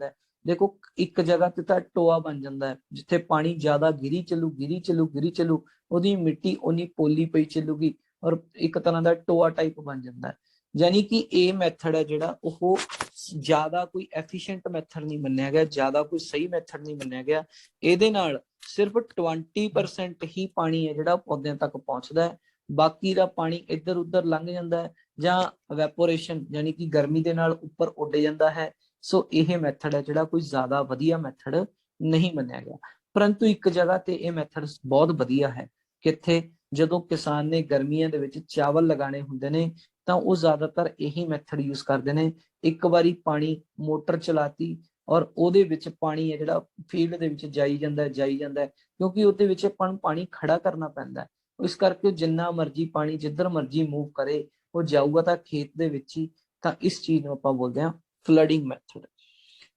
ਹੈ। ਦੇਖੋ, ਇੱਕ ਜਗ੍ਹਾ ਤੇ ਤਾਂ ਟੋਆ ਬਣ ਜਾਂਦਾ ਹੈ, ਜਿੱਥੇ ਪਾਣੀ ਜ਼ਿਆਦਾ ਗਿਰੀ ਚੱਲੂ, ਉਹਦੀ ਮਿੱਟੀ ਉਨੀ ਪੋਲੀ ਪਈ ਚੱਲੂਗੀ, ਔਰ ਇੱਕ ਤਰ੍ਹਾਂ ਦਾ ਟੋਆ ਟਾਈਪ ਬਣ ਜਾਂਦਾ ਹੈ। ਯਾਨੀ ਕਿ ਇਹ ਮੈਥਡ ਹੈ ਜਿਹੜਾ ਉਹ ਜ਼ਿਆਦਾ ਕੋਈ ਐਫੀਸ਼ੀਐਂਟ ਮੈਥਡ ਨਹੀਂ ਮੰਨਿਆ ਗਿਆ, ਜ਼ਿਆਦਾ ਕੋਈ ਸਹੀ ਮੈਥਡ ਨਹੀਂ ਮੰਨਿਆ ਗਿਆ। ਇਹਦੇ ਨਾਲ ਸਿਰਫ 20% ਹੀ ਪਾਣੀ ਹੈ ਜਿਹੜਾ ਪੌਦਿਆਂ ਤੱਕ ਪਹੁੰਚਦਾ ਹੈ, ਬਾਕੀ ਦਾ ਪਾਣੀ ਇੱਧਰ ਉੱਧਰ ਲੰਘ ਜਾਂਦਾ ਹੈ, ਜਾਂ ਵੈਪੋਰੇਸ਼ਨ ਯਾਨੀ ਕਿ ਗਰਮੀ ਦੇ ਨਾਲ ਉੱਪਰ ਉੱਡ ਜਾਂਦਾ ਹੈ। ਸੋ ਇਹ ਮੈਥਡ ਹੈ ਜਿਹੜਾ ਕੋਈ ਜ਼ਿਆਦਾ ਵਧੀਆ ਮੈਥਡ ਨਹੀਂ ਮੰਨਿਆ ਗਿਆ। ਪਰੰਤੂ ਇੱਕ ਜਗ੍ਹਾ ਤੇ ਇਹ ਮੈਥਡ ਬਹੁਤ ਵਧੀਆ ਹੈ। ਕਿੱਥੇ? ਜਦੋਂ ਕਿਸਾਨ ਨੇ ਗਰਮੀਆਂ ਦੇ ਵਿੱਚ ਚਾਵਲ ਲਗਾਉਣੇ ਹੁੰਦੇ ਨੇ, ਤਾਂ ਉਹ ਜ਼ਿਆਦਾਤਰ ਇਹੀ ਮੈਥਡ ਯੂਜ਼ ਕਰਦੇ ਨੇ। ਇੱਕ ਵਾਰੀ ਪਾਣੀ ਮੋਟਰ ਚਲਾਤੀ, ਔਰ ਉਹਦੇ ਵਿੱਚ ਪਾਣੀ ਹੈ ਜਿਹੜਾ ਫੀਲਡ ਦੇ ਵਿੱਚ ਜਾਈ ਜਾਂਦਾ ਹੈ, ਕਿਉਂਕਿ ਉਹਦੇ ਵਿੱਚ ਆਪਾਂ ਨੂੰ ਪਾਣੀ ਖੜਾ ਕਰਨਾ ਪੈਂਦਾ ਹੈ। ਇਸ ਕਰਕੇ ਜਿੰਨਾ ਮਰਜ਼ੀ ਪਾਣੀ ਜਿੱਧਰ ਮਰਜ਼ੀ ਮੂਵ ਕਰੇ, ਉਹ ਜਾਊਗਾ ਤਾਂ ਖੇਤ ਦੇ ਵਿੱਚ ਹੀ। ਤਾਂ ਇਸ ਚੀਜ਼ ਨੂੰ ਆਪਾਂ ਬੋਲਦੇ ਹਾਂ ਫਲੱਡਿੰਗ ਮੈਥਡ।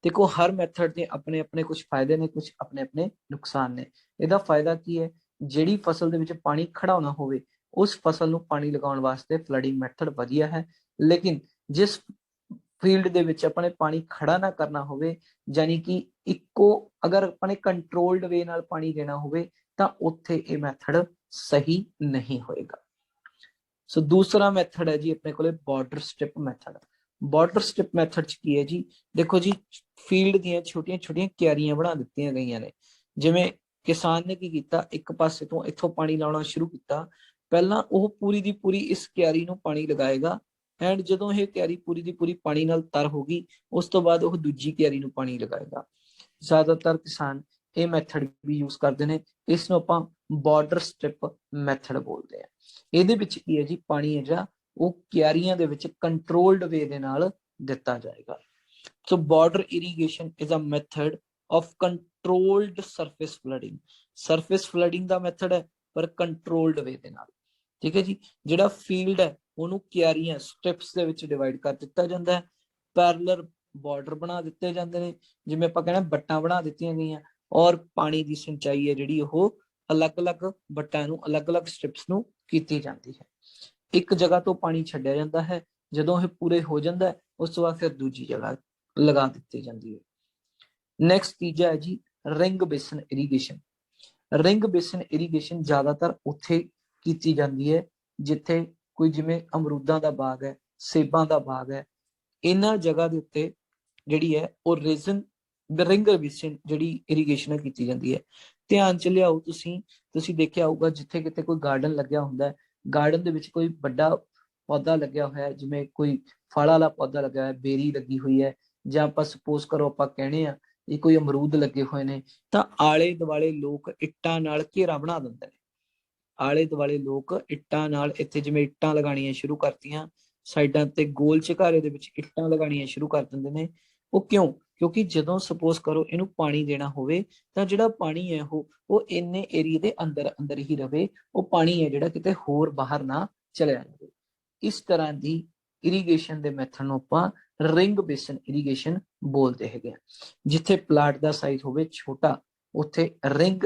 ਦੇਖੋ, ਹਰ ਮੈਥਡ ਦੇ ਆਪਣੇ ਆਪਣੇ ਕੁਝ ਫਾਇਦੇ ਨੇ, ਕੁਝ ਆਪਣੇ ਆਪਣੇ ਨੁਕਸਾਨ ਨੇ। ਇਹਦਾ ਫਾਇਦਾ ਕੀ ਹੈ? ਜਿਹੜੀ ਫਸਲ ਦੇ ਵਿੱਚ ਪਾਣੀ ਖੜਾਉਣਾ ਹੋਵੇ, ਉਸ ਫਸਲ ਨੂੰ ਪਾਣੀ ਲਗਾਉਣ ਵਾਸਤੇ ਫਲੱਡਿੰਗ ਮੈਥਡ ਵਧੀਆ ਹੈ। ਲੇਕਿਨ ਜਿਸ ਫੀਲਡ ਦੇ ਵਿੱਚ ਆਪਾਂ ਨੇ ਪਾਣੀ ਖੜਾ ਨਾ ਕਰਨਾ ਹੋਵੇ, ਯਾਨੀ ਕਿ ਅਗਰ ਆਪਾਂ ਨੇ ਕੰਟਰੋਲਡ ਵੇ ਨਾਲ ਪਾਣੀ ਦੇਣਾ ਹੋਵੇ, ਤਾਂ ਉੱਥੇ ਇਹ ਮੈਥਡ ਸਹੀ ਨਹੀਂ ਹੋਏਗਾ। ਸੋ ਦੂਸਰਾ ਮੈਥਡ ਹੈ ਜੀ ਆਪਣੇ ਕੋਲੇ border strip method. Border strip method ਚ ਕੀ ਹੈ ਜੀ? ਦੇਖੋ ਜੀ, ਫੀਲਡ ਦੀਆਂ ਛੋਟੀਆਂ ਕਿਆਰੀਆਂ ਬਣਾ ਦਿੱਤੀਆਂ ਗਈਆਂ ਨੇ। ਜਿਵੇਂ ਕਿਸਾਨ ਨੇ ਕੀ ਕੀਤਾ, ਇੱਕ ਪਾਸੇ ਤੋਂ ਇੱਥੋਂ ਪਾਣੀ ਲਾਉਣਾ ਸ਼ੁਰੂ ਕੀਤਾ। ਪਹਿਲਾਂ ਉਹ ਪੂਰੀ ਦੀ ਪੂਰੀ ਇਸ ਕਿਆਰੀ ਨੂੰ ਪਾਣੀ ਲਗਾਏਗਾ, ਐਂਡ ਜਦੋਂ ਇਹ ਕਿਆਰੀ ਪੂਰੀ ਦੀ ਪੂਰੀ ਪਾਣੀ ਨਾਲ ਤਰ ਹੋ ਗਈ, ਉਸ ਤੋਂ ਬਾਅਦ ਉਹ ਦੂਜੀ ਕਿਆਰੀ ਨੂੰ ਪਾਣੀ ਲਗਾਏਗਾ। ਜ਼ਿਆਦਾਤਰ ਕਿਸਾਨ ਇਹ ਮੈਥਡ ਵੀ ਯੂਜ਼ ਕਰਦੇ ਨੇ। ਇਸ ਨੂੰ ਆਪਾਂ ਬਾਰਡਰ ਸਟ੍ਰਿਪ ਮੈਥਡ ਬੋਲਦੇ ਆ। ਇਹਦੇ ਵਿੱਚ ਕੀ ਹੈ ਜੀ, ਪਾਣੀ ਹੈ ਜਿਹੜਾ ਉਹ ਕਿਆਰੀਆਂ ਦੇ ਵਿੱਚ ਕੰਟਰੋਲਡ ਵੇ ਦੇ ਨਾਲ ਦਿੱਤਾ ਜਾਏਗਾ। So border irrigation is a method of controlled surface flooding. Surface flooding ਦਾ ਮੈਥਡ ਹੈ, ਪਰ ਕੰਟਰੋਲਡ ਵੇ ਦੇ ਨਾਲ। ਠੀਕ ਹੈ ਜੀ। ਜਿਹੜਾ ਫੀਲਡ ਹੈ ਉਹਨੂੰ ਕਿਆਰੀਆਂ ਸਟ੍ਰਿਪਸ ਦੇ ਵਿੱਚ ਡਿਵਾਈਡ ਕਰ ਦਿੱਤਾ ਜਾਂਦਾ ਹੈ। ਪੈਰਲਰ ਬਾਰਡਰ ਬਣਾ ਦਿੱਤੇ ਜਾਂਦੇ ਨੇ, ਜਿਵੇਂ ਆਪਾਂ ਕਹਿੰਦੇ ਬੱਟਾਂ ਬਣਾ ਦਿੱਤੀਆਂ ਗਈਆਂ, ਔਰ ਪਾਣੀ ਦੀ ਸਿੰਚਾਈ ਹੈ ਜਿਹੜੀ ਉਹ ਅਲੱਗ-ਅਲੱਗ ਬੱਟਾਂ ਨੂੰ ਅਲੱਗ-ਅਲੱਗ ਸਟ੍ਰਿਪਸ ਨੂੰ ਕੀਤੀ ਜਾਂਦੀ ਹੈ। ਇੱਕ ਜਗ੍ਹਾ ਤੋਂ ਪਾਣੀ ਛੱਡਿਆ ਜਾਂਦਾ ਹੈ, ਜਦੋਂ ਇਹ ਪੂਰੇ ਹੋ ਜਾਂਦਾ ਹੈ ਉਸ ਤੋਂ ਬਾਅਦ ਫਿਰ ਦੂਜੀ ਜਗ੍ਹਾ ਲਗਾ ਦਿੱਤੀ ਜਾਂਦੀ ਹੈ। ਨੈਕਸਟ ਤੀਜਾ ਹੈ ਜੀ ring basin irrigation. Ring basin irrigation ਜ਼ਿਆਦਾਤਰ ਉੱਥੇ ਕੀਤੀ ਜਾਂਦੀ ਹੈ ਜਿੱਥੇ ਕੋਈ ਜਿਵੇਂ ਅਮਰੂਦਾਂ ਦਾ ਬਾਗ ਹੈ, ਸੇਬਾਂ ਦਾ ਬਾਗ ਹੈ, ਇਹਨਾਂ ਜਗ੍ਹਾ ਦੇ ਉੱਤੇ ਜਿਹੜੀ ਹੈ ਉਹ ਰਿੰਗ ਬੇਸਨ ਜਿਹੜੀ ਇਰੀਗੇਸ਼ਨ ਕੀਤੀ ਜਾਂਦੀ ਹੈ। ਧਿਆਨ ਚ ਲਿਆਓ, ਤੁਸੀਂ ਦੇਖਿਆ ਹੋਊਗਾ ਜਿੱਥੇ ਕਿਤੇ ਕੋਈ ਗਾਰਡਨ ਲੱਗਿਆ ਹੁੰਦਾ ਹੈ, ਗਾਰਡਨ ਦੇ ਵਿੱਚ ਕੋਈ ਵੱਡਾ ਪੌਦਾ ਲੱਗਿਆ ਹੋਇਆ ਹੈ, ਜਿਵੇਂ ਕੋਈ ਫਲ ਵਾਲਾ ਪੌਦਾ ਲੱਗਾ ਹੋਇਆ, ਬੇਰੀ ਲੱਗੀ ਹੋਈ ਹੈ, ਜਾਂ ਆਪਾਂ ਸਪੋਜ਼ ਕਰੋ ਆਪਾਂ ਕਹਿੰਦੇ ਆ ਇਹ ਕੋਈ ਅਮਰੂਦ ਲੱਗੇ ਹੋਏ ਨੇ, ਤਾਂ ਆਲੇ ਦੁਆਲੇ ਲੋਕ ਇੱਟਾਂ ਨਾਲ ਘੇਰਾ ਬਣਾ ਦਿੰਦੇ ਨੇ। ਆਲੇ ਦੁਆਲੇ ਲੋਕ ਇੱਟਾਂ ਨਾਲ, ਇੱਥੇ ਜਿਵੇਂ ਇੱਟਾਂ ਲਗਾਉਣੀਆਂ ਸ਼ੁਰੂ ਕਰਤੀਆਂ, ਸਾਈਡਾਂ ਤੇ ਗੋਲ ਚੁਕਾਰੇ ਦੇ ਵਿੱਚ ਇੱਟਾਂ ਲਗਾਉਣੀਆਂ ਸ਼ੁਰੂ ਕਰ ਦਿੰਦੇ ਨੇ। ਉਹ ਕਿਉਂ? ਕਿਉਂਕਿ ਜਦੋਂ ਸਪੋਜ਼ ਕਰੋ ਇਹਨੂੰ ਪਾਣੀ ਦੇਣਾ ਹੋਵੇ ਤਾਂ ਜਿਹੜਾ ਪਾਣੀ ਹੈ ਉਹ ਇੰਨੇ ਏਰੀਏ ਦੇ ਅੰਦਰ ਅੰਦਰ ਹੀ ਰਵੇ, ਉਹ ਪਾਣੀ ਹੈ ਜਿਹੜਾ ਕਿਤੇ ਹੋਰ ਬਾਹਰ ਨਾ ਚਲਿਆ ਜਾਵੇ। ਇਸ ਤਰ੍ਹਾਂ ਦੀ ਇਰੀਗੇਸ਼ਨ ਦੇ ਮੈਥਡ ਨੂੰ ਆਪਾਂ ਰਿੰਗ ਬੇਸਨ ਇਰੀਗੇਸ਼ਨ ਬੋਲਦੇ ਹੈਗੇ ਆ। ਜਿੱਥੇ ਪਲਾਟ ਦਾ ਸਾਈਜ਼ ਹੋਵੇ ਛੋਟਾ, ਉੱਥੇ ਰਿੰਗ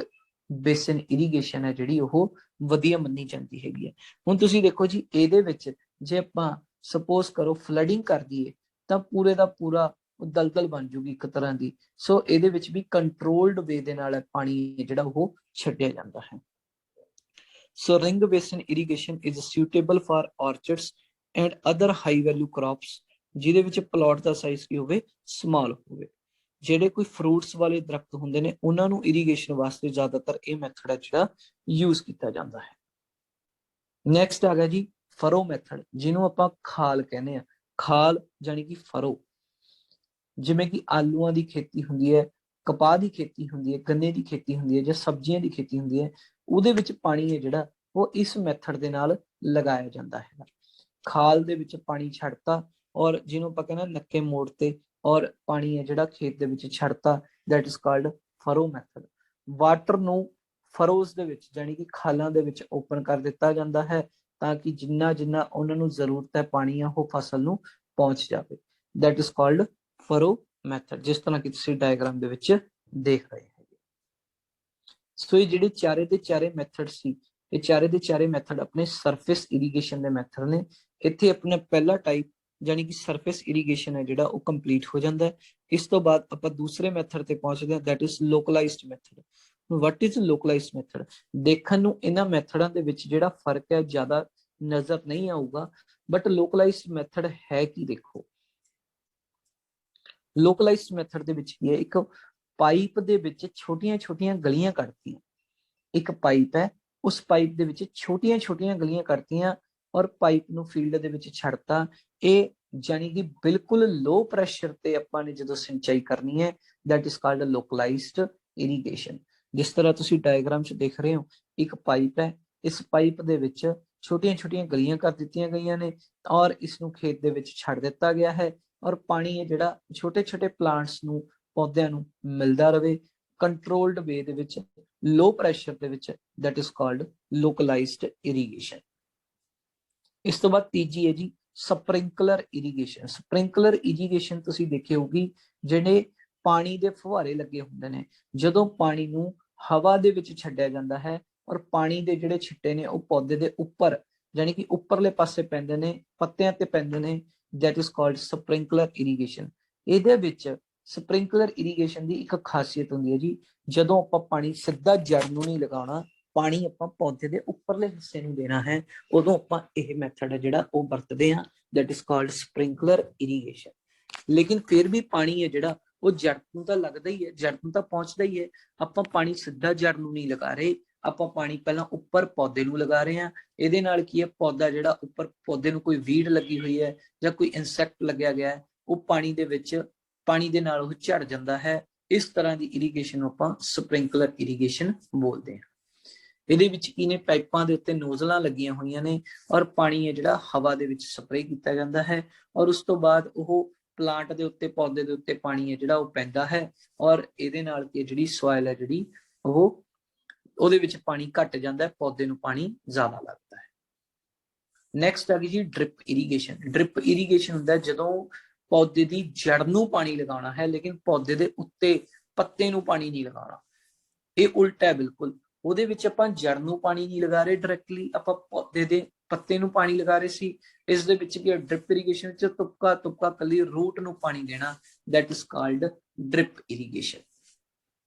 ਬੇਸਨ ਇਰੀਗੇਸ਼ਨ ਹੈ ਜਿਹੜੀ ਉਹ ਵਧੀਆ ਮੰਨੀ ਜਾਂਦੀ ਹੈਗੀ ਹੈ। ਹੁਣ ਤੁਸੀਂ ਦੇਖੋ ਜੀ, ਇਹਦੇ ਵਿੱਚ ਜੇ ਆਪਾਂ ਸਪੋਜ਼ ਕਰੋ ਫਲੱਡਿੰਗ ਕਰ ਦਈਏ ਤਾਂ ਪੂਰੇ ਦਾ ਪੂਰਾ ਦਲਦਲ ਬਣ ਜੂਗੀ ਇੱਕ ਤਰ੍ਹਾਂ ਦੀ। ਸੋ ਇਹਦੇ ਵਿੱਚ ਵੀ ਕੰਟਰੋਲਡ ਵੇ ਦੇ ਨਾਲ ਪਾਣੀ ਜਿਹੜਾ ਉਹ ਛੱਡਿਆ ਜਾਂਦਾ ਹੈ। So ring basin irrigation is suitable for orchards and other high value crops, ਜਿਹਦੇ ਵਿੱਚ ਪਲਾਟ ਦਾ ਸਾਈਜ਼ ਕੀ ਹੋਵੇ, ਸਮਾਲ ਹੋਵੇ। ਜਿਹੜੇ ਕੋਈ ਫਰੂਟਸ ਵਾਲੇ ਦਰਖਤ ਹੁੰਦੇ ਨੇ ਉਹਨਾਂ ਨੂੰ ਇਰੀਗੇਸ਼ਨ ਵਾਸਤੇ ਜ਼ਿਆਦਾਤਰ ਇਹ ਮੈਥਡ ਹੈ ਜਿਹੜਾ ਯੂਜ਼ ਕੀਤਾ ਜਾਂਦਾ ਹੈ। ਨੈਕਸਟ ਆ ਗਿਆ ਜੀ ਫਰੋ ਮੈਥਡ, ਜਿਹਨੂੰ ਆਪਾਂ ਖਾਲ ਕਹਿੰਦੇ ਆ। ਖਾਲ ਜਾਨੀ ਕਿ ਫਰੋ। ਜਿਵੇਂ ਕਿ ਆਲੂਆਂ ਦੀ ਖੇਤੀ ਹੁੰਦੀ ਹੈ, ਕਪਾਹ ਦੀ ਖੇਤੀ ਹੁੰਦੀ ਹੈ, ਗੰਨੇ ਦੀ ਖੇਤੀ ਹੁੰਦੀ ਹੈ, ਜਾਂ ਸਬਜ਼ੀਆਂ ਦੀ ਖੇਤੀ ਹੁੰਦੀ ਹੈ, ਉਹਦੇ ਵਿੱਚ ਪਾਣੀ ਹੈ ਜਿਹੜਾ ਉਹ ਇਸ ਮੈਥਡ ਦੇ ਨਾਲ ਲਗਾਇਆ ਜਾਂਦਾ ਹੈ। ਖਾਲ ਦੇ ਵਿੱਚ ਪਾਣੀ ਛੱਡਤਾ, ਔਰ ਜਿਹਨੂੰ ਆਪਾਂ ਕਹਿੰਦੇ ਨੱਕੇ ਮੋੜ ਤੇ, ਔਰ ਪਾਣੀ ਹੈ ਜਿਹੜਾ ਖੇਤ ਦੇ ਵਿੱਚ ਛੱਡਤਾ, that is called furrow method. Water ਨੂੰ ਫਰੋਜ਼ ਦੇ ਵਿੱਚ ਜਾਨੀ ਕਿ ਖਾਲਾਂ ਦੇ ਵਿੱਚ ਓਪਨ ਕਰ ਦਿੱਤਾ ਜਾਂਦਾ ਹੈ ਤਾਂ ਕਿ ਜਿੰਨਾ ਜਿੰਨਾ ਉਹਨਾਂ ਨੂੰ ਜ਼ਰੂਰਤ ਹੈ ਪਾਣੀ ਆ ਉਹ ਫਸਲ ਨੂੰ ਪਹੁੰਚ ਜਾਵੇ, that is called furrow method, ਜਿਸ ਤਰ੍ਹਾਂ ਕਿ ਤੁਸੀਂ ਡਾਇਗਰਾਮ ਦੇ ਵਿੱਚ ਦੇਖ ਰਹੇ ਹੋ। ਸੋ ਇਹ ਜਿਹੜੇ ਚਾਰੇ ਦੇ ਚਾਰੇ ਮੈਥਡ ਸੀ, ਇਹ ਚਾਰੇ ਦੇ ਚਾਰੇ ਮੈਥਡ ਆਪਣੇ ਸਰਫੇਸ ਇਰੀਗੇਸ਼ਨ ਦੇ ਮੈਥਡ ਨੇ। ਇੱਥੇ ਆਪਣਾ ਪਹਿਲਾ ਟਾਈਪ ਜਾਨੀ ਕਿ ਸਰਫੇਸ ਇਰੀਗੇਸ਼ਨ ਹੈ ਜਿਹੜਾ ਉਹ ਕੰਪਲੀਟ ਹੋ ਜਾਂਦਾ ਹੈ। ਇਸ ਤੋਂ ਬਾਅਦ ਆਪਾਂ ਦੂਸਰੇ ਮੈਥਡ ਤੇ ਪਹੁੰਚਦੇ ਹਾਂ, that is localised method. What is localised method? ਦੇਖਣ ਨੂੰ ਇਹਨਾਂ ਮੈਥਡਾਂ ਦੇ ਵਿੱਚ ਜਿਹੜਾ ਫਰਕ ਹੈ ਜ਼ਿਆਦਾ ਨਜ਼ਰ ਨਹੀਂ ਆਊਗਾ, ਬਟ ਲੋਕਲਾਈਜ਼ਡ ਮੈਥਡ ਹੈ ਕੀ, ਦੇਖੋ ਲੋਕਲਾਈਜ਼ਡ ਮੈਥਡ ਦੇ ਵਿੱਚ ਕੀ ਹੈ, ਇੱਕ ਪਾਈਪ ਦੇ ਵਿੱਚ ਛੋਟੀਆਂ-ਛੋਟੀਆਂ ਗਲੀਆਂ ਕੱਢਤੀਆਂ। ਇੱਕ ਪਾਈਪ ਹੈ, ਉਸ ਪਾਈਪ ਦੇ ਵਿੱਚ ਛੋਟੀਆਂ-ਛੋਟੀਆਂ ਗਲੀਆਂ ਕੱਢਤੀਆਂ ਔਰ ਪਾਈਪ ਨੂੰ ਫੀਲਡ ਦੇ ਵਿੱਚ ਛੱਡਤਾ। ਇਹ ਜਾਨੀ ਕਿ ਬਿਲਕੁਲ ਲੋ ਪ੍ਰੈਸ਼ਰ ਤੇ ਆਪਾਂ ਨੇ ਜਦੋਂ ਸਿੰਚਾਈ ਕਰਨੀ ਹੈ, ਦੈਟ ਇਜ਼ ਕਾਲਡ ਲੋਕਲਾਈਜ਼ਡ ਇਰੀਗੇਸ਼ਨ। ਜਿਸ ਤਰ੍ਹਾਂ ਤੁਸੀਂ ਡਾਇਗਰਾਮ 'ਚ ਦੇਖ ਰਹੇ ਹੋ, ਇੱਕ ਪਾਈਪ ਹੈ, ਇਸ ਪਾਈਪ ਦੇ ਵਿੱਚ ਛੋਟੀਆਂ-ਛੋਟੀਆਂ ਗਲੀਆਂ ਕਰ ਦਿੱਤੀਆਂ ਗਈਆਂ ਨੇ ਔਰ ਇਸ ਨੂੰ ਖੇਤ ਦੇ ਵਿੱਚ ਛੱਡ ਦਿੱਤਾ ਗਿਆ ਹੈ, ਔਰ ਪਾਣੀ ਹੈ ਜਿਹੜਾ ਛੋਟੇ-ਛੋਟੇ ਪਲਾਂਟਸ ਨੂੰ, ਪੌਦਿਆਂ ਨੂੰ ਮਿਲਦਾ ਰਵੇ ਕੰਟਰੋਲਡ ਵੇ ਦੇ ਵਿੱਚ, ਲੋ ਪ੍ਰੈਸ਼ਰ ਦੇ ਵਿੱਚ, ਦੈਟ ਇਜ਼ ਕਾਲਡ ਲੋਕਲਾਈਜ਼ਡ ਇਰੀਗੇਸ਼ਨ। ਇਸ ਤੋਂ ਬਾਅਦ ਤੀਜੀ ਹੈ ਜੀ ਸਪ੍ਰਿੰਕਲਰ ਇਰੀਗੇਸ਼ਨ। ਸਪ੍ਰਿੰਕਲਰ ਇਰੀਗੇਸ਼ਨ ਤੁਸੀਂ ਦੇਖੀ ਹੋਊਗੀ, ਜਿਹੜੇ ਪਾਣੀ ਦੇ ਫੁਹਾਰੇ ਲੱਗੇ ਹੁੰਦੇ ਨੇ, ਜਦੋਂ ਪਾਣੀ ਨੂੰ ਹਵਾ ਦੇ ਵਿੱਚ ਛੱਡਿਆ ਜਾਂਦਾ ਹੈ ਔਰ ਪਾਣੀ ਦੇ ਜਿਹੜੇ ਛਿੱਟੇ ਨੇ ਉਹ ਪੌਦੇ ਦੇ ਉੱਪਰ ਜਾਨੀ ਕਿ ਉੱਪਰਲੇ ਪਾਸੇ ਪੈਂਦੇ ਨੇ, ਪੱਤਿਆਂ ਤੇ ਪੈਂਦੇ ਨੇ, that is called sprinkler irrigation. ਇਹਦੇ ਵਿੱਚ ਸਪ੍ਰਿੰਕਲਰ ਇਰੀਗੇਸ਼ਨ ਦੀ ਇੱਕ ਖਾਸੀਅਤ ਹੁੰਦੀ ਹੈ ਜੀ, ਜਦੋਂ ਆਪਾਂ ਪਾਣੀ ਸਿੱਧਾ ਜੜ ਨੂੰ ਨਹੀਂ ਲਗਾਉਣਾ, ਪਾਣੀ ਆਪਾਂ ਪੌਦੇ ਦੇ ਉੱਪਰਲੇ ਹਿੱਸੇ ਨੂੰ ਦੇਣਾ ਹੈ, ਉਦੋਂ ਆਪਾਂ ਇਹ ਮੈਥਡ ਹੈ ਜਿਹੜਾ ਉਹ ਵਰਤਦੇ ਹਾਂ, that is called sprinkler irrigation. ਲੇਕਿਨ ਫਿਰ ਵੀ ਪਾਣੀ ਹੈ ਜਿਹੜਾ ਉਹ ਜੜ ਨੂੰ ਤਾਂ ਲੱਗਦਾ ਹੀ ਹੈ, ਜੜ ਨੂੰ ਤਾਂ ਪਹੁੰਚਦਾ ਹੀ ਹੈ। ਆਪਾਂ ਪਾਣੀ ਸਿੱਧਾ ਜੜ ਨੂੰ ਨਹੀਂ ਲਗਾ ਰਹੇ, ਆਪਾਂ ਪਾਣੀ ਪਹਿਲਾਂ ਉੱਪਰ ਪੌਦੇ ਨੂੰ ਲਗਾ ਰਹੇ ਹਾਂ। ਇਹਦੇ ਨਾਲ ਕੀ ਹੈ, ਪੌਦਾ ਜਿਹੜਾ ਉੱਪਰ ਪੌਦੇ ਨੂੰ ਕੋਈ ਵੀੜ ਲੱਗੀ ਹੋਈ ਹੈ ਜਾਂ ਕੋਈ ਇਨਸੈਕਟ ਲੱਗਿਆ ਗਿਆ ਹੈ, ਉਹ ਪਾਣੀ ਦੇ ਵਿੱਚ, ਪਾਣੀ ਦੇ ਨਾਲ ਉਹ ਝੜ ਜਾਂਦਾ ਹੈ। ਇਸ ਤਰ੍ਹਾਂ ਦੀ ਇਰੀਗੇਸ਼ਨ ਨੂੰ ਆਪਾਂ ਸਪ੍ਰਿੰਕਲਰ ਇਰੀਗੇਸ਼ਨ ਬੋਲਦੇ ਹਾਂ। ਇਹਦੇ ਵਿੱਚ ਕੀ ਨੇ, ਪਾਈਪਾਂ ਦੇ ਉੱਤੇ ਨੋਜ਼ਲਾਂ ਲੱਗੀਆਂ ਹੋਈਆਂ ਨੇ ਔਰ ਪਾਣੀ ਹੈ ਜਿਹੜਾ ਹਵਾ ਦੇ ਵਿੱਚ ਸਪਰੇਅ ਕੀਤਾ ਜਾਂਦਾ ਹੈ, ਔਰ ਉਸ ਤੋਂ ਬਾਅਦ ਉਹ ਪਲਾਂਟ ਦੇ ਉੱਤੇ, ਪੌਦੇ ਦੇ ਉੱਤੇ ਪਾਣੀ ਹੈ ਜਿਹੜਾ ਉਹ ਪੈਂਦਾ ਹੈ, ਔਰ ਇਹਦੇ ਨਾਲ ਕੀ ਜਿਹੜੀ ਸੋਇਲ ਹੈ ਜਿਹੜੀ ਉਹ, ਉਹਦੇ ਵਿੱਚ ਪਾਣੀ ਘੱਟ ਜਾਂਦਾ ਹੈ, ਪੌਦੇ ਨੂੰ ਪਾਣੀ ਜ਼ਿਆਦਾ ਲੱਗਦਾ ਹੈ। ਨੈਕਸਟ ਆ ਗਈ ਜੀ ਡ੍ਰਿਪ ਇਰੀਗੇਸ਼ਨ। ਡ੍ਰਿਪ ਇਰੀਗੇਸ਼ਨ ਹੁੰਦਾ ਜਦੋਂ ਪੌਦੇ ਦੀ ਜੜ ਨੂੰ ਪਾਣੀ ਲਗਾਉਣਾ ਹੈ ਲੇਕਿਨ ਪੌਦੇ ਦੇ ਉੱਤੇ ਪੱਤੇ ਨੂੰ ਪਾਣੀ ਨਹੀਂ ਲਗਾਉਣਾ। ਇਹ ਉਲਟਾ ਹੈ ਬਿਲਕੁਲ। ਉਹਦੇ ਵਿੱਚ ਆਪਾਂ ਜੜ ਨੂੰ ਪਾਣੀ ਨਹੀਂ ਲਗਾ ਰਹੇ ਡਾਇਰੈਕਟਲੀ, ਆਪਾਂ ਪੌਦੇ ਦੇ ਪੱਤੇ ਨੂੰ ਪਾਣੀ ਲਗਾ ਰਹੇ ਸੀ। ਇਸ ਦੇ ਵਿੱਚ ਕੀ ਡ੍ਰਿਪ ਇਰੀਗੇਸ਼ਨ ਵਿੱਚ ਤੁਪਕਾ ਤੁਪਕਾ ਕੱਲੀ ਰੂਟ ਨੂੰ ਪਾਣੀ ਦੇਣਾ, that is called drip irrigation.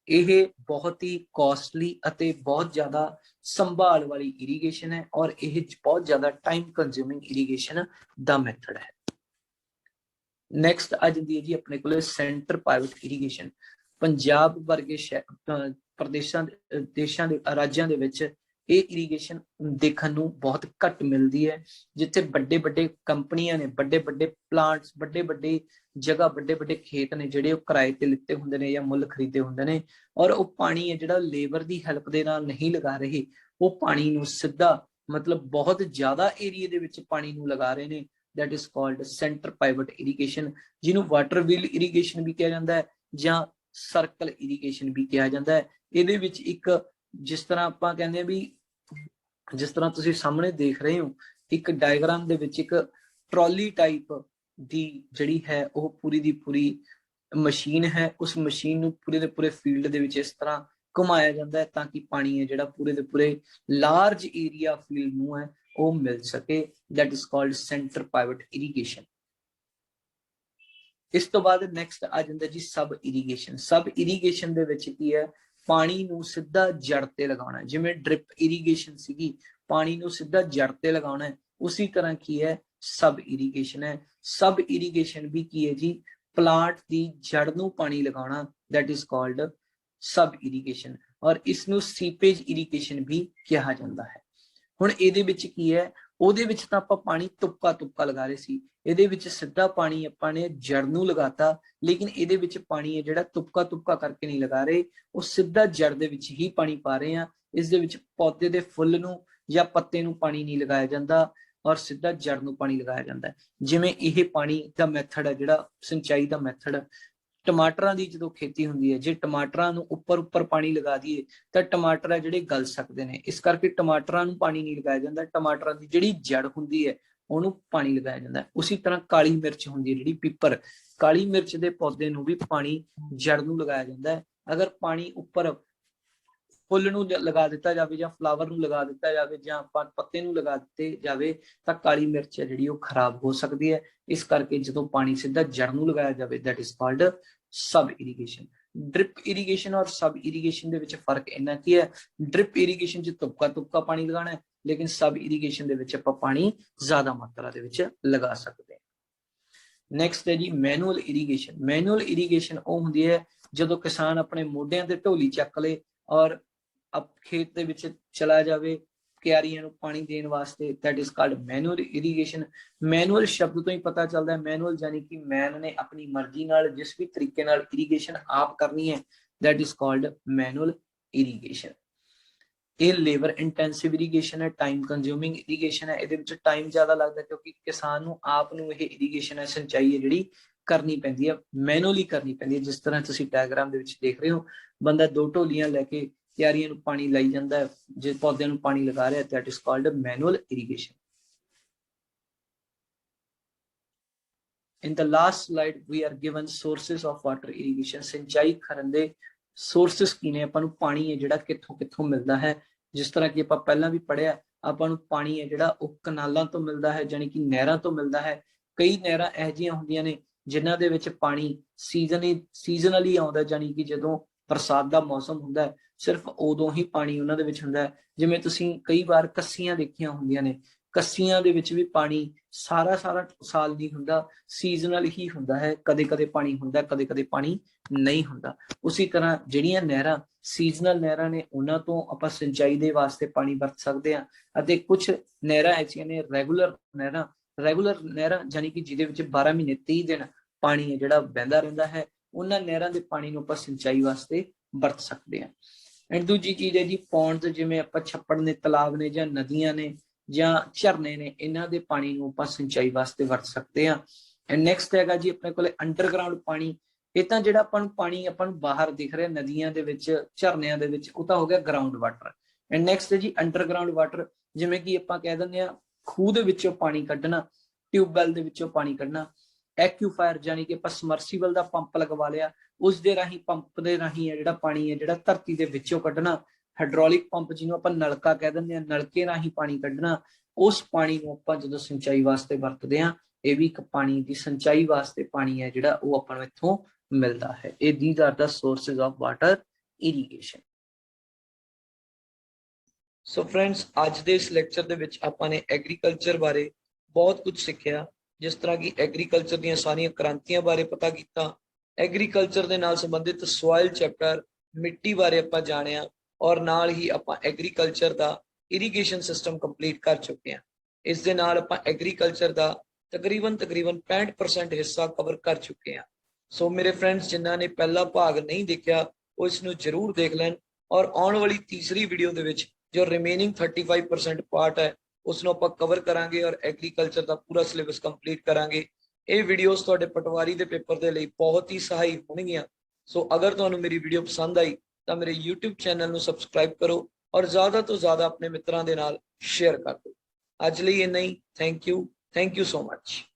ਇਹ ਬਹੁਤ ਹੀ ਕਾਸਟਲੀ ਅਤੇ ਬਹੁਤ ਜ਼ਿਆਦਾ ਸੰਭਾਲ ਵਾਲੀ ਇਰੀਗੇਸ਼ਨ ਹੈ ਔਰ ਇਹ ਬਹੁਤ ਜ਼ਿਆਦਾ ਟਾਈਮ ਕੰਜ਼ਿਊਮਿੰਗ ਇਰੀਗੇਸ਼ਨ ਦਾ ਮੈਥਡ ਹੈ। ਨੈਕਸਟ ਆ ਜਾਂਦੀ ਹੈ ਜੀ ਆਪਣੇ ਕੋਲ ਸੈਂਟਰ ਪਾਈਵਟ ਇਰੀਗੇਸ਼ਨ। ਪੰਜਾਬ ਵਰਗੇ ਪ੍ਰਦੇਸ਼ਾਂ ਦੇਸ਼ਾਂ ਦੇ ਰਾਜਾਂ ਦੇ ਵਿੱਚ ਇਹ ਇਰੀਗੇਸ਼ਨ ਦੇਖਣ ਨੂੰ ਬਹੁਤ ਘੱਟ ਮਿਲਦੀ ਹੈ, ਜਿੱਥੇ ਵੱਡੇ ਵੱਡੇ ਕੰਪਨੀਆਂ ਨੇ, ਵੱਡੇ ਵੱਡੇ ਪਲਾਂਟਸ, ਵੱਡੇ ਵੱਡੇ ਜਗ੍ਹਾ, ਵੱਡੇ ਵੱਡੇ ਖੇਤ ਨੇ ਜਿਹੜੇ ਉਹ ਕਿਰਾਏ ਤੇ ਲਿੱਤੇ ਹੁੰਦੇ ਨੇ ਜਾਂ ਮੁੱਲ ਖਰੀਦੇ ਹੁੰਦੇ ਨੇ ਔਰ ਉਹ ਪਾਣੀ ਹੈ ਜਿਹੜਾ ਲੇਬਰ ਦੀ ਹੈਲਪ ਦੇ ਨਾਲ ਨਹੀਂ ਲਗਾ ਰਹੇ, ਉਹ ਪਾਣੀ ਨੂੰ ਸਿੱਧਾ ਮਤਲਬ ਬਹੁਤ ਜ਼ਿਆਦਾ ਏਰੀਏ ਦੇ ਵਿੱਚ ਪਾਣੀ ਨੂੰ ਲਗਾ ਰਹੇ ਨੇ, that is called center pivot irrigation, ਜਿਹਨੂੰ ਵਾਟਰ ਵੀਲ ਇਰੀਗੇਸ਼ਨ ਵੀ ਕਿਹਾ ਜਾਂਦਾ ਹੈ ਜਾਂ ਸਰਕਲ ਇਰੀਗੇਸ਼ਨ ਵੀ ਕਿਹਾ ਜਾਂਦਾ ਹੈ। ਇਹਦੇ ਵਿੱਚ ਇੱਕ ਜਿਸ ਤਰ੍ਹਾਂ ਆਪਾਂ ਕਹਿੰਦੇ ਆ ਵੀ ਜਿਸ ਤਰ੍ਹਾਂ ਤੁਸੀਂ ਸਾਹਮਣੇ ਦੇਖ ਰਹੇ ਹੋ ਇੱਕ ਡਾਇਗਰਾਮ ਦੇ ਵਿੱਚ ਇੱਕ ਟਰਾਲੀ ਟਾਈਪ ਦੀ ਜਿਹੜੀ ਹੈ ਉਹ ਪੂਰੀ ਦੀ ਪੂਰੀ ਮਸ਼ੀਨ ਹੈ। ਉਸ ਮਸ਼ੀਨ ਨੂੰ ਪੂਰੇ ਦੇ ਪੂਰੇ ਫੀਲਡ ਦੇ ਵਿੱਚ ਇਸ ਤਰ੍ਹਾਂ ਘੁਮਾਇਆ ਜਾਂਦਾ ਹੈ ਤਾਂ ਕਿ ਪਾਣੀ ਹੈ ਜਿਹੜਾ ਪੂਰੇ ਦੇ ਪੂਰੇ ਲਾਰਜ ਏਰੀਆ ਫੀਲਡ ਨੂੰ ਹੈ ਉਹ ਮਿਲ ਸਕੇ, that is called center pivot irrigation। ਇਸ ਤੋਂ ਬਾਅਦ ਨੈਕਸਟ ਆ ਜਾਂਦਾ ਜੀ ਸਬ ਇਰੀਗੇਸ਼ਨ। ਸਬ ਇਰੀਗੇਸ਼ਨ ਦੇ ਵਿੱਚ ਕੀ ਹੈ, ਪਾਣੀ ਨੂੰ ਸਿੱਧਾ ਜੜ ਤੇ ਲਗਾਉਣਾ। ਜਿਵੇਂ ਡ੍ਰਿਪ ਇਰੀਗੇਸ਼ਨ ਸੀਗੀ, ਪਾਣੀ ਨੂੰ ਸਿੱਧਾ ਜੜ ਤੇ ਲਗਾਉਣਾ ਹੈ, ਉਸੇ ਤਰ੍ਹਾਂ ਕੀ ਹੈ ਸਬ ਇਰੀਗੇਸ਼ਨ ਹੈ। ਸਬ ਇਰੀਗੇਸ਼ਨ ਵੀ ਕੀ ਹੈ ਜੀ, ਪਲਾਂਟ ਦੀ ਜੜ ਨੂੰ ਪਾਣੀ ਲਗਾਉਣਾ, that is called sub irrigation. ਔਰ ਇਸ ਨੂੰ ਸੀਪੇਜ ਇਰੀਗੇਸ਼ਨ ਵੀ ਕਿਹਾ ਜਾਂਦਾ ਹੈ। ਹੁਣ ਇਹਦੇ ਵਿੱਚ ਕੀ ਹੈ, ਉਹਦੇ ਵਿੱਚ ਤਾਂ ਆਪਾਂ ਪਾਣੀ ਤੁਪਕਾ ਤੁਪਕਾ ਲਗਾ ਰਹੇ ਸੀ, ਇਹਦੇ ਵਿੱਚ ਸਿੱਧਾ ਪਾਣੀ ਆਪਾਂ ਨੇ ਜੜ ਨੂੰ ਲਗਾਤਾ, ਲੇਕਿਨ ਇਹਦੇ ਵਿੱਚ ਪਾਣੀ ਹੈ ਜਿਹੜਾ ਤੁਪਕਾ ਤੁਪਕਾ ਕਰਕੇ ਨਹੀਂ ਲਗਾ ਰਹੇ, ਉਹ ਸਿੱਧਾ ਜੜ ਦੇ ਵਿੱਚ ਹੀ ਪਾਣੀ ਪਾ ਰਹੇ ਆ। ਇਸ ਦੇ ਵਿੱਚ ਪੌਦੇ ਦੇ ਫੁੱਲ ਨੂੰ ਜਾਂ ਪੱਤੇ ਨੂੰ ਪਾਣੀ ਨਹੀਂ ਲਗਾਇਆ ਜਾਂਦਾ ਔਰ ਸਿੱਧਾ ਜੜ ਨੂੰ ਪਾਣੀ ਲਗਾਇਆ ਜਾਂਦਾ। ਜਿਵੇਂ ਇਹ ਪਾਣੀ ਦਾ ਮੈਥਡ ਹੈ ਜਿਹੜਾ ਸਿੰਚਾਈ ਦਾ ਮੈਥਡ, ਟਮਾਟਰਾਂ ਦੀ ਜਦੋਂ ਖੇਤੀ ਹੁੰਦੀ ਹੈ, ਜੇ ਟਮਾਟਰਾਂ ਨੂੰ ਉੱਪਰ ਪਾਣੀ ਲਗਾ ਦਈਏ ਤਾਂ ਟਮਾਟਰ ਹੈ ਜਿਹੜੇ ਗਲ ਸਕਦੇ ਨੇ, ਇਸ ਕਰਕੇ ਟਮਾਟਰਾਂ ਨੂੰ ਪਾਣੀ ਨਹੀਂ ਲਗਾਇਆ ਜਾਂਦਾ, ਟਮਾਟਰਾਂ ਦੀ ਜਿਹੜੀ ਜੜ ਹੁੰਦੀ ਹੈ ਉਹਨੂੰ ਪਾਣੀ ਲਗਾਇਆ ਜਾਂਦਾ। ਉਸੇ ਤਰ੍ਹਾਂ ਕਾਲੀ ਮਿਰਚ ਹੁੰਦੀ ਹੈ ਜਿਹੜੀ ਪੀਪਰ, ਕਾਲੀ ਮਿਰਚ ਦੇ ਪੌਦੇ ਨੂੰ ਵੀ ਪਾਣੀ ਜੜ ਨੂੰ ਲਗਾਇਆ ਜਾਂਦਾ ਹੈ। ਅਗਰ ਪਾਣੀ ਉੱਪਰ ਫੁੱਲ ਨੂੰ ਲਗਾ ਦਿੱਤਾ ਜਾਵੇ ਜਾਂ ਫਲਾਵਰ ਨੂੰ ਲਗਾ ਦਿੱਤਾ ਜਾਵੇ ਜਾਂ ਪੱਤੇ ਨੂੰ ਲਗਾ ਦਿੱਤੇ ਜਾਵੇ ਤਾਂ ਕਾਲੀ ਮਿਰਚ ਹੈ ਜਿਹੜੀ ਉਹ ਖਰਾਬ ਹੋ ਸਕਦੀ ਹੈ। ਇਸ ਕਰਕੇ ਜਦੋਂ ਪਾਣੀ ਸਿੱਧਾ ਜੜ ਨੂੰ ਲਗਾਇਆ ਜਾਵੇ, that is called sub irrigation. Drip irrigation ਔਰ ਸਬ ਇਰੀਗੇਸ਼ਨ ਦੇ ਵਿੱਚ ਫਰਕ ਇੰਨਾ ਕੀ ਹੈ, ਡ੍ਰਿਪ ਇਰੀਗੇਸ਼ਨ 'ਚ ਤੁਪਕਾ ਤੁਪਕਾ ਪਾਣੀ ਲਗਾਉਣਾ ਹੈ, ਲੇਕਿਨ ਸਬ ਇਰੀਗੇਸ਼ਨ ਦੇ ਵਿੱਚ ਆਪਾਂ ਪਾਣੀ ਜ਼ਿਆਦਾ ਮਾਤਰਾ ਦੇ ਵਿੱਚ ਲਗਾ ਸਕਦੇ ਹਾਂ। ਨੈਕਸਟ ਹੈ ਜੀ ਮੈਨੂਅਲ ਇਰੀਗੇਸ਼ਨ। ਮੈਨੂਅਲ ਇਰੀਗੇਸ਼ਨ ਉਹ ਹੁੰਦੀ ਹੈ ਜਦੋਂ ਕਿਸਾਨ ਆਪਣੇ ਮੋਢਿਆਂ ਤੇ ਢੋਲੀ ਚੱਕ ਲੇ ਔਰ ਖੇਤ ਦੇ ਵਿੱਚ ਚਲਾ ਜਾਵੇ ਕਿਆਰੀਆਂ ਨੂੰ ਪਾਣੀ ਦੇਣ ਵਾਸਤੇ, that is called manual irrigation. Manual ਸ਼ਬਦ ਤੋਂ ਹੀ ਪਤਾ ਚੱਲਦਾ ਹੈ, ਮੈਨੂਅਲ ਯਾਨੀ ਕਿ ਮੈਨ ਨੇ ਆਪਣੀ ਮਰਜ਼ੀ ਨਾਲ ਜਿਸ ਵੀ ਤਰੀਕੇ ਨਾਲ ਇਰੀਗੇਸ਼ਨ ਆਪ ਕਰਨੀ ਹੈ, that is called manual irrigation. ਇਹ ਲੇਬਰ ਇੰਟੈਂਸਿਵ ਇਰੀਗੇਸ਼ਨ ਹੈ, ਟਾਈਮ ਕੰਜ਼ਿਊਮਿੰਗ ਇਰੀਗੇਸ਼ਨ ਹੈ। ਇਹਦੇ ਵਿੱਚ ਟਾਈਮ ਜ਼ਿਆਦਾ ਲੱਗਦਾ ਕਿਉਂਕਿ ਕਿਸਾਨ ਨੂੰ ਆਪ ਨੂੰ ਇਹ ਇਰੀਗੇਸ਼ਨ ਹੈ ਸਿੰਚਾਈ ਹੈ ਜਿਹੜੀ ਕਰਨੀ ਪੈਂਦੀ ਹੈ, ਮੈਨੂਅਲੀ ਕਰਨੀ ਪੈਂਦੀ ਹੈ। ਜਿਸ ਤਰ੍ਹਾਂ ਤੁਸੀਂ ਡਾਇਗਰਾਮ ਦੇ ਵਿੱਚ ਦੇਖ ਰਹੇ ਹੋ, ਬੰਦਾ 2 ਢੋਲੀਆਂ ਲੈ ਕੇ ਕਿਆਰੀਆਂ ਨੂੰ ਪਾਣੀ ਲਾਈ ਜਾਂਦਾ ਹੈ, ਜੇ ਪੌਦਿਆਂ ਨੂੰ ਪਾਣੀ ਲਗਾ ਰਿਹਾ, that is called manual irrigation. In the last slide we are given sources of water irrigation। ਸਿੰਚਾਈ ਕਰਨ ਦੇ sources ਕੀ ਨੇ, ਆਪਾਂ ਨੂੰ ਪਾਣੀ ਹੈ ਜਿਹੜਾ ਕਿੱਥੋਂ ਕਿੱਥੋਂ ਮਿਲਦਾ ਹੈ। ਜਿਸ ਤਰ੍ਹਾਂ ਕਿ ਆਪਾਂ ਪਹਿਲਾਂ ਵੀ ਪੜ੍ਹਿਆ, ਆਪਾਂ ਨੂੰ ਪਾਣੀ ਹੈ ਜਿਹੜਾ ਉਹ ਕਨਾਲਾਂ ਤੋਂ ਮਿਲਦਾ ਹੈ, ਜਾਨੀ ਕਿ ਨਹਿਰਾਂ ਤੋਂ ਮਿਲਦਾ ਹੈ। ਕਈ ਨਹਿਰਾਂ ਇਹੋ ਜਿਹੀਆਂ ਹੁੰਦੀਆਂ ਨੇ ਜਿਨ੍ਹਾਂ ਦੇ ਵਿੱਚ ਪਾਣੀ ਸੀਜ਼ਨਲੀ ਆਉਂਦਾ, ਜਾਨੀ ਕਿ ਜਦੋਂ ਬਰਸਾਤ ਦਾ ਮੌਸਮ ਹੁੰਦਾ ਹੈ ਸਿਰਫ ਉਦੋਂ ਹੀ ਪਾਣੀ ਉਹਨਾਂ ਦੇ ਵਿੱਚ ਹੁੰਦਾ ਹੈ। ਜਿਵੇਂ ਤੁਸੀਂ ਕਈ ਵਾਰ ਕੱਸੀਆਂ ਦੇਖੀਆਂ ਹੁੰਦੀਆਂ ਨੇ, ਕੱਸੀਆਂ ਦੇ ਵਿੱਚ ਵੀ ਪਾਣੀ ਸਾਰਾ ਸਾਲ ਨਹੀਂ ਹੁੰਦਾ, ਸੀਜ਼ਨਲ ਹੀ ਹੁੰਦਾ ਹੈ, ਕਦੇ ਕਦੇ ਪਾਣੀ ਹੁੰਦਾ, ਕਦੇ ਕਦੇ ਪਾਣੀ ਨਹੀਂ ਹੁੰਦਾ। ਉਸੇ ਤਰ੍ਹਾਂ ਜਿਹੜੀਆਂ ਨਹਿਰਾਂ ਸੀਜ਼ਨਲ ਨਹਿਰਾਂ ਨੇ ਉਹਨਾਂ ਤੋਂ ਆਪਾਂ ਸਿੰਚਾਈ ਦੇ ਵਾਸਤੇ ਪਾਣੀ ਵਰਤ ਸਕਦੇ ਹਾਂ, ਅਤੇ ਕੁਝ ਨਹਿਰਾਂ ਐਸੀਆਂ ਨੇ ਰੈਗੂਲਰ ਨਹਿਰਾਂ ਜਾਨੀ ਕਿ ਜਿਹਦੇ ਵਿੱਚ 12 ਮਹੀਨੇ 30 ਦਿਨ ਪਾਣੀ ਹੈ ਜਿਹੜਾ ਵਹਿੰਦਾ ਰਹਿੰਦਾ ਹੈ, ਉਹਨਾਂ ਨਹਿਰਾਂ ਦੇ ਪਾਣੀ ਨੂੰ ਆਪਾਂ ਸਿੰਚਾਈ ਵਾਸਤੇ ਵਰਤ ਸਕਦੇ ਹਾਂ। ਐਂਡ ਦੂਜੀ ਚੀਜ਼ ਹੈ ਜੀ ਪੌਂਡਸ, ਜਿਵੇਂ ਆਪਾਂ ਛੱਪੜ ਨੇ, ਤਲਾਬ ਨੇ ਜਾਂ ਨਦੀਆਂ ਨੇ ਜਾਂ ਝਰਨੇ ਨੇ, ਇਹਨਾਂ ਦੇ ਪਾਣੀ ਨੂੰ ਆਪਾਂ ਸਿੰਚਾਈ ਵਾਸਤੇ ਵਰਤ ਸਕਦੇ ਹਾਂ। ਐਂਡ ਨੈਕਸਟ ਹੈਗਾ ਜੀ ਆਪਣੇ ਕੋਲੇ ਅੰਡਰਗਰਾਉਂਡ ਪਾਣੀ। ਇਹ ਤਾਂ ਜਿਹੜਾ ਆਪਾਂ ਨੂੰ ਪਾਣੀ ਆਪਾਂ ਨੂੰ ਬਾਹਰ ਦਿਖ ਰਿਹਾ ਨਦੀਆਂ ਦੇ ਵਿੱਚ, ਝਰਨਿਆਂ ਦੇ ਵਿੱਚ, ਉਹ ਤਾਂ ਹੋ ਗਿਆ ਗਰਾਊਂਡ ਵਾਟਰ। ਐਂਡ ਨੈਕਸਟ ਹੈ ਜੀ ਅੰਡਰਗਰਾਉਂਡ ਵਾਟਰ, ਜਿਵੇਂ ਕਿ ਆਪਾਂ ਕਹਿ ਦਿੰਦੇ ਹਾਂ ਖੂਹ ਦੇ ਵਿੱਚੋਂ ਪਾਣੀ ਕੱਢਣਾ, ਟਿਊਬਵੈਲ ਦੇ ਵਿੱਚੋਂ ਪਾਣੀ ਕੱਢਣਾ। ਐਕਿਊਫਾਇਰ ਜਾਨੀ ਕਿ ਆਪਾਂ ਸਮਰਸੀਬਲ ਦਾ ਪੰਪ ਲਗਵਾ ਲਿਆ, ਉਸ ਦੇ ਰਾਹੀਂ ਪੰਪ ਦੇ ਰਾਹੀਂ ਹੈ ਜਿਹੜਾ ਪਾਣੀ ਹੈ ਜਿਹੜਾ ਧਰਤੀ ਦੇ ਵਿੱਚੋਂ ਕੱਢਣਾ। ਹਾਈਡ੍ਰੋਲਿਕ ਪੰਪ ਜਿਹਨੂੰ ਆਪਾਂ ਨਲਕਾ ਕਹਿ ਦਿੰਦੇ ਹਾਂ, ਨਲਕੇ ਰਾਹੀਂ ਪਾਣੀ ਕੱਢਣਾ। ਉਸ ਪਾਣੀ ਨੂੰ ਆਪਾਂ ਜਦੋਂ ਸਿੰਚਾਈ ਵਾਸਤੇ ਵਰਤਦੇ ਹਾਂ, ਇਹ ਵੀ ਇੱਕ ਪਾਣੀ ਦੀ ਸਿੰਚਾਈ ਵਾਸਤੇ ਪਾਣੀ ਹੈ ਜਿਹੜਾ ਉਹ ਆਪਾਂ ਨੂੰ ਇੱਥੋਂ ਮਿਲਦਾ ਹੈ। ਇਹ these are the sources of water irrigation। So friends, ਅੱਜ ਦੇ ਇਸ ਲੈਕਚਰ ਦੇ ਵਿੱਚ ਆਪਾਂ ਨੇ ਐਗਰੀਕਲਚਰ ਬਾਰੇ ਬਹੁਤ ਕੁਝ ਸਿੱਖਿਆ, ਜਿਸ ਤਰ੍ਹਾਂ ਕਿ ਐਗਰੀਕਲਚਰ ਦੀਆਂ ਸਾਰੀਆਂ ਕ੍ਰਾਂਤੀਆਂ ਬਾਰੇ ਪਤਾ ਕੀਤਾ, ਐਗਰੀਕਲਚਰ ਦੇ ਨਾਲ ਸੰਬੰਧਿਤ ਸੋਇਲ ਚੈਪਟਰ ਮਿੱਟੀ ਬਾਰੇ ਆਪਾਂ ਜਾਣਿਆ, ਔਰ ਨਾਲ ਹੀ ਆਪਾਂ ਐਗਰੀਕਲਚਰ ਦਾ ਇਰੀਗੇਸ਼ਨ ਸਿਸਟਮ ਕੰਪਲੀਟ ਕਰ ਚੁੱਕੇ ਹਾਂ। ਇਸ ਦੇ ਨਾਲ ਆਪਾਂ ਐਗਰੀਕਲਚਰ ਦਾ ਤਕਰੀਬਨ 65% ਹਿੱਸਾ ਕਵਰ ਕਰ ਚੁੱਕੇ ਹਾਂ। ਸੋ ਮੇਰੇ ਫਰੈਂਡਸ, ਜਿਨ੍ਹਾਂ ਨੇ ਪਹਿਲਾ ਭਾਗ ਨਹੀਂ ਦੇਖਿਆ ਉਹ ਇਸ ਨੂੰ ਜ਼ਰੂਰ ਦੇਖ ਲੈਣ, ਔਰ ਆਉਣ ਵਾਲੀ ਤੀਸਰੀ ਵੀਡੀਓ ਦੇ ਵਿੱਚ ਜੋ ਰਿਮੇਨਿੰਗ 35% ਪਾਰਟ ਹੈ ਉਸ ਨੂੰ ਆਪਾਂ ਕਵਰ ਕਰਾਂਗੇ ਔਰ ਐਗਰੀਕਲਚਰ ਦਾ ਪੂਰਾ ਸਿਲੇਬਸ ਕੰਪਲੀਟ ਕਰਾਂਗੇ। ਇਹ ਵੀਡੀਓਜ਼ ਤੁਹਾਡੇ ਪਟਵਾਰੀ ਦੇ ਪੇਪਰ ਦੇ ਲਈ ਬਹੁਤ ਹੀ ਸਹਾਈ ਹੋਣਗੀਆਂ। ਸੋ ਅਗਰ ਤੁਹਾਨੂੰ ਮੇਰੀ ਵੀਡੀਓ ਪਸੰਦ ਆਈ ਤਾਂ ਮੇਰੇ YouTube ਚੈਨਲ ਨੂੰ ਸਬਸਕ੍ਰਾਈਬ ਕਰੋ ਔਰ ਜ਼ਿਆਦਾ ਤੋਂ ਜ਼ਿਆਦਾ ਆਪਣੇ ਮਿੱਤਰਾਂ ਦੇ ਨਾਲ ਸ਼ੇਅਰ ਕਰ ਦਿਓ। ਅੱਜ ਲਈ ਇੰਨਾ ਹੀ। Thank you so much.